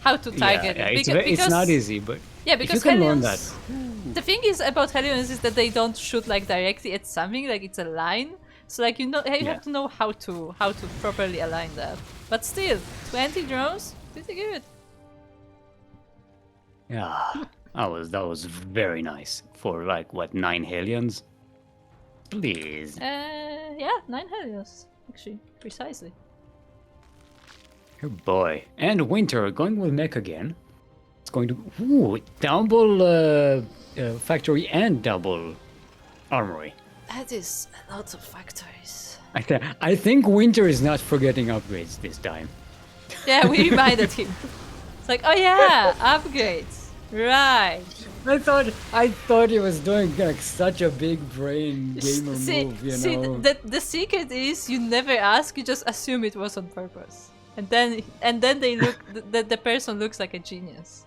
target yeah, it. It's not easy, but yeah, if you because can learn Hellions, that. the thing is about Hellions is that they don't shoot like directly at something, like it's a line. So like you have to know how to properly align that. But still, 20 drones, pretty good. Yeah, that was very nice for like what 9 Hellions. Please. Yeah, 9 Helios, actually, precisely. Oh boy. And WiNtR going with mech again. It's going to double factory and double armory. That is a lot of factories. I think WiNtR is not forgetting upgrades this time. Yeah, we reminded him. It's like, oh yeah, upgrades. Right. I thought he was doing like such a big brain gamer move, you know. The secret is you never ask, you just assume it was on purpose. And then the person looks like a genius.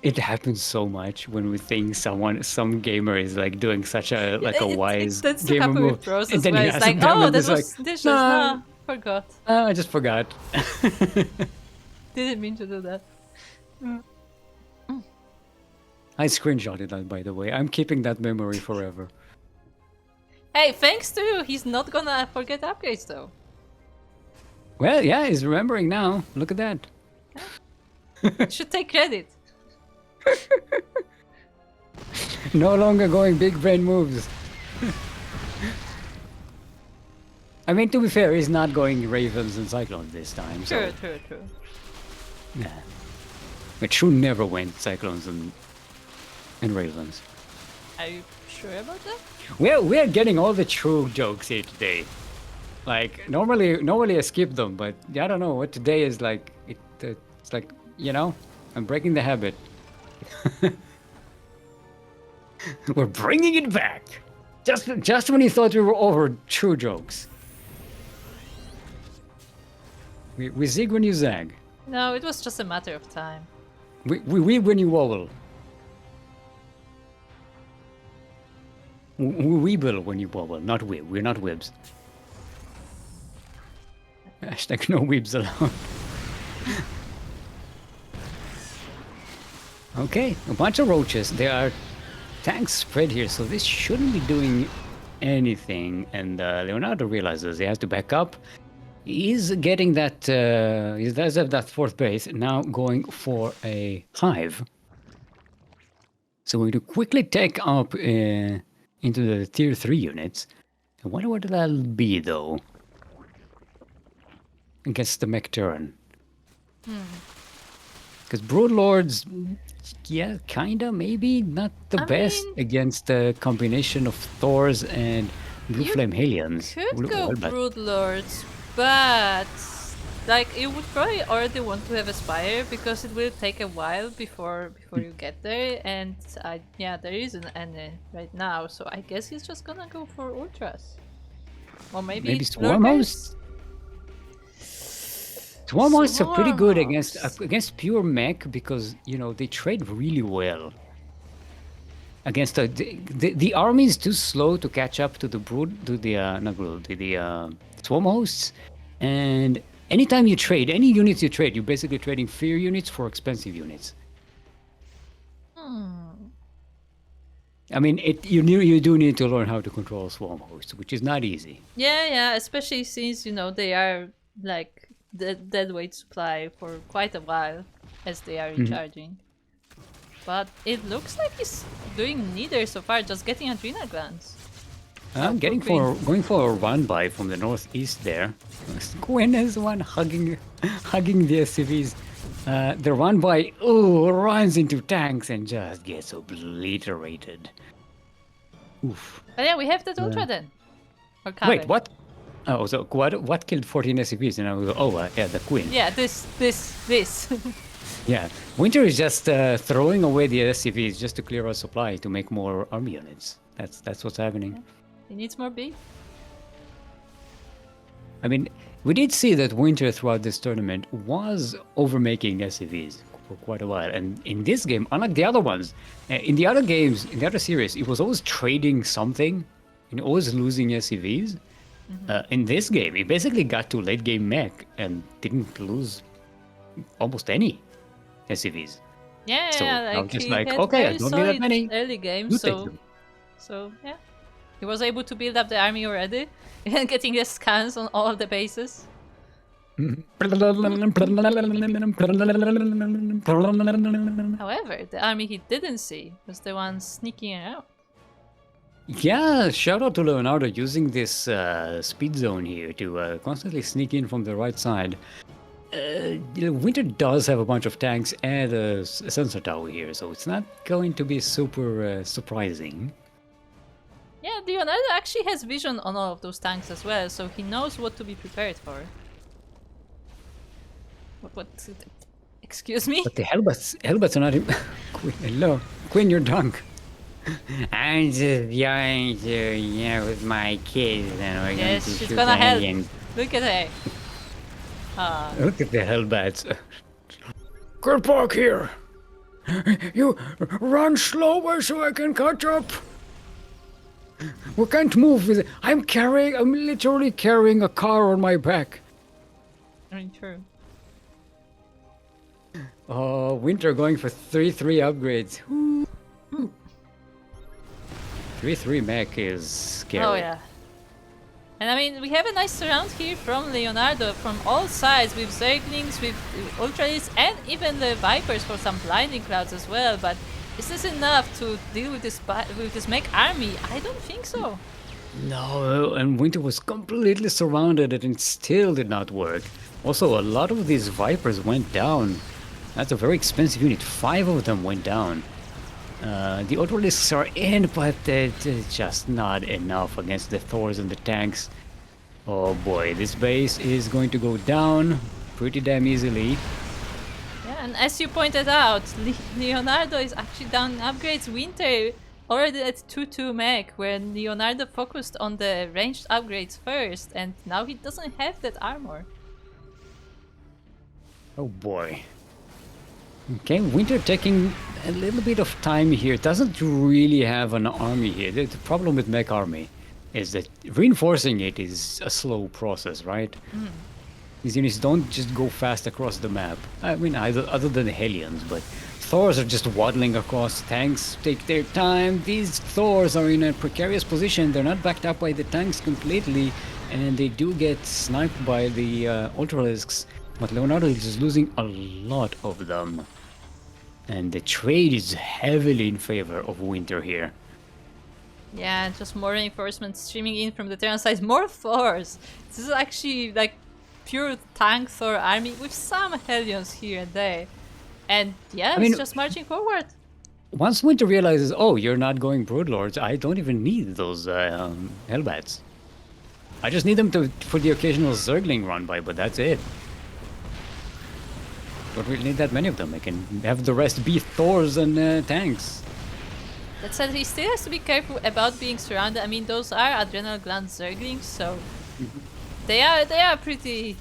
It happens so much when we think some gamer is like doing such a wise that's gamer happen move, with pros and as then well. he It's has like, them oh, and that it's was like, dishes. no, Nah, forgot. I just forgot. Didn't mean to do that. I screenshotted that, by the way. I'm keeping that memory forever. Hey, thanks to you, he's not gonna forget upgrades though. Well, yeah, he's remembering now. Look at that. Should take credit. No longer going big brain moves. I mean, to be fair, he's not going Ravens and Cyclones this time. So. True. Yeah. But Shun never went Cyclones and Ravens. Are you sure about that? Well, we're getting all the true jokes here today. Like, normally I skip them, but I don't know what today is like. It's like, you know, I'm breaking the habit. We're bringing it back. Just when you thought we were over true jokes. We zig when you zag. No, it was just a matter of time. We weeb when you wobble. We weeble when you wobble, not weeb. We're not weebs. Hashtag no weebs allowed. Okay, a bunch of roaches. There are tanks spread here, so this shouldn't be doing anything. And Leonardo realizes he has to back up. He's getting that, he does have that 4th base, now going for a hive. So we're going to quickly take up into the tier 3 units. I wonder what that'll be, though. Against the mech turn. Because Broodlords, yeah, kinda, maybe. Not the best mean, against the combination of Thors and Blue you Flame Hellions. Could go Broodlords, but like you would probably already want to have a Spire because it will take a while before you get there, and yeah, there isn't any right now, so I guess he's just gonna go for Ultras. Or maybe Swarmhosts? Swarmhosts are pretty good against pure mech because, you know, they trade really well. Against the army is too slow to catch up to the Swarmhosts, and anytime you trade, any units you trade, you're basically trading fear units for expensive units. I mean, you do need to learn how to control Swarmhosts, which is not easy. Yeah, especially since, you know, they are like the dead weight supply for quite a while as they are recharging. But it looks like he's doing neither so far, just getting adrenal glands. I'm going for a run by from the northeast there. Gwen is the one hugging the SCVs. The run by runs into tanks and just gets obliterated. Oof. But yeah, we have that Ultra then. Or Wait, what? Oh, so what killed 14 SCVs? And I was yeah, the Queen. Yeah, this. Yeah, WiNtR is just throwing away the SCVs just to clear our supply to make more army units. That's what's happening. Yeah. He needs more beef. I mean, we did see that WiNtR throughout this tournament was overmaking SCVs for quite a while. And in this game, unlike the other ones, in the other games, in the other series, it was always trading something and always losing SCVs. In this game, he basically got to late game mech and didn't lose almost any SCVs. Yeah, so like, I'm just he like, had okay, I very don't need that many. Early game, You take them. so yeah, he was able to build up the army already and getting the scans on all of the bases. However, the army he didn't see was the one sneaking around. Yeah, shout out to Leonardo using this speed zone here to constantly sneak in from the right side. WiNtR does have a bunch of tanks and a sensor tower here, so it's not going to be super surprising. Yeah, Leonardo actually has vision on all of those tanks as well, so he knows what to be prepared for. What? Excuse me? But the Hellbats are not... Queen, hello. Queen, you're drunk. I'm just going to, with my kids, and we're going to she's shoot gonna help. aliens. Look at her. Look at the Hellbats. Get back here! You run slower so I can catch up! We can't move with it. I'm literally carrying a car on my back. I mean, true. Oh, WiNtR going for 3-3 upgrades. 3-3 mech is scary. Oh yeah. And I mean, we have a nice surround here from Leonardo from all sides, with Zerglings, with Ultralists, and even the Vipers for some blinding clouds as well. But is this enough to deal with this mech army? I don't think so. No, and WiNtR was completely surrounded and it still did not work. Also, a lot of these Vipers went down. That's a very expensive unit. 5 of them went down. The Ultralisks are in, but it's just not enough against the Thors and the tanks. Oh boy, this base is going to go down pretty damn easily. Yeah, and as you pointed out, Leonardo is actually down in upgrades. WiNtR already at 2-2 mech, when Leonardo focused on the ranged upgrades first, and now he doesn't have that armor. Oh boy. Okay, WiNtR taking a little bit of time here. Doesn't really have an army here. The problem with mech army is that reinforcing it is a slow process, right? These units don't just go fast across the map. I mean, other than the Hellions, but Thors are just waddling across. Tanks take their time. These Thors are in a precarious position. They're not backed up by the tanks completely, and they do get sniped by the Ultralisks. But Leonardo is just losing a lot of them. And the trade is heavily in favor of WiNtR here. Yeah, just more reinforcements streaming in from the Terran side. More Thors! This is actually like pure tank Thor army with some Hellions here and there. And yeah, I mean, it's just marching forward. Once WiNtR realizes, oh, you're not going Broodlords, I don't even need those Hellbats. I just need them for the occasional Zergling run by, but that's it. Don't really need that many of them. I can have the rest be Thors and tanks. That said, he still has to be careful about being surrounded. I mean, those are adrenal gland Zerglings, so they are pretty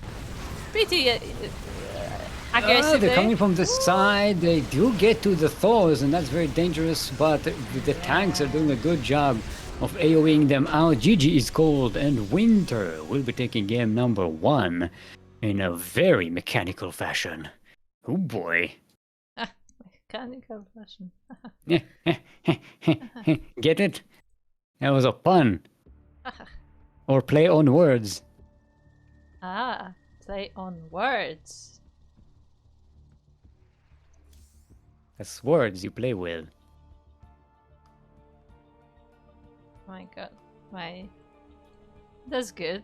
aggressive. They're coming from the side. They do get to the Thors, and that's very dangerous. But the tanks are doing a good job of AoEing them out. GG is cold, and WiNtR will be taking game number 1 in a very mechanical fashion. Oh boy. Mechanical fashion. Get it? That was a pun. Or play on words. Ah, play on words. That's words you play with. My god. That's good.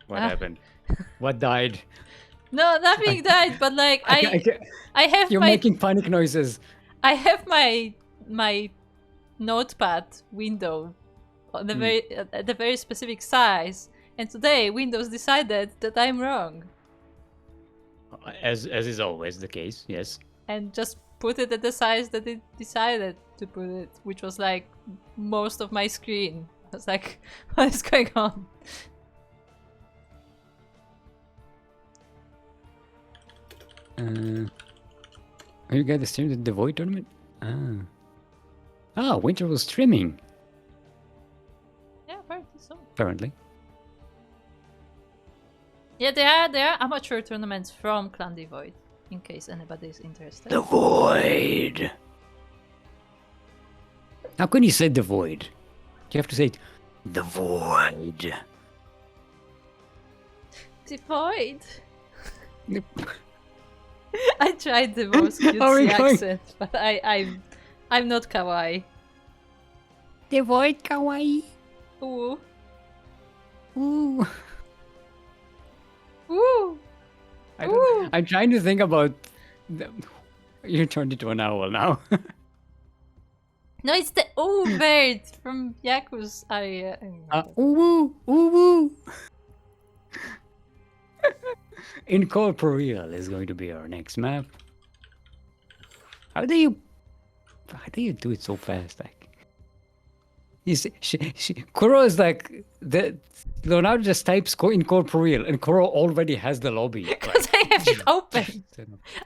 What happened? What died? No, nothing died, but like I have You're making panic noises. I have my notepad window on the at a very specific size, and today Windows decided that I'm wrong. As is always the case, yes. And just put it at the size that it decided to put it, which was like most of my screen. I was like, what is going on? You guys streamed the Void tournament? WiNtR was streaming. Yeah, apparently so. Apparently. Yeah, there are amateur tournaments from Clan the Void, in case anybody is interested. The Void. How can you say the Void? You have to say the Void. The Void. I tried the most cutesy accent, but I'm not kawaii. The Void kawaii. Ooh. Ooh. Ooh. I'm trying to think about. You turned into an owl now. No, it's the ooh bird from Yaku's area. Ooh ooh. Incorporeal is going to be our next map. How do you do it so fast? Like, you see, Kuro is like Leonardo just types incorporeal, and Kuro already has the lobby. Because I have it open.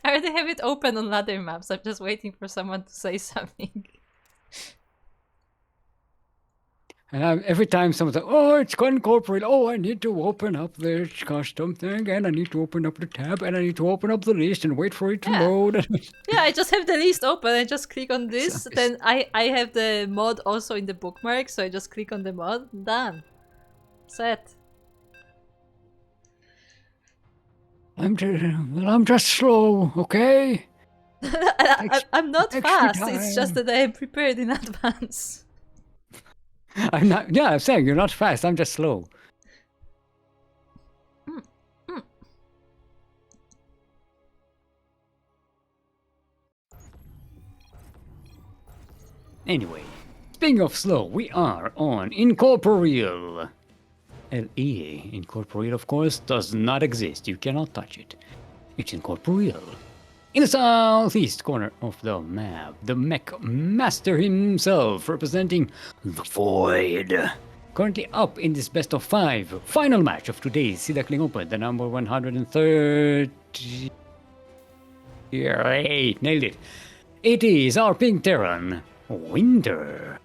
I already have it open on other maps. I'm just waiting for someone to say something. And every time someone's like, oh, it's incorporeal. Oh, I need to open up this custom thing, and I need to open up the tab, and I need to open up the list and wait for it to load. Yeah, I just have the list open. I just click on this. Then I have the mod also in the bookmark, so I just click on the mod. Done. Set. I'm just slow, okay? I'm not fast. It's just that I am prepared in advance. I'm not. Yeah, I'm saying you're not fast. I'm just slow. Anyway, speaking of slow, we are on Incorporeal. LE. Incorporeal, of course, does not exist. You cannot touch it. It's Incorporeal. In the southeast corner of the map, the mech master himself, representing the Void. Currently up in this best of 5 final match of today's Sea Duckling Open, the number 138. Nailed it. It is our pink Terran, WiNtR.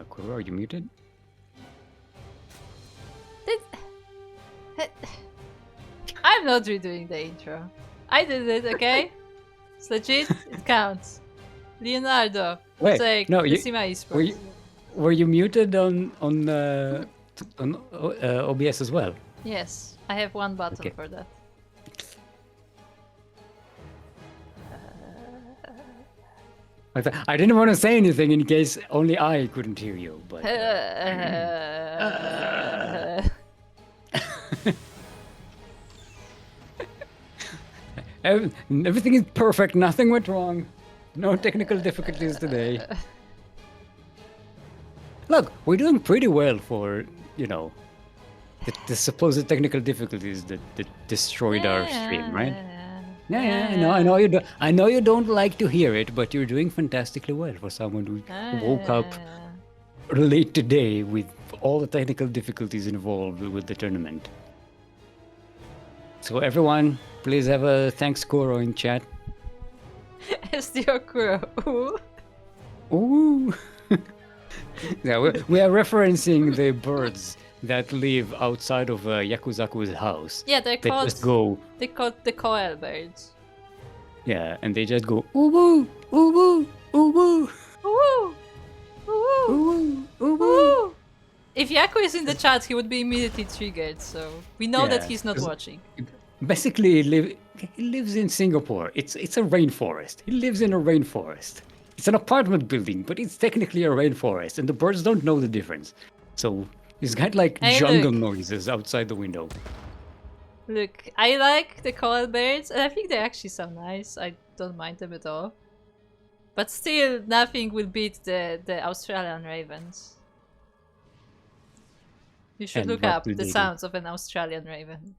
Kuro, are you muted? I'm not redoing the intro. I did it, okay? It's legit, it counts. Leonardo, Wait, take no, the Sima Esports. were you muted on OBS as well? Yes, I have one button Okay. for that. I didn't want to say anything in case only I couldn't hear you, but everything is perfect. Nothing went wrong. No technical difficulties today. Look, we're doing pretty well for, you know, the supposed technical difficulties that destroyed our stream, right? Yeah, I know you don't. I know you don't like to hear it, but you're doing fantastically well for someone who woke up late today with all the technical difficulties involved with the tournament. So everyone, please have a thanks Kuro in chat. SDO Kuro. Ooh. Ooh. Yeah, we are referencing the birds that live outside of Yakuzaku's house. Yeah, they're They called. just go, They called the koel birds. yeah, and they just go, ooh woo, ooh woo, ooh woo, Ooh, ooh, ooh woo, ooh woo. ooh. If Yaku is in the chat, he would be immediately triggered. So we know that Yeah, he's not 'cause- watching. Basically, he lives in Singapore. It's a rainforest. He lives in a rainforest. It's an apartment building, but it's technically a rainforest, and the birds don't know the difference. So he's got like Hey, jungle look. noises outside the window. Look, I like the koel birds, and I think they actually sound nice. I don't mind them at all. But still, nothing will beat the Australian ravens. You should And look what up do the they do? sounds of an Australian raven.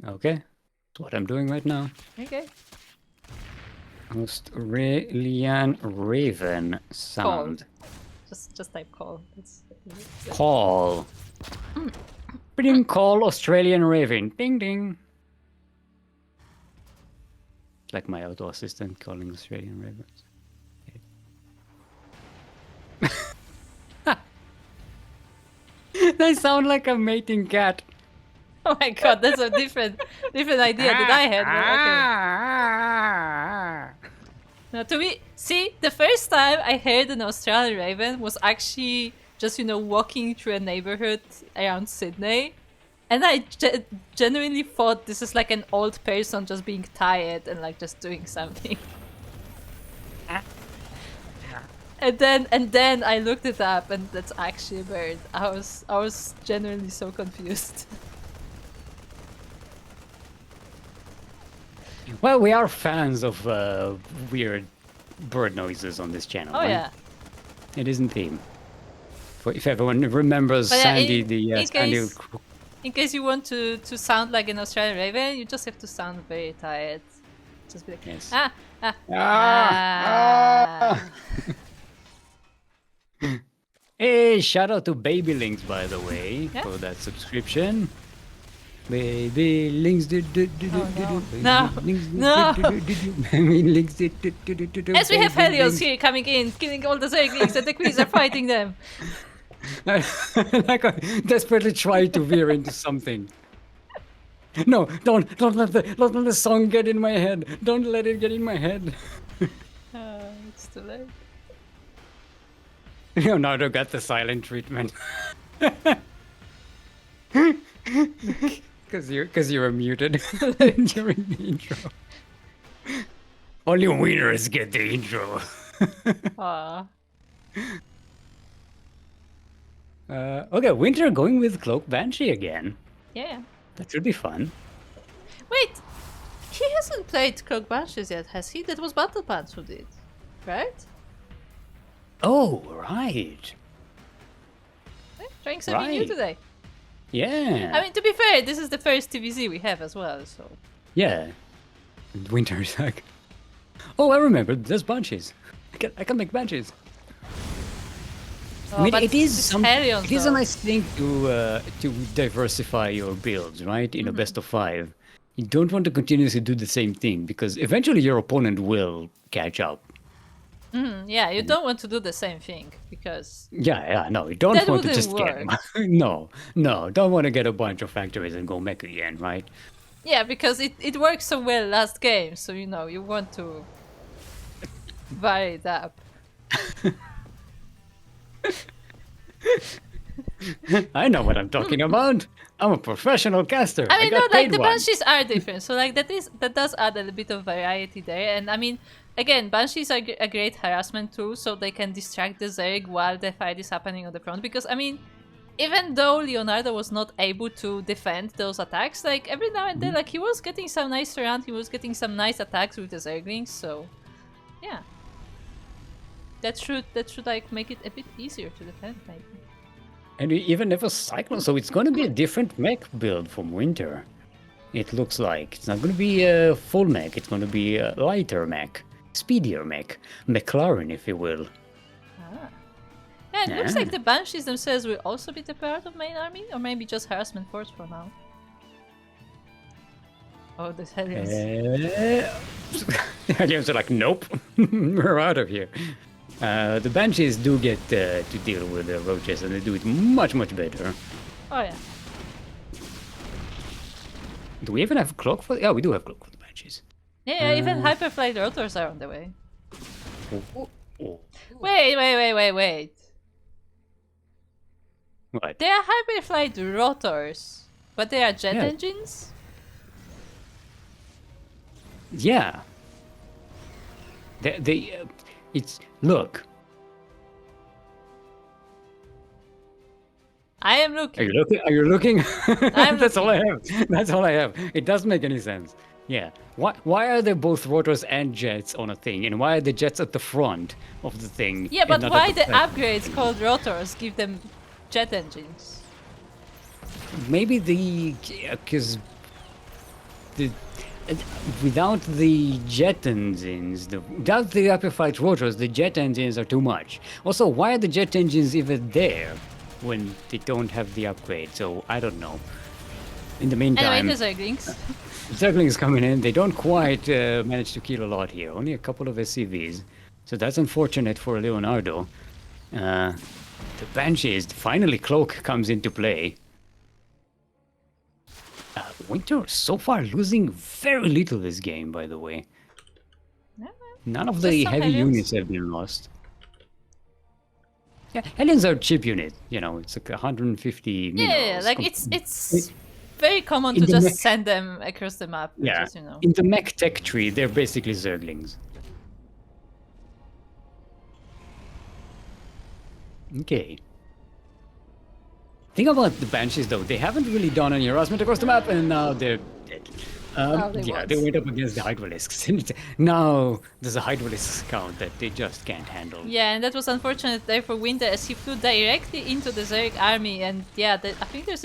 Okay, that's what I'm doing right now. Okay. Australian raven sound. Just type call. Call. Ding call Australian raven. Ding ding. It's like my auto assistant calling Australian ravens. They sound like a mating cat. Oh my god, that's a different idea that I had. But okay. Now, see, the first time I heard an Australian raven was actually just, walking through a neighborhood around Sydney. And I genuinely thought this is like an old person just being tired and like just doing something. And then I looked it up, and that's actually a bird. I was genuinely so confused. Well, we are fans of weird bird noises on this channel. Oh right? yeah. It isn't theme. For if everyone remembers But yeah, Sandy, in Sandy. In case you want to sound like an Australian raven, you just have to sound very tired. Just be like, Yes. Hey, shout out to Baby Links, by the way, Yeah. for that subscription. Baby Links, No. Baby Links, As we have Helios here coming in, killing all the Zerglings, and the queens are fighting them. Like I desperately try to veer into something. No, don't let the song get in my head. Don't let it get in my head. It's too late. Leonardo got the silent treatment. Because you were muted during the intro. Only winners get the intro. Aw. Okay, WiNtR going with Cloak Banshee again. Yeah. That should be fun. Wait, he hasn't played Cloak Banshees yet, has he? That was BattlePants who did, right? Oh, right. Trying something new Right. today. Yeah. I mean, to be fair, this is the first TVZ we have as well, so... Yeah. And WiNTR's like, oh, I remember. There's bunches. I can make bunches. I mean, but it is this some. Helios, It is a though. nice thing to diversify your builds, right? In a best of 5, you don't want to continuously do the same thing because eventually your opponent will catch up. Yeah, you don't want to do the same thing, because... Yeah, no, you don't That want to wouldn't just get work. no, don't want to get a bunch of factories and go mech again, right? Yeah, because it worked so well last game, so you know, you want to vary it up. I know what I'm talking about. I'm a professional caster. I mean, got no, like paid the once. banshees are different, so like that does add a little bit of variety there. And I mean, again, banshees are a great harassment tool, so they can distract the Zerg while the fight is happening on the front. Because I mean, even though Leonardo was not able to defend those attacks, like every now and then, like he was getting some nice round, he was getting some nice attacks with the Zerglings. So yeah, that should like make it a bit easier to defend, maybe. And we even have a Cyclone, so it's going to be a different mech build from WiNtR. It looks like. It's not going to be a full mech, it's going to be a lighter mech. Speedier mech. McLaren, if you will. Ah. Yeah, it looks like the Banshees themselves will also be the part of main army, or maybe just harassment force for now. Oh, the Hellions. The Hellions are like, nope, we're out of here. The Banshees do get to deal with the roaches, and they do it much, much better. Oh yeah. Do we even have cloak for? Yeah, we do have cloak for the Banshees. Yeah, even Hyperflight rotors are on the way. Oh. Wait. What? They are Hyperflight rotors, but they are jet Yeah. engines? Yeah. It's look. I am looking. Are you looking? Are you looking? I'm That's all I have. That's all I have. It doesn't make any sense. Yeah. Why are there both rotors and jets on a thing, and why are the jets at the front of the thing? Yeah, and but not why at the back? upgrades called rotors give them jet engines? Maybe because without the jet engines, without the Hyperflight rotors, the jet engines are too much. Also, why are the jet engines even there when they don't have the upgrade? So I don't know. In the meantime, Anyway, the Zerglings. Ducklings coming in. They don't quite manage to kill a lot here. Only a couple of SCVs. So that's unfortunate for Leonardo. The Banshees, finally Cloak comes into play. WiNtR so far losing very little this game, by the way. Yeah, None of just the some heavy Hellions. units have been lost. Yeah, Hellions are a cheap unit. You know, it's like 150 minerals. Yeah, like it's very common in to the just mech- send them across the map. Yeah, Just, you know. in the mech tech tree, they're basically Zerglings. Okay. Thing about the Banshees, though, they haven't really done any harassment across the map, and now they're dead. They went up against the Hydralisks. And now there's a Hydralisk count that they just can't handle. Yeah, and that was unfortunate there for WiNtR as he flew directly into the Zerg army, and yeah, I think there's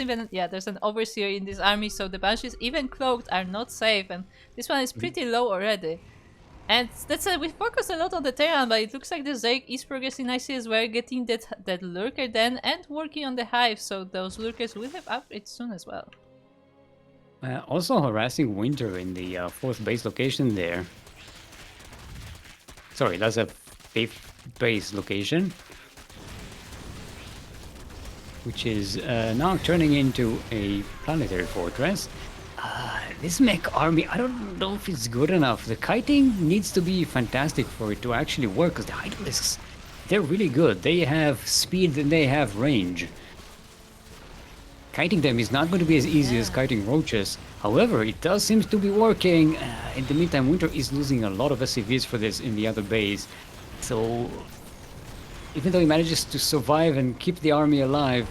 an overseer in this army, so the Banshees, even cloaked, are not safe, and this one is pretty low already. And that's we focus a lot on the Terran, but it looks like the Zerg is progressing nicely as well, getting that lurker then, and working on the hive, so those lurkers will have upgrades soon as well. Also harassing WiNtR in the 4th base location there. Sorry, that's a 5th base location. Which is now turning into a planetary fortress. This mech army, I don't know if it's good enough. The kiting needs to be fantastic for it to actually work, because the Hydralisks, they're really good. They have speed and they have range. Kiting them is not going to be as easy as kiting roaches. However, it does seem to be working. In the meantime, WiNtR is losing a lot of SCVs for this in the other base. So, even though he manages to survive and keep the army alive,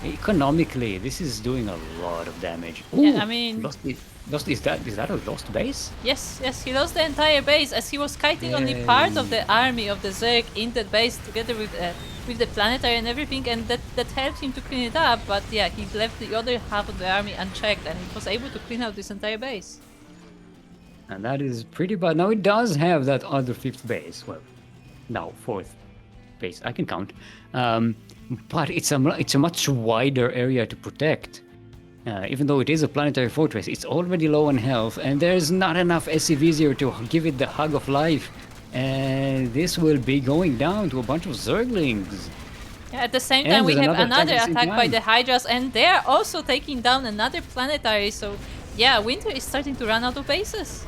economically, this is doing a lot of damage. Ooh, Yeah, I mean... is that a lost base? Yes, he lost the entire base as he was kiting only part of the army of the Zerg in that base together with the planetary and everything, and that helped him to clean it up, but yeah, he left the other half of the army unchecked and he was able to clean out this entire base. And that is pretty bad. Now it does have that other 5th base. Well, no, 4th base. I can count. But it's a much wider area to protect. Even though it is a planetary fortress, it's already low on health, and there's not enough SCVs here to give it the hug of life. And this will be going down to a bunch of Zerglings. Yeah, at the same And time we there's have another another attack at the same attack by time. the Hydras, and they are also taking down another planetary, so Yeah, WiNtR is starting to run out of bases.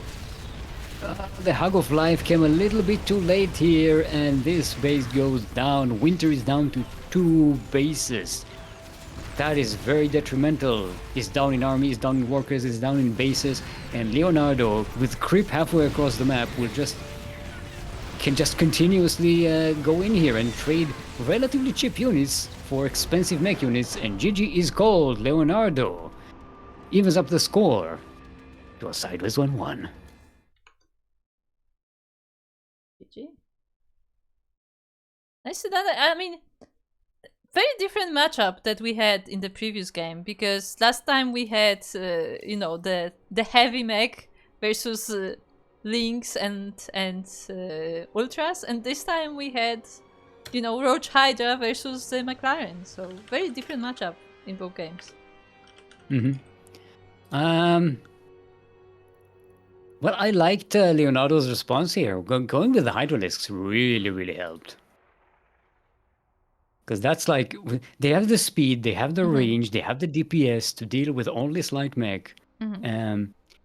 The Hug of Life came a little bit too late here, and this base goes down. WiNtR is down to 2 bases. That is very detrimental. He's down in army, he's down in workers, he's down in bases, and Leonardo, with creep halfway across the map, can just continuously go in here and trade relatively cheap units for expensive mech units, and GG is called. Leonardo evens up the score to a sideways 1-1. GG. I see that. I mean, very different matchup that we had in the previous game, because last time we had, you know, the heavy mech versus Lynx and Ultras, and this time we had, you know, Roach Hydra versus the McLaren. So very different matchup in both games. Well, I liked Leonardo's response here. Going with the Hydralisks really helped. Because that's like, they have the speed, they have the range, they have the DPS to deal with only slight mech.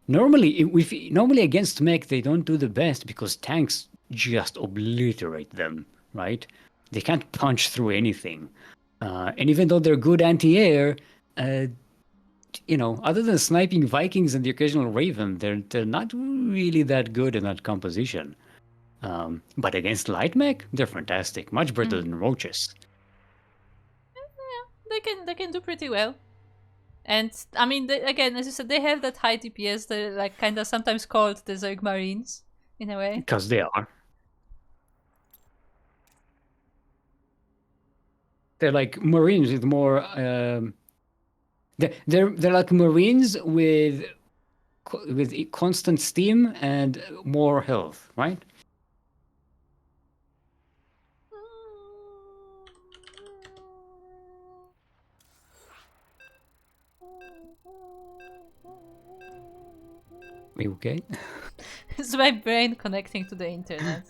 Normally against mech, they don't do the best because tanks just obliterate them, right? They can't punch through anything. And even though they're good anti-air, you know, other than sniping Vikings and the occasional Raven, they're not really that good in that composition. But against light mech, they're fantastic. Much better than roaches. They can do pretty well. And I mean, again, as you said, they have that high DPS. They're like kind of sometimes called the Zerg Marines in a way. Because they are. They're like Marines with more. They're like Marines with constant steam and more health, right? Are you okay? It's my brain connecting to the internet.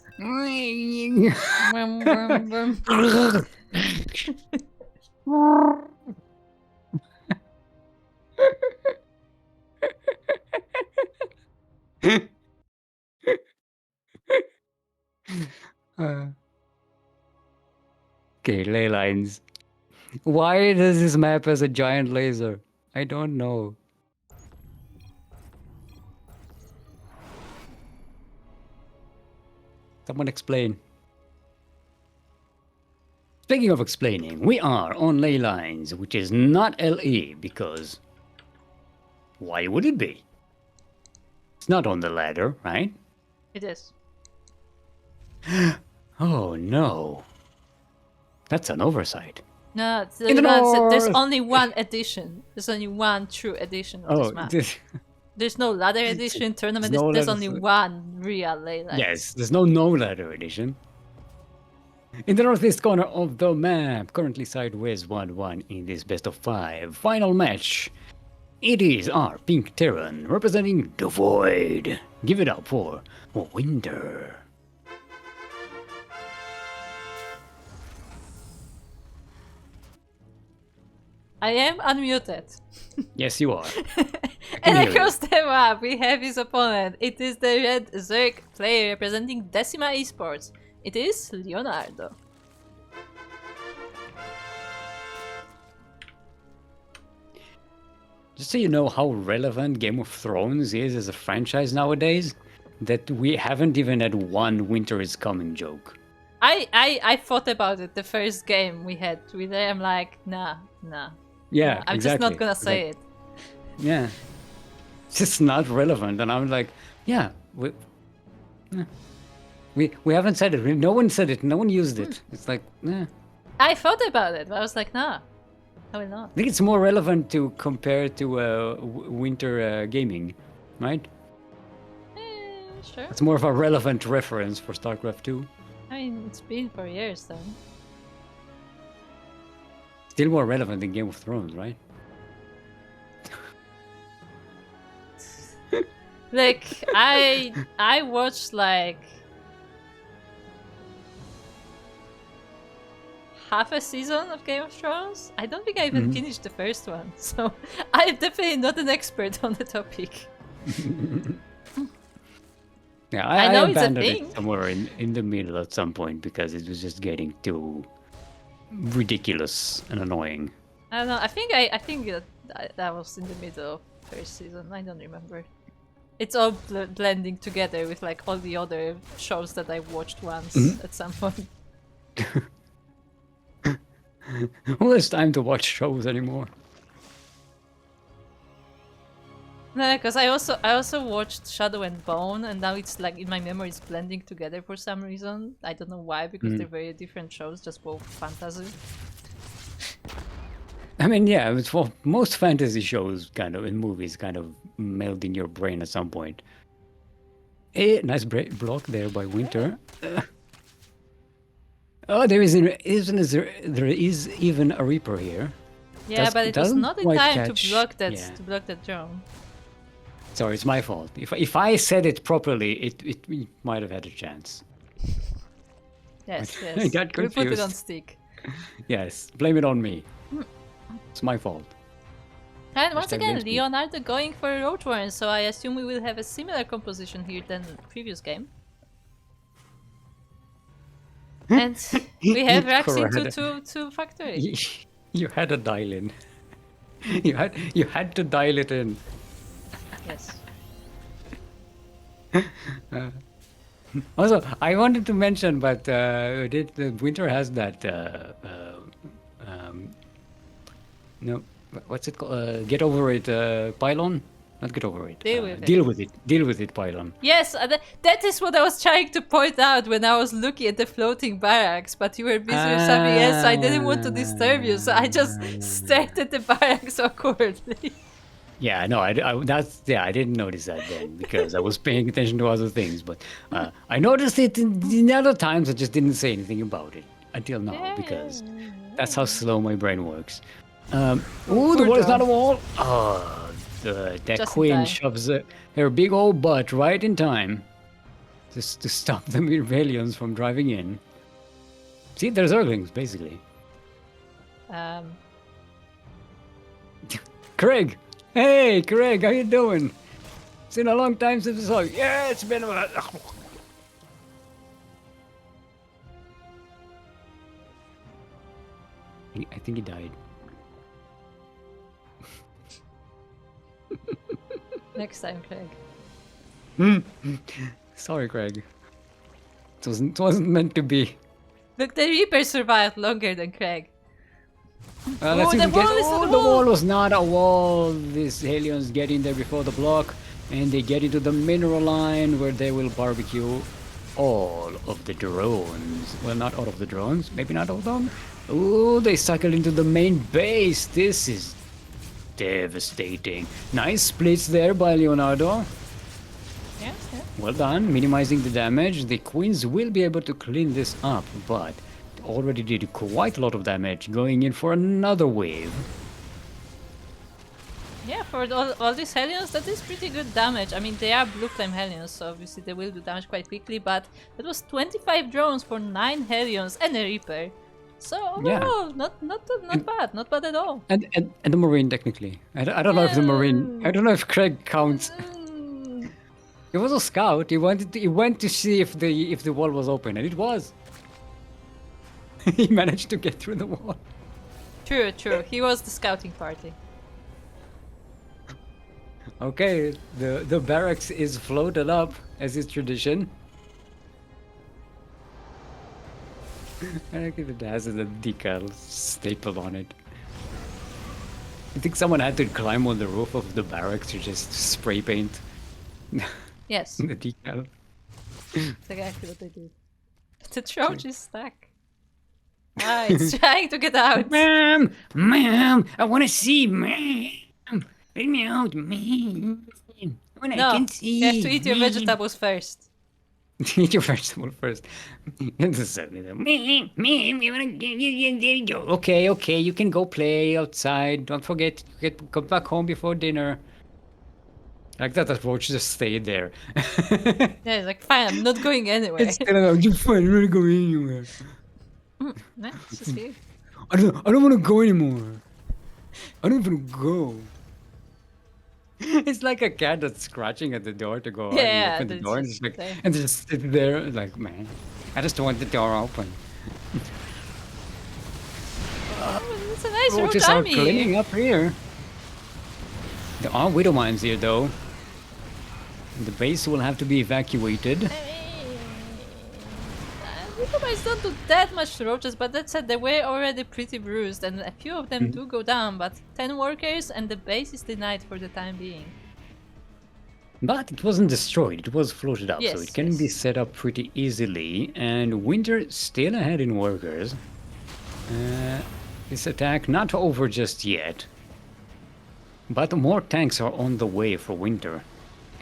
Okay, ley lines. Why does this map has a giant laser? I don't know. Someone explain. Speaking of explaining, we are on ley lines, which is not LE because why would it be? It's not on the ladder, right? It is. Oh no. That's an oversight. No, the there's north! only one edition. There's only one true edition of this map. There's no ladder edition, tournament. There's only one real ley line. Yes, there's no ladder edition. In the northeast corner of the map, currently sideways 1-1 in this best of 5 final match. It is our Pink Terran representing the Void. Give it up for WiNtR. I am unmuted. Yes, you are. And across the map, we have his opponent. It is the red Zerg player representing Decima Esports. It is Leonardo. Just so you know how relevant Game of Thrones is as a franchise nowadays, that we haven't even had one winter is coming joke. I thought about it the first game we had with it. I'm like, nah. Yeah, nah, I'm exactly. just not gonna say it. Yeah. It's just not relevant. And I'm like, yeah, we haven't said it. No one said it. No one used it. It's like, I thought about it, but I was like, nah, I will not. I think it's more relevant to compare to winter gaming, right? Sure. It's more of a relevant reference for StarCraft 2. I mean, it's been for years then. Still more relevant than Game of Thrones, right? Like, I watched like half a season of Game of Thrones. I don't think I even finished the first one, so I'm definitely not an expert on the topic. Yeah, I know I it's a abandoned thing. it somewhere in the middle at some point because it was just getting too ridiculous and annoying. I don't know. I think that was in the middle of first season. I don't remember. It's all blending together with like all the other shows that I watched once at some point. Well, it's time to watch shows anymore. No, because I also watched Shadow and Bone, and now it's like in my memory it's blending together for some reason. I don't know why, because they're very different shows, just both fantasy. I mean, yeah, it's for most fantasy shows, kind of, and movies, kind of meld in your brain at some point. Nice block there by WiNtR. Oh, there is even a Reaper here. Yeah, but it was doesn't not in quite time catch- to block that yeah. drone. Sorry, it's my fault. If I said it properly, it might have had a chance. Yes, I yes. got We put it confused. on stick. Yes, blame it on me. It's my fault. And once Hashtag again, blames me. Leonardo going for a roach warren, so I assume we will have a similar composition here than the previous game. And we have racks into two factory. You had a dial in. You had to dial it in. Yes. Also, I wanted to mention, but WiNtR has that no, what's it called? Get over it pylon? Not get over it. Deal with it. Deal with it. Deal with it pylon. Yes, that is what I was trying to point out when I was looking at the floating barracks, but you were busy with something else, so I didn't want to disturb you, so I just stared at the barracks awkwardly. Yeah, no, I didn't notice that then because I was paying attention to other things. But I noticed it in other times. I just didn't say anything about it until now because that's how slow my brain works. Oh, the wall is not a wall. Oh, that Just in queen time. shoves her big old butt right in time just to stop the rebellions from driving in. See, there's Zerglings, basically. Craig! Hey, Craig, how you doing? It's been a long time since we saw you. Yeah, it's been a while. I think he died. Next time, Craig. Sorry, Craig. It wasn't meant to be. Look, the Reaper survived longer than Craig. Let's see the if we wall is not a the wall. wall was not a wall. These aliens get in there before the block, and they get into the mineral line where they will barbecue all of the drones. Well, not all of the drones. Maybe not all of them. Oh, they cycle into the main base. This is devastating. Nice splits there by Leonardo. Yes, yeah. Well done, minimizing the damage. The queens will be able to clean this up, but already did quite a lot of damage, going in for another wave. Yeah, for all these Hellions, that is pretty good damage. I mean, they are blue flame Hellions, so obviously they will do damage quite quickly, but that was 25 drones for 9 Hellions and a Reaper. So overall, not bad, not bad at all. And the Marine, technically. I don't know if the Marine... I don't know if Craig counts. He was a scout. He went to see if the wall was open, and it was. He managed to get through the wall. True, true. He was the scouting party. Okay, the barracks is floated up, as is tradition. I like it has a decal stapled on it. I think someone had to climb on the roof of the barracks to just spray paint Yes, the decal. that's exactly what they did. The Trojan is stuck. Ah, it's trying to get out. Ma'am, I want to see, ma'am. Let me out, ma'am. When No, I can see. you have to eat your vegetables first. Eat your vegetable first. Ma'am, you wanna there you go. Okay, you can go play outside. Don't forget, come back home before dinner. Like that approach just stayed there. Yeah, it's like, fine, I'm not going anywhere. It's still you're fine, we're not going anywhere. Nice, escape. I don't want to go anymore. I don't even go. It's like a cat that's scratching at the door to go out and Yeah, open the that's door, and just it's like, there. and just sit there like, man, I just want the door open. Oh, it's a nice road Roaches are army. cleaning up here. There are widow mines here, though. The base will have to be evacuated. Widows don't do that much to roaches, but that said, they were already pretty bruised, and a few of them do go down, but 10 workers and the base is denied for the time being. But it wasn't destroyed, it was floated up, so Yes, it can be set up pretty easily. And WiNtR still ahead in workers. This attack not over just yet. But more tanks are on the way for WiNtR.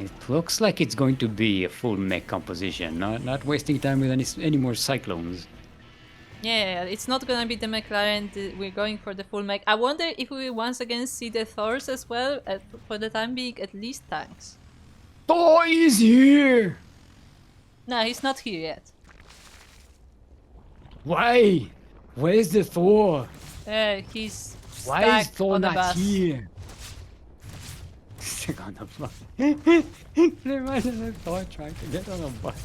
It looks like it's going to be a full mech composition, not wasting time with any more cyclones. Yeah, it's not gonna be the McLaren, we're going for the full mech. I wonder if we will once again see the Thors as well, for the time being at least tanks. Thor is here! No, he's not here yet. Why? Where's the Thor? He's Why is stuck Thor on the not bus. here? Stuck on the bus. Imagine the Thor trying to get on a bus.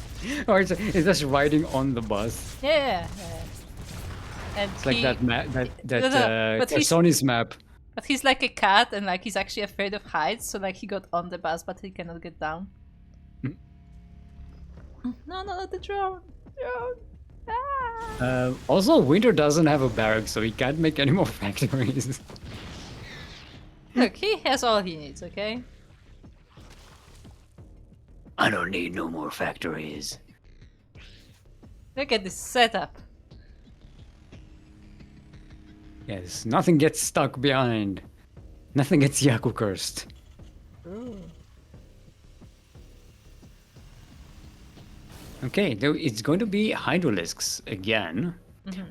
Or it's just riding on the bus. Yeah, and It's like that but he's- Sony's map. But he's like a cat, and like he's actually afraid of heights, so like he got on the bus, but he cannot get down. No, not the drone! Drone! Ah! Also, WiNtR doesn't have a barrack, so he can't make any more factories. Look, he has all he needs, okay? I don't need no more factories. Look at this setup. Yes, nothing gets stuck behind. Nothing gets Yaku cursed. Ooh. Okay, it's going to be Hydralisks again.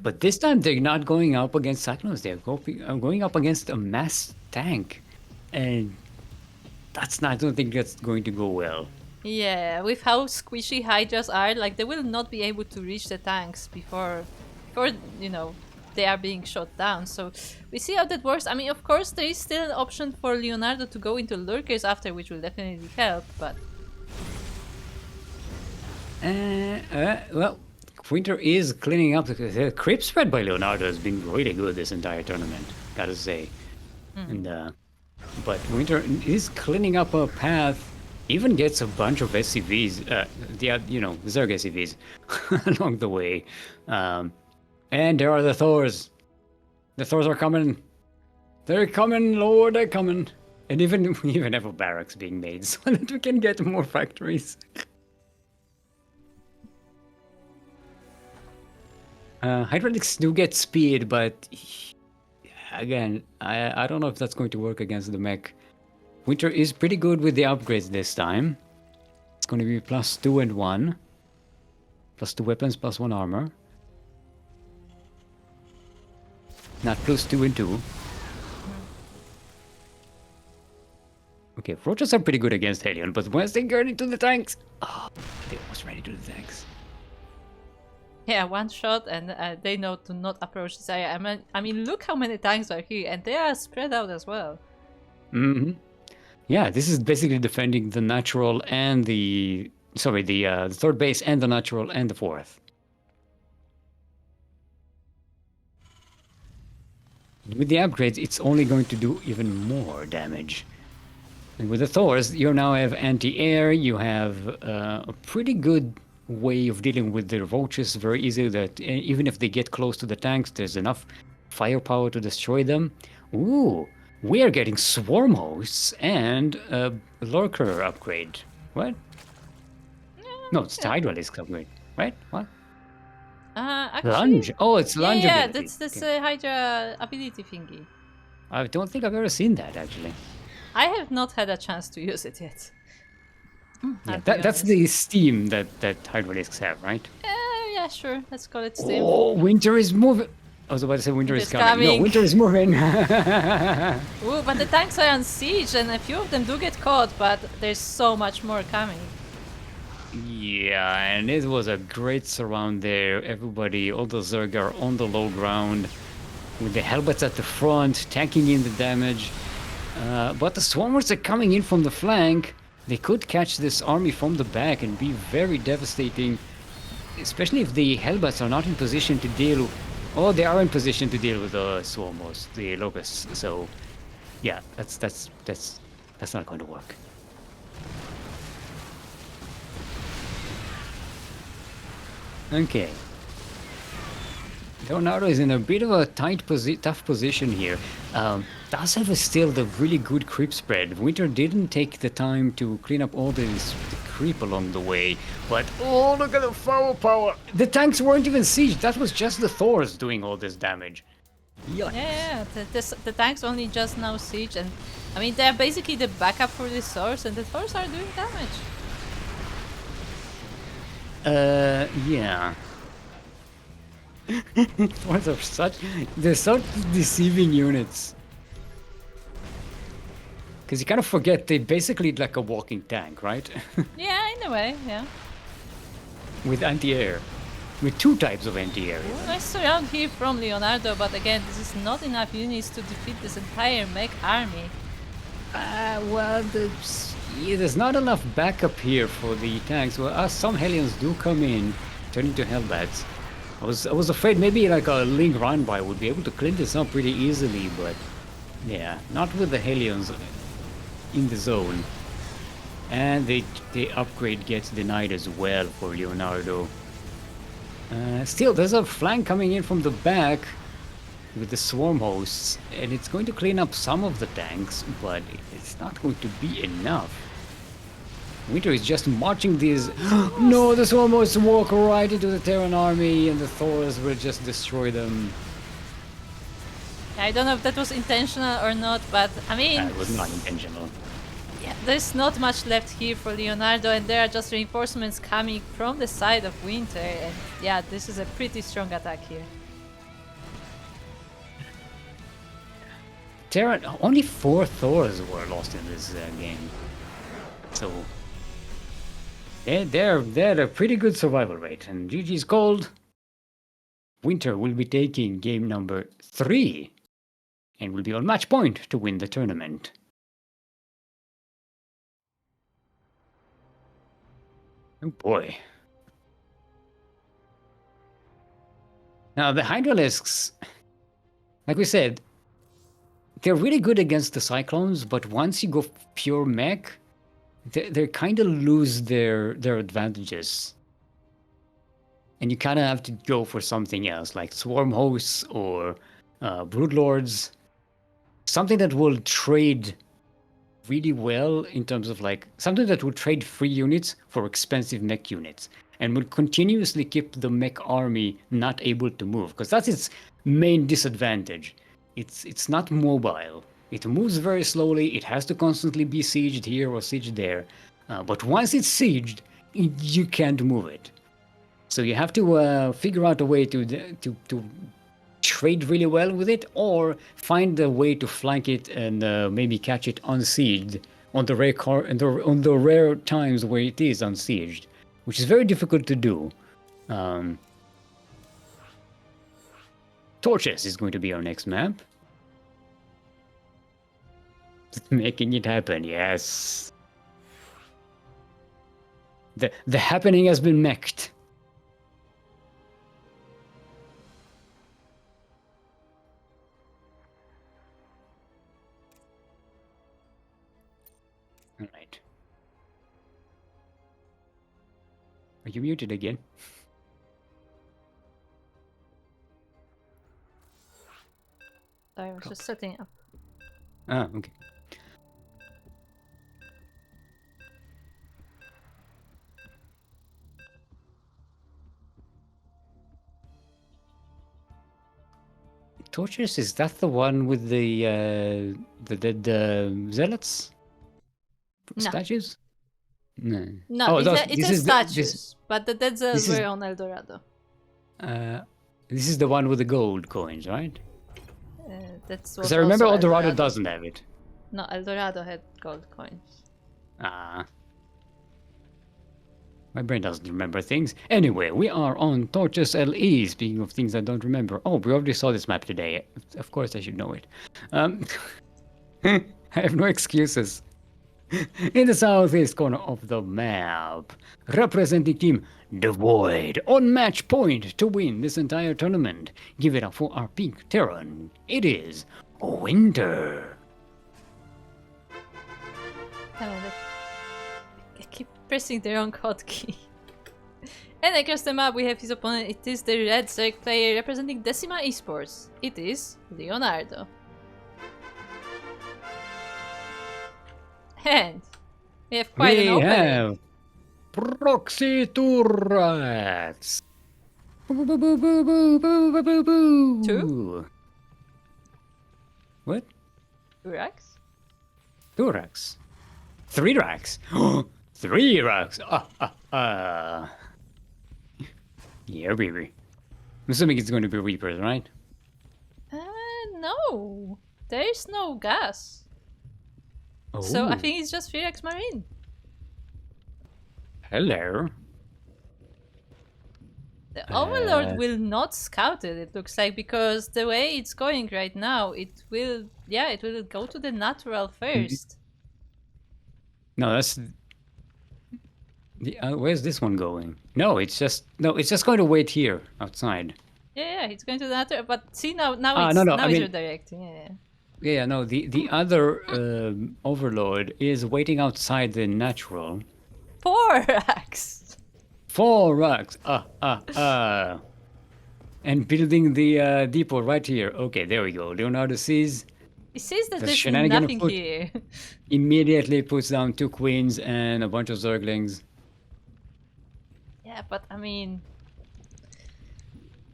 But this time they're not going up against Cyclones, they're going up against a mass tank. And I don't think that's going to go well. Yeah, with how squishy Hydras are, like they will not be able to reach the tanks before you know, they are being shot down. So we see how that works. I mean, of course, there is still an option for Leonardo to go into lurkers after, which will definitely help, but... Well, WiNtR is cleaning up. The creep spread by Leonardo has been really good this entire tournament, gotta say. And but WiNtR is cleaning up a path. Even gets a bunch of SCVs, Zerg SCVs along the way. And there are the Thors. The Thors are coming. They're coming, Lord, they're coming. And we even have a barracks being made so that we can get more factories. Hydraulics do get speed, but again, I don't know if that's going to work against the mech. WiNtR is pretty good with the upgrades this time. It's going to be +2 and 1. +2 weapons, +1 armor. Not +2 and 2. Okay, Roaches are pretty good against Helion, but once they get into the tanks... Oh, they almost ran into the tanks. Yeah, one shot and they know to not approach this area. I mean, look how many tanks are here, and they are spread out as well. Yeah, this is basically defending the natural and the third base and the natural and the fourth. With the upgrades, it's only going to do even more damage. And with the Thors, you now have anti-air, you have a pretty good way of dealing with the roaches very easily, that even if they get close to the tanks, there's enough firepower to destroy them. Ooh, we are getting swarm hosts and a lurker upgrade. What? No, it's the Hydralisk upgrade, right? What? Actually, Lunge. Oh, it's lunge yeah, ability. that's Okay. a Hydra ability thingy. I don't think I've ever seen that, actually. I have not had a chance to use it yet. Yeah, I'll be that's honest. the steam that Hydralisks have, right? Yeah, sure. Let's call it Steam. Oh, WiNtR is moving. I was about to say WiNtR is It's coming. coming. No, WiNtR is moving. Ooh, but the tanks are on siege, and a few of them do get caught, but there's so much more coming. Yeah, and it was a great surround there. Everybody, all the Zerg are on the low ground, with the Hellbats at the front, tanking in the damage. But the Swarmers are coming in from the flank. They could catch this army from the back and be very devastating, especially if the Hellbats are not in position to deal. Oh, they are in position to deal with the Swarmers, the Locusts. So, yeah, that's not going to work. Okay. Leonardo is in a bit of a tough position here. Does have still the really good creep spread. WiNtR didn't take the time to clean up all the creep along the way, but oh, look at the firepower! The tanks weren't even sieged. That was just the Thors doing all this damage. Yikes. Yeah, the tanks only just now siege, and I mean they're basically the backup for the Thors, and the Thors are doing damage. Yeah. Thors are they're such deceiving units. Because you kind of forget they're basically like a walking tank, right? Yeah, in a way, yeah. With anti-air. With two types of anti-air. Nice surround here from Leonardo, but again, this is not enough units to defeat this entire mech army. Well, there's not enough backup here for the tanks. Well, some Hellions do come in, turn into Hellbats. I was afraid maybe like a Ling Ranbai would be able to clean this up pretty easily, but yeah, not with the Hellions in the zone. And the upgrade gets denied as well for Leonardo. Still, there's a flank coming in from the back with the swarm hosts, and it's going to clean up some of the tanks, but it's not going to be enough. WiNtR is just marching these. No, the swarm hosts walk right into the Terran army, and the Thors will just destroy them. I don't know if that was intentional or not, but I mean... It was not intentional. Yeah, there's not much left here for Leonardo, and there are just reinforcements coming from the side of WiNtR, and yeah, this is a pretty strong attack here. Terran, only 4 Thors were lost in this game. So... They're a pretty good survival rate, and GG's gold. WiNtR will be taking game number 3, and will be on match point to win the tournament. Oh boy. Now the Hydralisks, like we said, they're really good against the Cyclones, but once you go pure mech, they kind of lose their advantages. And you kind of have to go for something else, like Swarm Hosts or Broodlords. Something that will trade really well in terms of like, something that will trade free units for expensive mech units. And will continuously keep the mech army not able to move. Because that's its main disadvantage. It's not mobile. It moves very slowly, it has to constantly be sieged here or sieged there. But once it's sieged, you can't move it. So you have to figure out a way to trade really well with it, or find a way to flank it and maybe catch it unsieged on the rare times where it is unsieged, which is very difficult to do. Torches is going to be our next map. Making it happen, yes. The happening has been mech'd. Alright. Are you muted again? I was just setting up. Ah, okay. Torches, is that the one with the dead zealots? No. Statues? No. No, it's a statues, this, but the dead cells were on El Dorado. This is the one with the gold coins, right? That's because I remember El Dorado doesn't have it. No, El Dorado had gold coins. Ah. My brain doesn't remember things. Anyway, we are on Torches LE, speaking of things I don't remember. Oh, we already saw this map today. Of course I should know it. I have no excuses. In the southeast corner of the map, representing Team Devoid on match point to win this entire tournament. Give it up for our pink Terran. It is WiNtR. I keep pressing the wrong hotkey. And across the map we have his opponent. It is the red Zerg player representing Decima Esports. It is Leonardo. And we have quite an opening. Have proxy turrets. Boo, boo, boo, boo, boo, boo, boo, boo, boo. Two? What? 2 racks? 2 racks. 3 racks. 3 racks. Yeah, baby. I'm assuming it's going to be Reapers, right? No. There is no gas. So I think it's just 3 racks Marine. Hello. The Overlord will not scout it looks like, because the way it's going right now, it will go to the natural first. No, that's where's this one going? No, it's just going to wait here outside. Yeah, it's going to the natural, but see now it's redirecting. Yeah. Yeah, no, the other Overlord is waiting outside the natural. 4 racks. 4 racks. And building the depot right here. Okay, there we go. Leonardo sees. He sees that there's shenanigan nothing here. Immediately puts down 2 queens and a bunch of Zerglings. Yeah, but I mean,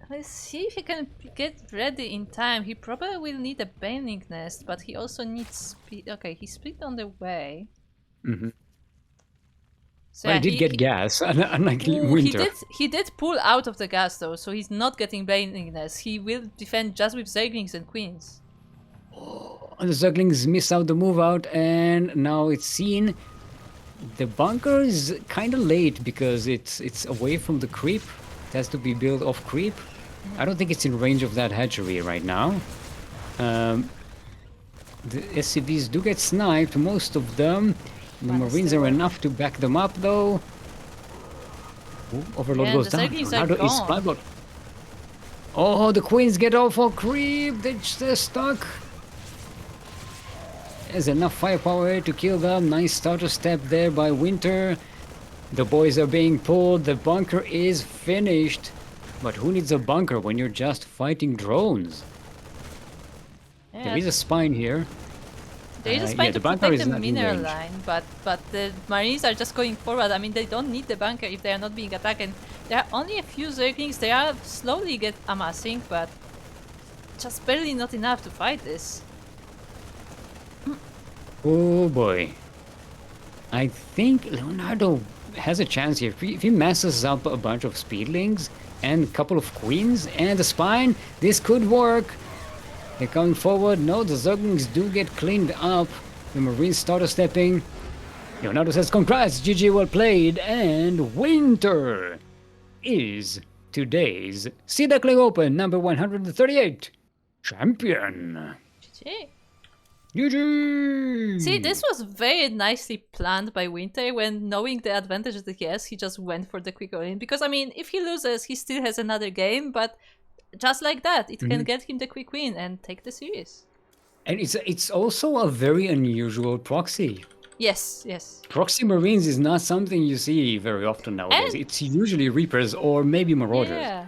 let's see if he can get ready in time. He probably will need a Baning Nest, but he also needs speed. Okay, he speed on the way. Mm-hmm. So well, he did get gas, unlike WiNtR. He did pull out of the gas though, so he's not getting Baning Nest. He will defend just with Zerglings and Queens. Oh, the Zerglings miss out the move out, and now it's seen. The bunker is kind of late because it's away from the creep. It has to be built off creep. I don't think it's in range of that hatchery right now. The SCVs do get sniped, most of them. The Marines are enough to back them up though. Ooh, Overlord goes down. Leonardo is splatbot. Oh, the Queens get off for creep. They're stuck. There's enough firepower to kill them. Nice starter step there by WiNtR. The boys are being pulled. The bunker is finished. But who needs a bunker when you're just fighting drones? Yeah. There is a spine here. There is a spine to protect the mineral range. line, but the Marines are just going forward. I mean, they don't need the bunker if they are not being attacked. And there are only a few Zerglings. They are slowly amassing, but just barely not enough to fight this. Oh boy. I think Leonardo has a chance here. If he messes up a bunch of speedlings and a couple of queens and a spine, this could work. They're coming forward. No, the Zerglings do get cleaned up. The Marines start stepping. Leonardo says, congrats, GG, well played. And WiNtR is today's Sea Duckling Open number 138 champion. GG. GG! See, this was very nicely planned by WiNtR. When knowing the advantages that he has, he just went for the quick win. Because, I mean, if he loses, he still has another game, but just like that, it can get him the quick win and take the series. And it's also a very unusual proxy. Yes, yes. Proxy Marines is not something you see very often nowadays. It's usually Reapers or maybe Marauders. Yeah.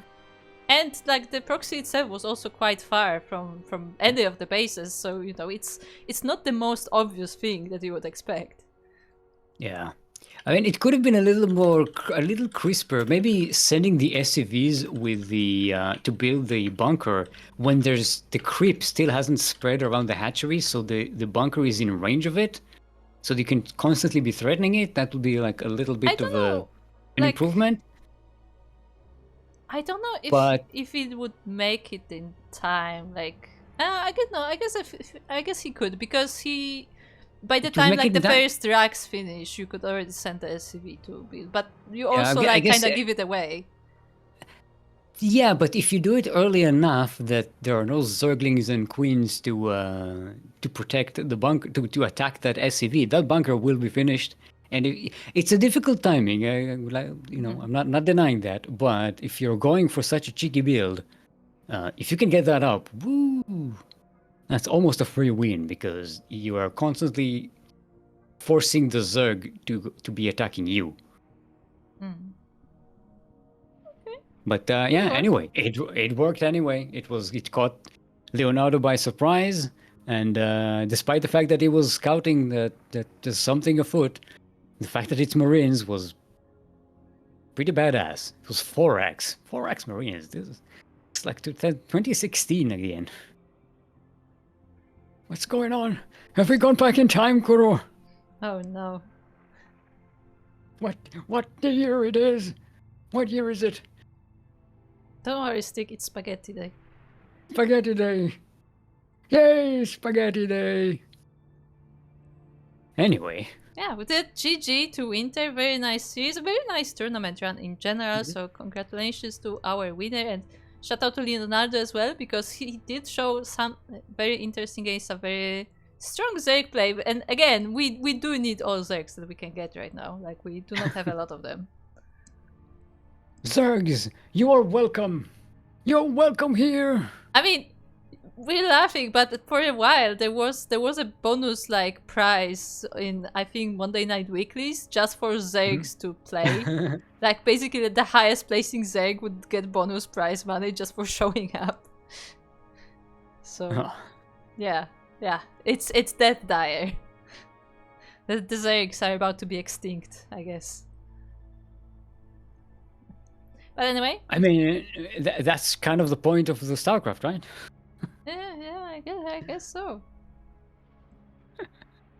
And like the proxy itself was also quite far from any of the bases, so you know it's not the most obvious thing that you would expect. Yeah, I mean it could have been a little crisper. Maybe sending the SCVs with the to build the bunker when there's the creep still hasn't spread around the hatchery, so the bunker is in range of it, so you can constantly be threatening it. That would be like a little bit of an improvement. I don't know if it would make it in time. Like I guess he could, because he by the It was time like making the that- first racks finish, you could already send the SCV to build. But you Yeah, also I like guess, kind of give it away. Yeah, but if you do it early enough that there are no Zerglings and Queens to protect the bunker, to attack that SCV, that bunker will be finished. And it's a difficult timing. I'm not denying that. But if you're going for such a cheeky build, if you can get that up, woo, that's almost a free win because you are constantly forcing the Zerg to be attacking you. Mm. But anyway, it worked anyway. It caught Leonardo by surprise, and despite the fact that he was scouting that there's something afoot, the fact that it's Marines was pretty badass. It was 4x Marines. It's like 2016 again. What's going on? Have we gone back in time, Kuro? Oh no. What year it is? What year is it? Don't worry, Stick, it's spaghetti day. Spaghetti Day. Yay, Spaghetti Day. Anyway. Yeah, we did GG to WiNTR. Very nice series. A very nice tournament run in general. So congratulations to our winner. And shout out to Leonardo as well, because he did show some very interesting games, a very strong Zerg play. And again, we do need all Zergs that we can get right now. Like, we do not have a lot of them. Zergs, you are welcome. You're welcome here. I mean, we're laughing, but for a while there was a bonus like prize in, I think, Monday Night Weeklies just for Zergs to play. Like basically the highest placing Zerg would get bonus prize money just for showing up. So yeah, it's that dire. The Zergs are about to be extinct, I guess. But anyway. I mean, that's kind of the point of the StarCraft, right? Yeah, I guess so.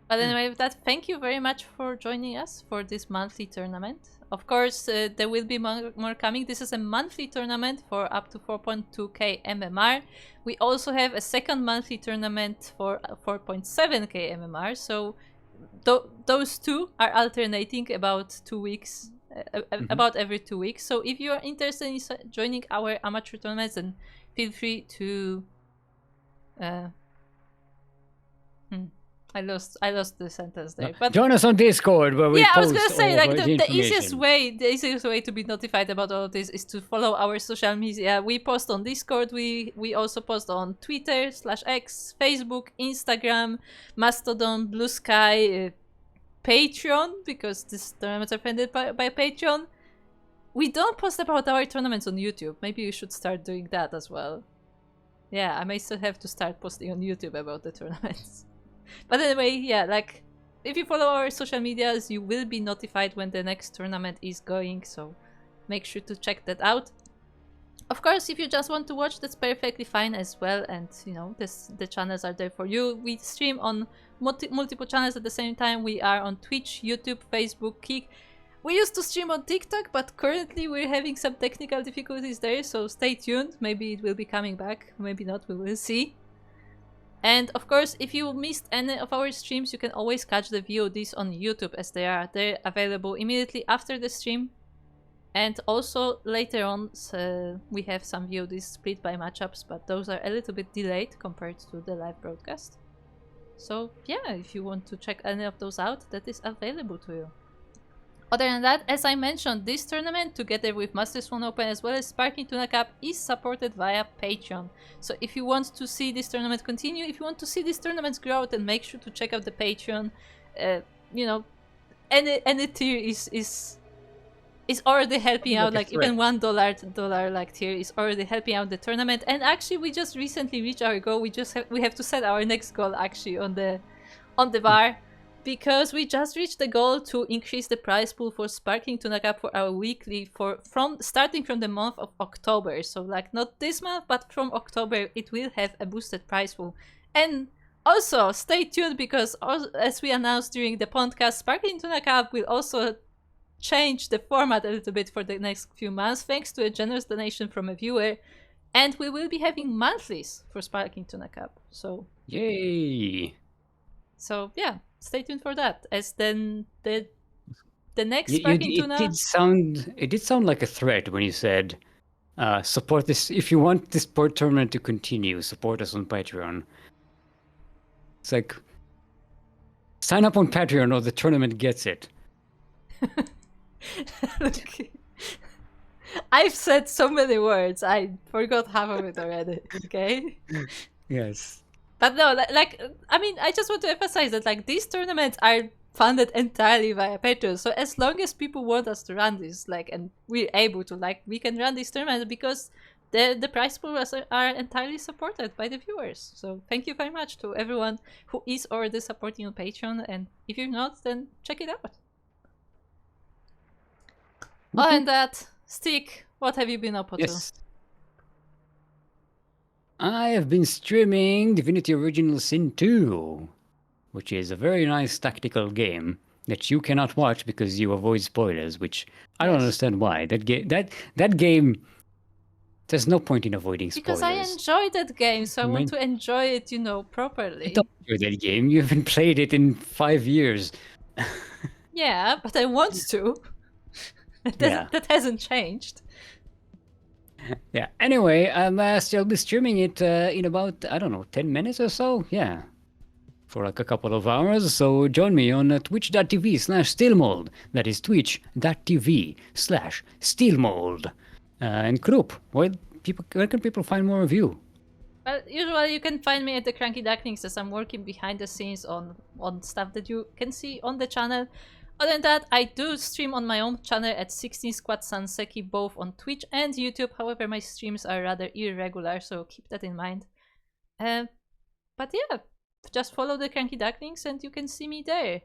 But anyway, with that, thank you very much for joining us for this monthly tournament. Of course, there will be more coming. This is a monthly tournament for up to 4.2k MMR. We also have a second monthly tournament for 4.7k MMR. So those two are alternating about 2 weeks. About every 2 weeks. So if you are interested in joining our amateur tournaments, then feel free to I lost the sentence there. But join us on Discord where we yeah, I was post gonna say, all like, of the easiest way to be notified about all of this is to follow our social media. We post on Discord. We also post on Twitter /X, Facebook, Instagram, Mastodon, Blue Sky, Patreon, because these tournaments are funded by Patreon. We don't post about our tournaments on YouTube. Maybe you should start doing that as well. Yeah, I may still have to start posting on YouTube about the tournaments. But anyway, yeah, like, if you follow our social medias, you will be notified when the next tournament is going, so make sure to check that out. Of course, if you just want to watch, that's perfectly fine as well, and, you know, the channels are there for you. We stream on multiple channels at the same time. We are on Twitch, YouTube, Facebook, Kick. We used to stream on TikTok, but currently we're having some technical difficulties there, so stay tuned. Maybe it will be coming back, maybe not, we will see. And of course, if you missed any of our streams, you can always catch the VODs on YouTube, as they're available immediately after the stream. And also later on, we have some VODs split by matchups, but those are a little bit delayed compared to the live broadcast. So yeah, if you want to check any of those out, that is available to you. Other than that, as I mentioned, this tournament, together with Masters 1 Open as well as Sparking Tuna Cup, is supported via Patreon. So if you want to see this tournament continue, if you want to see these tournaments grow, then make sure to check out the Patreon. You know, any tier is already helping out. Like even $1 like tier is already helping out the tournament. And actually, we just recently reached our goal. We have to set our next goal actually on the bar. Because we just reached the goal to increase the prize pool for Sparking Tuna Cup for our weekly starting from the month of October. So like not this month, but from October it will have a boosted prize pool. And also stay tuned, because as we announced during the podcast, Sparking Tuna Cup will also change the format a little bit for the next few months, thanks to a generous donation from a viewer. And we will be having monthlies for Sparking Tuna Cup. So yay! So yeah. stay tuned for that. As then the next You, Sparking it Tuna. did sound like a threat when you said, support this. If you want this sport tournament to continue, support us on Patreon. It's like, sign up on Patreon or the tournament gets it. I've said so many words, I forgot half of it already, okay? Yes. But no, I mean, I just want to emphasize that, like, these tournaments are funded entirely via Patreon, so as long as people want us to run this, like, and we're able to, like, we can run these tournaments because the prize pools are entirely supported by the viewers. So thank you very much to everyone who is already supporting on Patreon, and if you're not, then check it out. Other than that, Stick, what have you been up to? Yes. I have been streaming Divinity Original Sin 2, which is a very nice tactical game that you cannot watch because you avoid spoilers, which I don't Yes. understand why. That game, there's no point in avoiding spoilers. Because I enjoy that game, so I want to enjoy it, you know, properly. I don't enjoy that game. You haven't played it in 5 years. Yeah, but I want to. That hasn't changed. Yeah. Anyway, I'll still be streaming it in about, I don't know, 10 minutes or so. Yeah. For like a couple of hours. So join me on twitch.tv/steelmold. That is twitch.tv/steelmold. And Krupp, where can people find more of you? Well, usually you can find me at the CranKy Ducklings as I'm working behind the scenes on stuff that you can see on the channel. Other than that, I do stream on my own channel at 16 Squad Sanseki, both on Twitch and YouTube. However, my streams are rather irregular, so keep that in mind. But yeah, just follow the CranKy Ducklings and you can see me there.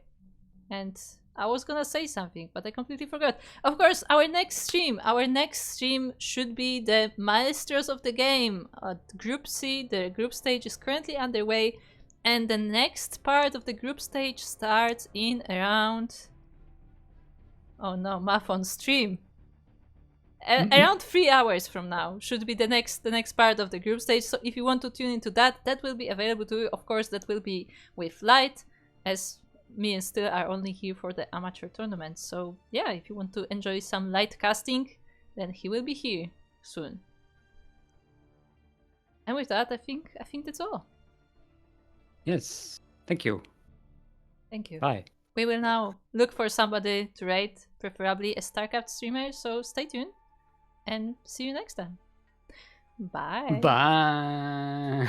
And I was gonna say something, but I completely forgot. Of course, our next stream should be the Maestros of the game. Group C, the group stage is currently underway, and the next part of the group stage starts in around... Oh no, math on stream. Around 3 hours from now should be the next part of the group stage. So if you want to tune into that, that will be available to you. Of course, that will be with Light, as me and Still are only here for the amateur tournament. So yeah, if you want to enjoy some Light casting, then he will be here soon. And with that, I think that's all. Yes. Thank you. Thank you. Bye. We will now look for somebody to raid, preferably a StarCraft streamer, so stay tuned and see you next time. Bye. Bye.